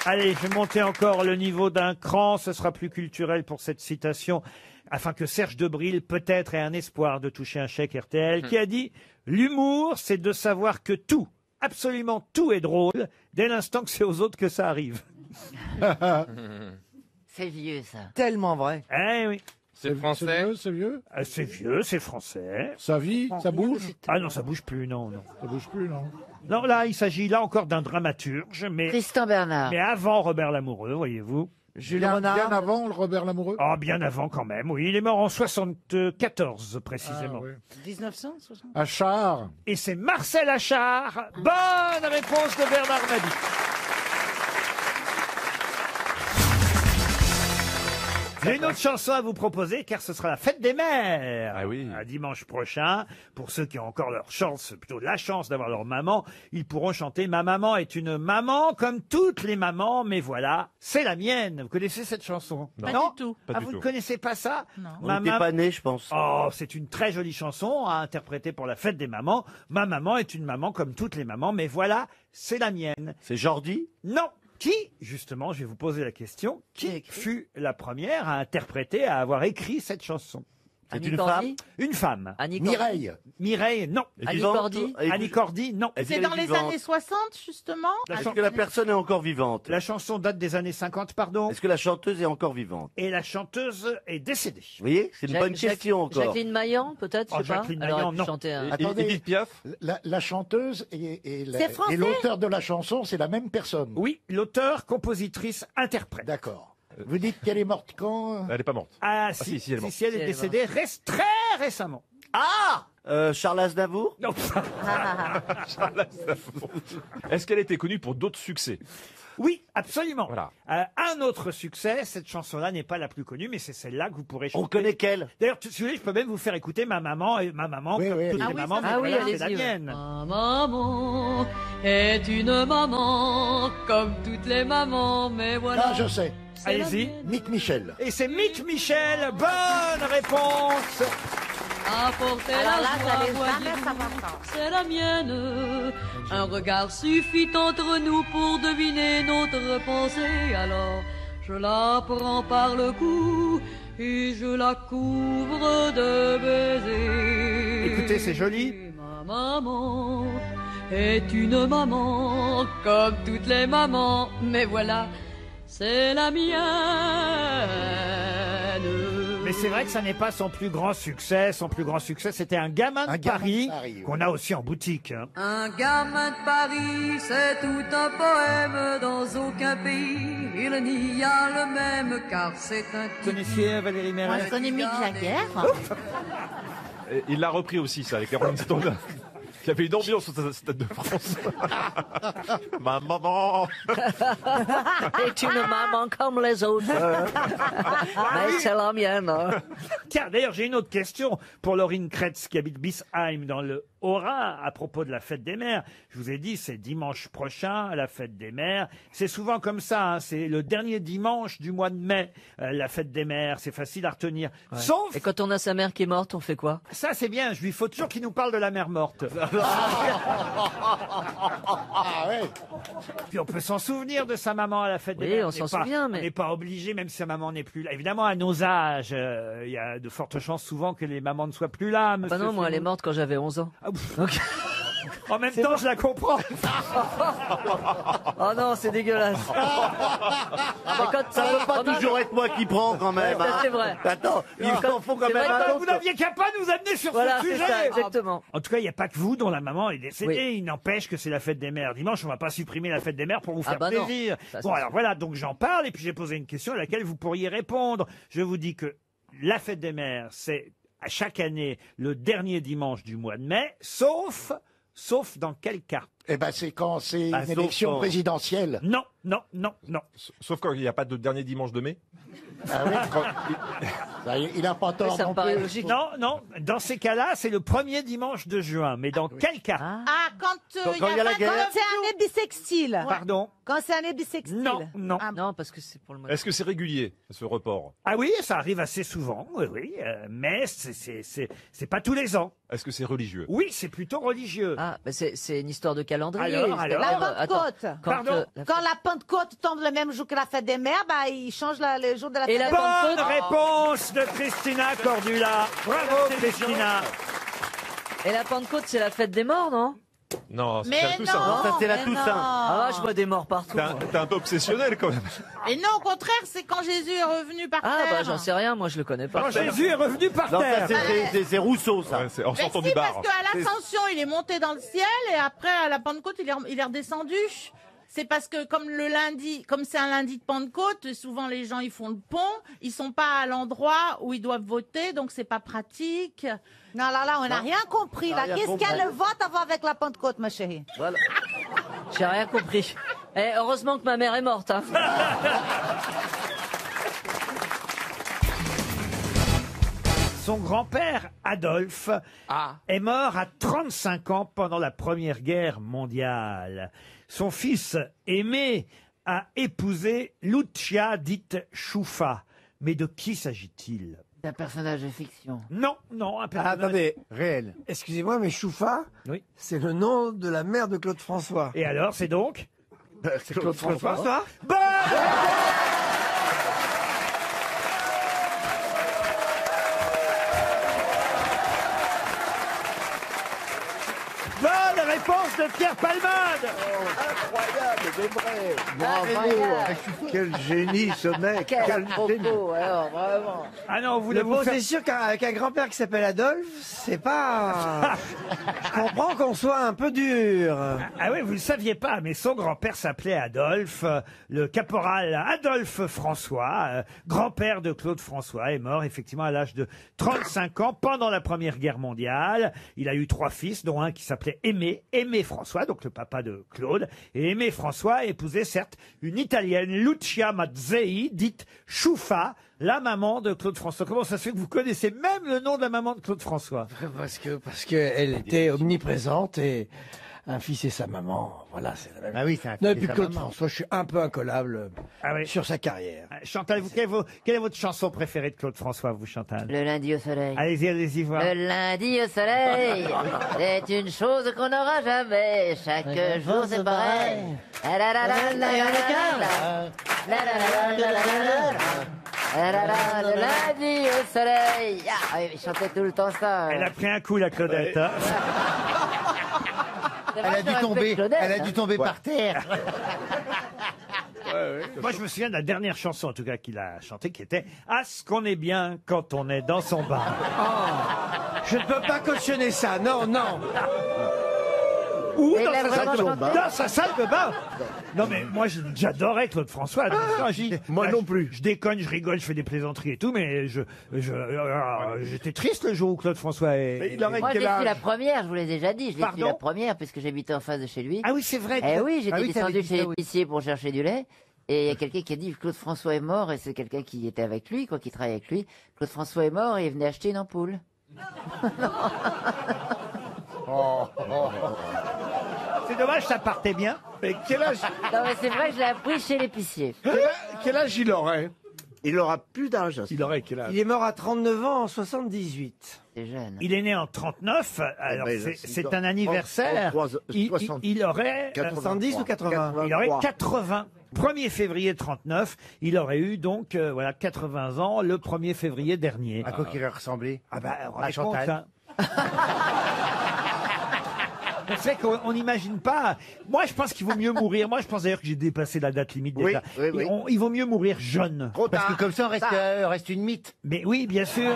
Allez, je vais monter encore le niveau d'un cran. Ce sera plus culturel pour cette citation, afin que Serge Debril, peut-être, ait un espoir de toucher un chèque RTL, qui a dit « L'humour, c'est de savoir que tout, absolument tout est drôle, dès l'instant que c'est aux autres que ça arrive. » C'est vieux, ça. Tellement vrai. Eh oui. C'est français. C'est vieux. C'est vieux, c'est français. Ça vit, ça bouge. Ah non, ça bouge plus, non, non. Ça bouge plus, non. Non, là, il s'agit là encore d'un dramaturge, mais... Tristan Bernard. Mais avant Robert Lamoureux, voyez-vous. Julien Renard. Bien avant le Robert Lamoureux. Ah, bien avant quand même, oui. Il est mort en 74, précisément. Ah, oui. 1960. Achard. Et c'est Marcel Achard. Bonne réponse de Bernard Mabie. J'ai une autre chanson à vous proposer, car ce sera la fête des mères. Ah oui. Un dimanche prochain. Pour ceux qui ont encore leur chance, plutôt la chance d'avoir leur maman, ils pourront chanter « Ma maman est une maman comme toutes les mamans, mais voilà, c'est la mienne ». Vous connaissez cette chanson? Pas Non du tout. Pas Ah, du vous tout. ne connaissez pas ça? Non. On n'était pas nés, je pense. Oh, c'est une très jolie chanson à interpréter pour la fête des mamans. Ma maman est une maman comme toutes les mamans, mais voilà, c'est la mienne. C'est Jordi? Non. Qui, justement, je vais vous poser la question, qui fut la première à interpréter, à avoir écrit cette chanson? C'est Annie une Cordy femme Une femme. Mireille. Mireille, non. Annie Cordy Annie Cordy, non. C'est dans les années 60, justement. Est-ce que la personne est encore vivante? La chanson date des années 50, pardon. Est-ce que la chanteuse est encore vivante? Et la chanteuse est décédée. Vous voyez, c'est une bonne question encore. Jacqueline Maillan, peut-être, je sais pas. Jacqueline Elle aurait Maillan, pu non. chanter un- Attendez, Edith Piaf. la chanteuse et C'est français l'auteur de la chanson, c'est la même personne. Oui, l'auteur, compositrice, interprète. D'accord. Vous dites qu'elle est morte quand? Elle est pas morte. Ah, si, elle est morte. si elle est décédée très récemment. Ah Charles Aznavour? Non. Est-ce qu'elle était connue pour d'autres succès? Oui, absolument. Voilà. Un autre succès, cette chanson-là n'est pas la plus connue, mais c'est celle-là que vous pourrez chanter. On connaît quelle? D'ailleurs, si vous voulez, je peux même vous faire écouter ma maman, et ma maman, Oui, comme oui, toutes allez-y. les mamans, mais Ah oui, voilà, c'est la allez-y, ouais. mienne. Ma maman est une maman comme toutes les mamans, mais voilà. Ah, je sais. C'est la Allez-y. mienne. Mick Michel. Et c'est Mick Michel. Bonne réponse. Apportez Alors la là, joie, j'allais voyez-vous, jamais savoir ça. c'est la mienne. Un regard suffit entre nous pour deviner notre pensée. Alors je la prends par le cou et je la couvre de baisers. Écoutez, c'est joli. Ma maman est une maman comme toutes les mamans, mais voilà, c'est la mienne. Mais c'est vrai que ça n'est pas son plus grand succès. Son plus grand succès, c'était Un gamin de Paris, oui. qu'on a aussi en boutique. Hein. Un gamin de Paris, c'est tout un poème dans aucun pays. Il n'y a le même car c'est un Vous connaissiez Valérie Moi, Mérès? je connais Mick Jagger. Et il l'a repris aussi, ça, avec les Rolling Stones. Il y avait une ambiance au Stade de France. Ma maman. est une maman comme les autres. Mais c'est la mienne. hein. Tiens, d'ailleurs, j'ai une autre question pour Laurine Kretz, qui habite Bisheim, dans le Haut-Rhin, à propos de la fête des mères. Je vous ai dit, c'est dimanche prochain, la fête des mères. C'est souvent comme ça, hein, c'est le dernier dimanche du mois de mai, la fête des mères. C'est facile à retenir. Ouais. Sauf, Et quand on a sa mère qui est morte, on fait quoi? ça c'est bien, je lui faut toujours qu'il nous parle de la mère morte. Ah ouais. Puis on peut s'en souvenir de sa maman à la fête des Oui, mères. on n'est s'en pas- souvient, On mais- n'est pas obligé, même si sa maman n'est plus là. Évidemment, à nos âges, il y a de fortes chances souvent que les mamans ne soient plus là. Bah monsieur non, moi elle est Féraud. morte quand j'avais 11 ans. Ah, pff. En même temps, je la comprends. Oh non, c'est dégueulasse. Ça peut pas toujours être moi qui prends quand même. Ça, hein. c'est vrai. Attends, il en faut quand C'est même vrai un que autre. Vous n'aviez qu'à pas nous amener sur Voilà, ce c'est sujet. ça, exactement. En tout cas, il n'y a pas que vous dont la maman est décédée. Oui. Il n'empêche que c'est la fête des mères. Dimanche, on va pas supprimer la fête des mères pour vous Ah faire bah non. plaisir. Ça, Bon, c'est alors voilà, donc j'en parle et puis j'ai posé une question à laquelle vous pourriez répondre. Je vous dis que la fête des mères, c'est à chaque année le dernier dimanche du mois de mai, sauf dans quel cas? Eh ben, c'est quand c'est Ah, une sauf élection quand- présidentielle. Non. Sauf quand il n'y a pas de dernier dimanche de mai. Ah oui. Ça, il a pas tort Ça me non paraît plus. logique. Non. Dans ces cas-là, c'est le premier dimanche de juin. Mais dans quel cas? Ah, quand Quand il y a la guerre. C'est année bissextile. Pardon? Quand c'est année bissextile. Non. Ah, Non, parce que c'est pour le mois. Est-ce que c'est régulier, ce report? Ah oui, ça arrive assez souvent, oui, mais c'est pas tous les ans. Est-ce que c'est religieux? Oui, c'est plutôt religieux. Ah, bah c'est une histoire de calendrier. Alors, C'est-à-dire, La attends, Pentecôte. quand, Pardon Quand la Pentecôte tombe le même jour que la fête des mères, bah, ils changent le jour de la Et fête la des mères. Bonne Pentecôte. réponse de Christina Cordula. Bravo, Christina. Et la Pentecôte, c'est la fête des morts, non? Non, c'est Mais un Toussaint. non, Ça, c'est la mais Toussaint. non. Ah, je vois des morts partout. moi. T'es un peu obsessionnel quand même. Et non, au contraire, c'est quand Jésus est revenu par Ah, terre. bah j'en sais rien, moi je le connais pas. Quand Jésus est revenu par Non, ça, terre. c'est Rousseau, ça. Ouais, c'est en Mais sortant si, du bar. parce qu'à l'ascension, il est monté dans le ciel et après, à la Pentecôte, il est redescendu. C'est parce que comme c'est un lundi de Pentecôte, souvent les gens ils font le pont, ils sont pas à l'endroit où ils doivent voter, donc c'est pas pratique. Non, là, on n'a rien compris. Là. Rien Qu'est-ce compris. qu'il y a le vote à voir avec la Pentecôte, ma chérie? Voilà. J'ai rien compris. Eh, heureusement que ma mère est morte. Hein. Son grand-père, Adolphe, est mort à 35 ans pendant la Première Guerre mondiale. Son fils aimé a épousé Lucia dite Choufa. Mais de qui s'agit-il? D'un personnage de fiction. Non, un personnage... attendez, réel. Excusez-moi, mais Choufa, Oui. c'est le nom de la mère de Claude François. Et alors, c'est donc C'est Claude François. Bonne Bonne réponse de Pierre Palmade. Incroyable, c'est vrai. Bravo. Quel génie ce mec. Quel Quel génie. propos, alors, vraiment. Ah non, vous Mais voulez bon, vous faire... c'est sûr qu'avec un grand-père qui s'appelle Adolphe, c'est pas... Je comprends qu'on soit un peu dur. Ah oui, vous ne le saviez pas, mais son grand-père s'appelait Adolphe, le caporal Adolphe François, grand-père de Claude François, est mort effectivement à l'âge de 35 ans pendant la Première Guerre mondiale. Il a eu 3 fils, dont un qui s'appelait Aimé François, donc le papa de Claude. Et Aimé François épousait certes une Italienne, Lucia Mazzei, dite Chouffa, la maman de Claude François. Comment ça se fait que vous connaissez même le nom de la maman de Claude François? Parce que elle était omniprésente et un fils et sa maman, voilà, c'est la même. Ah oui, c'est un Non, et fils puis et sa Claude maman. François, je suis un peu incollable sur sa carrière. Chantal, quelle est votre chanson préférée de Claude François, vous, Chantal? Le lundi au soleil. Allez-y, voir. Le lundi au soleil, c'est une chose qu'on n'aura jamais. Chaque jour c'est pareil. La la la la la la la. La la la la la la la. Le lundi au soleil. Ah, il chantait tout le temps ça. Elle a pris un coup, la Claudette. hein. C'est vrai, je respecte Claudette, hein. par terre. Moi, je me souviens de la dernière chanson, en tout cas, qu'il a chantée, qui était « Ah, ce qu'on est bien quand on est dans son bar Je ne peux pas cautionner ça, non, non. ». Ou Mais dans il a sa, vraiment salle de, chanté dans sa salle de bain. Non, mais moi, j'adorais Claude François. Moi non plus. Je déconne, je rigole, je fais des plaisanteries et tout, mais j'étais triste le jour où Claude François est... Moi, j'ai su la première, je vous l'ai déjà dit. Je l'ai su Pardon la première, puisque j'habitais en face de chez lui. Ah oui, c'est vrai. Eh oui, j'étais Ah oui, t'avais descendu dit chez ça, oui. l'épicier pour chercher du lait. Et il y a quelqu'un qui a dit Claude François est mort, et c'est quelqu'un qui était avec lui, quoi, qui travaillait avec lui. Claude François est mort et il venait acheter une ampoule. C'est dommage, ça partait bien. Mais quel âge, Non, mais c'est vrai que je l'ai appris chez l'épicier. quel âge il aurait? Il aura plus d'âge. Il aurait quel âge? Il est mort à 39 ans en 78. C'est jeune. Il est né en 39, alors ben, c'est un anniversaire. Il aurait... 70 ou 80? Il aurait 80. 1er février 39, il aurait eu donc voilà 80 ans le 1er février dernier. À quoi qu'il aurait ressemblé? Ah bah, À Chantal. C'est vrai qu'on n'imagine pas. Moi, je pense qu'il vaut mieux mourir. Moi, je pense d'ailleurs que j'ai dépassé la date limite déjà. Oui. Il vaut mieux mourir jeune. Parce que comme ça, on reste une mythe. Mais oui, bien sûr.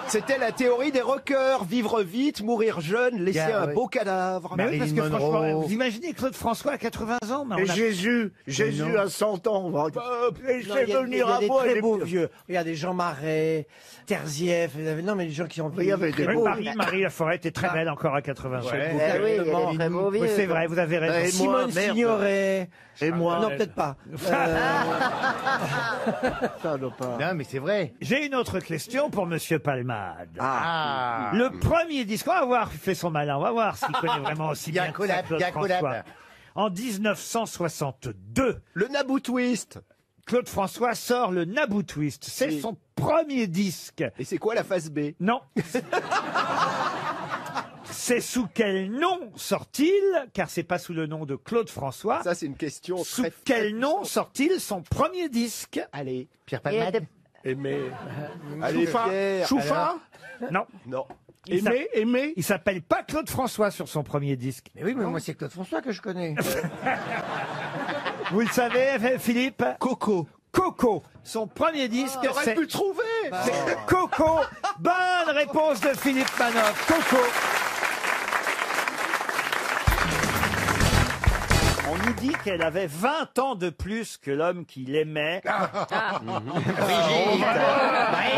C'était la théorie des rockers. Vivre vite, mourir jeune, laisser un beau cadavre. Mais oui, parce que franchement, vous imaginez Claude François à 80 ans mais Et Jésus à 100 ans. Non, il y a des très beaux vieux. Regardez, Jean Marais, Terzieff. Non, mais les gens qui ont... Il y avait des beaux. Marie Laforêt était très belle encore à 80 ans. Eh oui, il y a des très beaux vieux. Oui, c'est vrai, vous avez raison. Et moi, Simone Signoret. Et moi. Non, peut-être pas. Ça doit pas. Non, mais c'est vrai. J'ai une autre question pour Monsieur Palmade. Ah. Le premier disque, on va voir, fait son malin, on va voir s'il connaît vraiment aussi Il y a bien un que collab, ça Claude il y a un collab. François. En 1962, Le Naboo Twist. Claude François sort le Naboo Twist. C'est Oui. son premier disque. Et c'est quoi la phase B? Non. C'est sous quel nom sort-il? Car c'est pas sous le nom de Claude François. Ça, c'est une question Sous très... quel nom sort-il son premier disque? Allez, Pierre Il était- Aimé. Allez, Pierre. Choufa? Non. Non. Il s'appelle pas Claude François sur son premier disque. Mais oui, mais moi, c'est Claude François que je connais. Vous le savez, Philippe? Coco. Coco. Son premier disque, T'aurais c'est pu le trouver. c'est Coco. Bonne réponse de Philippe Manoff. Coco. On nous dit qu'elle avait 20 ans de plus que l'homme qui l'aimait. On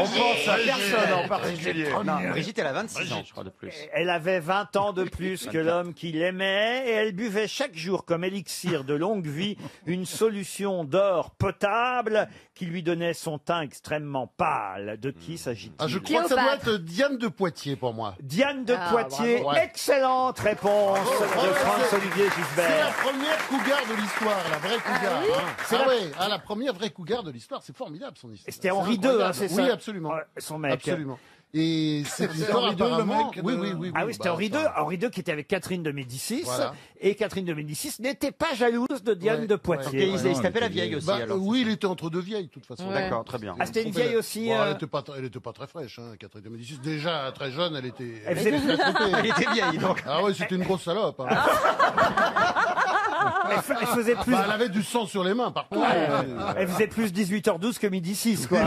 pense à personne en particulier. Brigitte, elle a 26 ans, je crois, de plus. Elle avait 20 ans de plus que l'homme qui l'aimait et elle buvait chaque jour comme élixir de longue vie une solution d'or potable qui lui donnait son teint extrêmement pâle. De qui s'agit-il? Ah, je crois que ça doit être Diane de Poitiers pour moi. Diane de Ah, Poitiers, bravo. Ouais. excellente réponse de François-Olivier C'est la Gisbert. première cougar de l'histoire, la vraie cougar. C'est la- La première vraie cougar de l'histoire. C'est formidable son histoire. C'était Henri II, hein, c'est ça? Oui, absolument. Ouais, son mec. Absolument. Et cette histoire, Henri II, le apparemment... mec Oui, de- oui, oui. Ah oui, oui, c'était bah, Henri II. enfin, Henri II qui était avec Catherine de Médicis. Voilà. Et Catherine de Médicis n'était pas jalouse de Diane Ouais, de Poitiers. ouais. il se tapait la vieille aussi, Bah, alors, oui, il était entre deux vieilles, de toute façon. Ouais. D'accord, très bien. Ah, c'était une vieille aussi, Bon, elle était pas très fraîche, hein, Catherine de Médicis. Déjà, très jeune, elle était... Elle faisait- Elle était vieille, donc. Ah ouais, c'était une grosse salope. Hein. Elle faisait plus. Bah, elle avait du sang sur les mains, par contre. Elle faisait plus 18h12 que midi 6, quoi.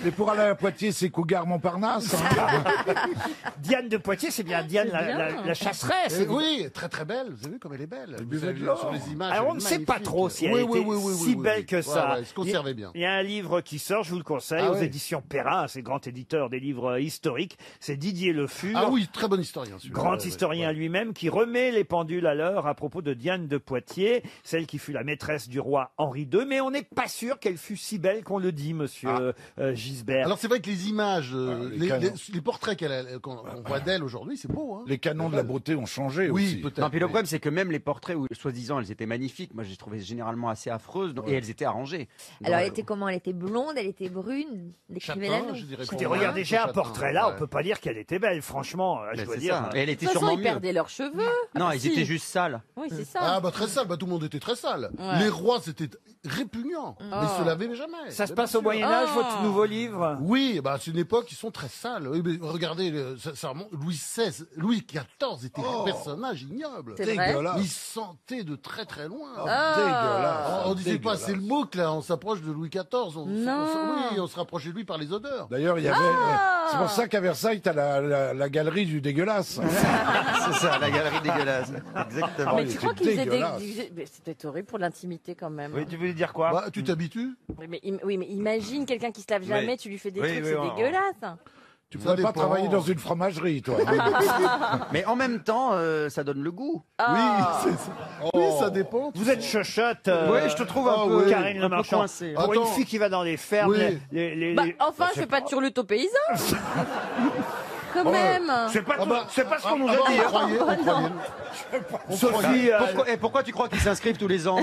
Mais pour aller à Poitiers, c'est Cougar Montparnasse. hein. Diane de Poitiers, c'est bien Diane la chasseresse. Et oui, très très belle. Vous avez vu comme elle est belle. Vous buvait avez de vu l'or. sur les images. Alors on elle ne est sait pas magnifique. trop si elle Oui, était oui, oui, oui, si oui, belle oui. que Ouais, ça. ouais, elle se conservait bien. Il y a un livre qui sort, je vous le conseille, Ah aux ouais. éditions Perrin, c'est le grand éditeur des livres historiques. C'est Didier Le Fur. Ah oui, très bon historien. celui-là. Grand Ouais, ouais, historien ouais. lui-même qui remet les pendules à l'heure à propos de Diane de Poitiers, celle qui fut la maîtresse du roi Henri II, mais on n'est pas sûr qu'elle fut si belle qu'on le dit, monsieur Gisbert. Alors c'est vrai que les images, les canons. les portraits qu'on voit d'elle aujourd'hui, c'est beau. Hein. Les canons de la beauté ont changé Oui, aussi. peut-être. Non, puis le problème, c'est que même les portraits où, soi-disant, elles étaient magnifiques, moi, je les trouvais généralement assez affreuses, et elles étaient arrangées. Alors, elle était comment? Elle était blonde, elle était brune. Décrivez-la Châtain, nous. je dirais. Écoutez, regardez, j'ai un portrait là, on peut pas dire qu'elle était belle, franchement, je Ben, dois c'est dire. ça. Et elle était De toute façon, sûrement ils mieux. perdaient leurs cheveux. Non, Ah, ils si. étaient juste sales. Oui, c'est ça. Ah bah très sale, bah tout le monde était très sale. Ouais. Les rois c'était répugnant, mais ils se lavaient jamais. Ça se Mais passe bien au sûr. Moyen-Âge, Oh. votre nouveau livre? Oui, bah c'est une époque, ils sont très sales. Oui, mais regardez, ça remonte, Louis XVI, Louis XIV était un personnage ignoble. C'est vrai. Il sentait de très très loin. Dégueulasse. On disait pas, Dégueulasse. c'est le mot que là, on s'approche de Louis XIV. Non. Oui, on se rapprochait de lui par les odeurs. D'ailleurs, il y avait. C'est pour ça qu'à Versailles, t'as la galerie du dégueulasse. C'est ça, la galerie dégueulasse. Exactement. Mais il tu était crois qu'ils faisaient dégueulasse. mais c'était horrible pour l'intimité quand même. Oui, tu voulais dire quoi? Bah, tu t'habitues. Oui, mais imagine quelqu'un qui se lave jamais, Oui. tu lui fais des Oui, trucs, oui, c'est oui, dégueulasse. Tu Ça pourrais pas dépend. travailler dans une fromagerie, toi. Mais en même temps, ça donne le goût. Ah. Oui, ça dépend. Vous êtes chochotte, Oui, je te trouve un peu, Karine Le un peu Marchand. coincée. Pour une Attends. fille qui va dans les fermes, Oui. Bah, enfin, je fais pas de turlute aux paysans. Quand même. C'est pas, Ah bah, c'est pas ce qu'on nous ah a bah, dit. on hein. croyait, on croyait. Sophie, Pourquoi tu crois qu'ils s'inscrivent tous les ans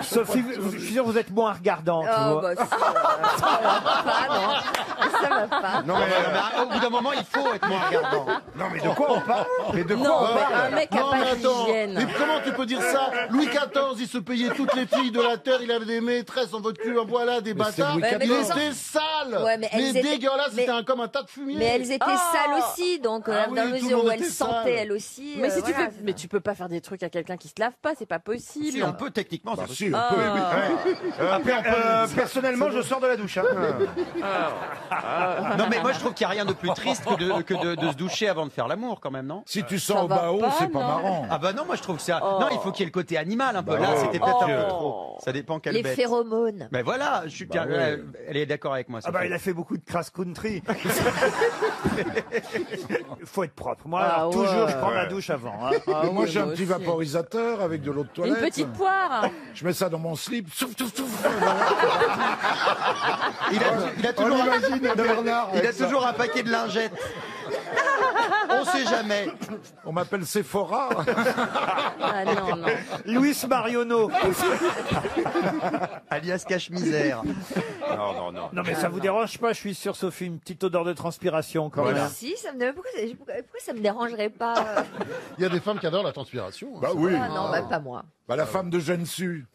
Sophie, je suis sûr que vous êtes moins regardante. Oh, vous. bah, ça va pas, non. Ça va pas. Non, mais au bout d'un moment, il faut être moins regardant. Non, mais de quoi on parle? Mais de quoi Non, on mais parle? un mec a Non, mais pas attends, d'hygiène. mais comment tu peux dire ça? Louis XIV, il se payait toutes les filles de la terre, il avait des maîtresses en votre cul, en voilà, des Mais c'est bâtards. Louis Ouais, mais Il les était sale! Ouais, mais elles étaient- dégueulasse, mais- c'était comme un tas de fumier. Mais elles étaient Oh. sales aussi, donc Ah dans oui, la tout le mesure monde où elles était sentaient sale. elles aussi. Mais si tu voilà. fais, mais tu peux pas faire des trucs à quelqu'un qui se lave pas, c'est pas possible. Si, on peut techniquement. Bah, c'est si, possible. on peut. Ah. Personnellement, je sors de la douche. Hein. Non, mais moi, je trouve qu'il n'y a rien de plus triste que de se doucher avant de faire l'amour, quand même, non? Si tu sors Ça au va bas haut, pas, c'est pas non. marrant. Ah bah non, moi je trouve que ça. Oh. Non, il faut qu'il y ait le côté animal un peu. Bah Là, ouais. c'était peut-être un peu Oh. trop. Ça dépend quelle Les bête. phéromones. Mais voilà, je suis Bah bien. ouais. Elle est d'accord avec moi. Ah bah, il a fait beaucoup de crass country. Il faut être propre. Moi, alors, Ah ouais. toujours, je prends la douche avant. hein. Mais moi, oui, j'ai un moi petit aussi. vaporisateur avec de l'eau de Une toilette. petite poire. Je mets ça dans mon slip. Souf, souf, souf. Il a toujours, On imagine Bernard il a avec ça. toujours un paquet de lingettes. On sait jamais. On m'appelle Sephora. Ah non, non. Luis Marionneau. Alias cache-misère. Non, non, non. Non, mais ça vous dérange pas, je suis sûr, Sophie, une petite odeur de transpiration quand Mais même. si, ça me pourquoi ça me dérangerait pas Il y a des femmes qui adorent la transpiration. hein. Bah oui. Ah non, bah, pas moi. Bah, la femme de Jeanne Su.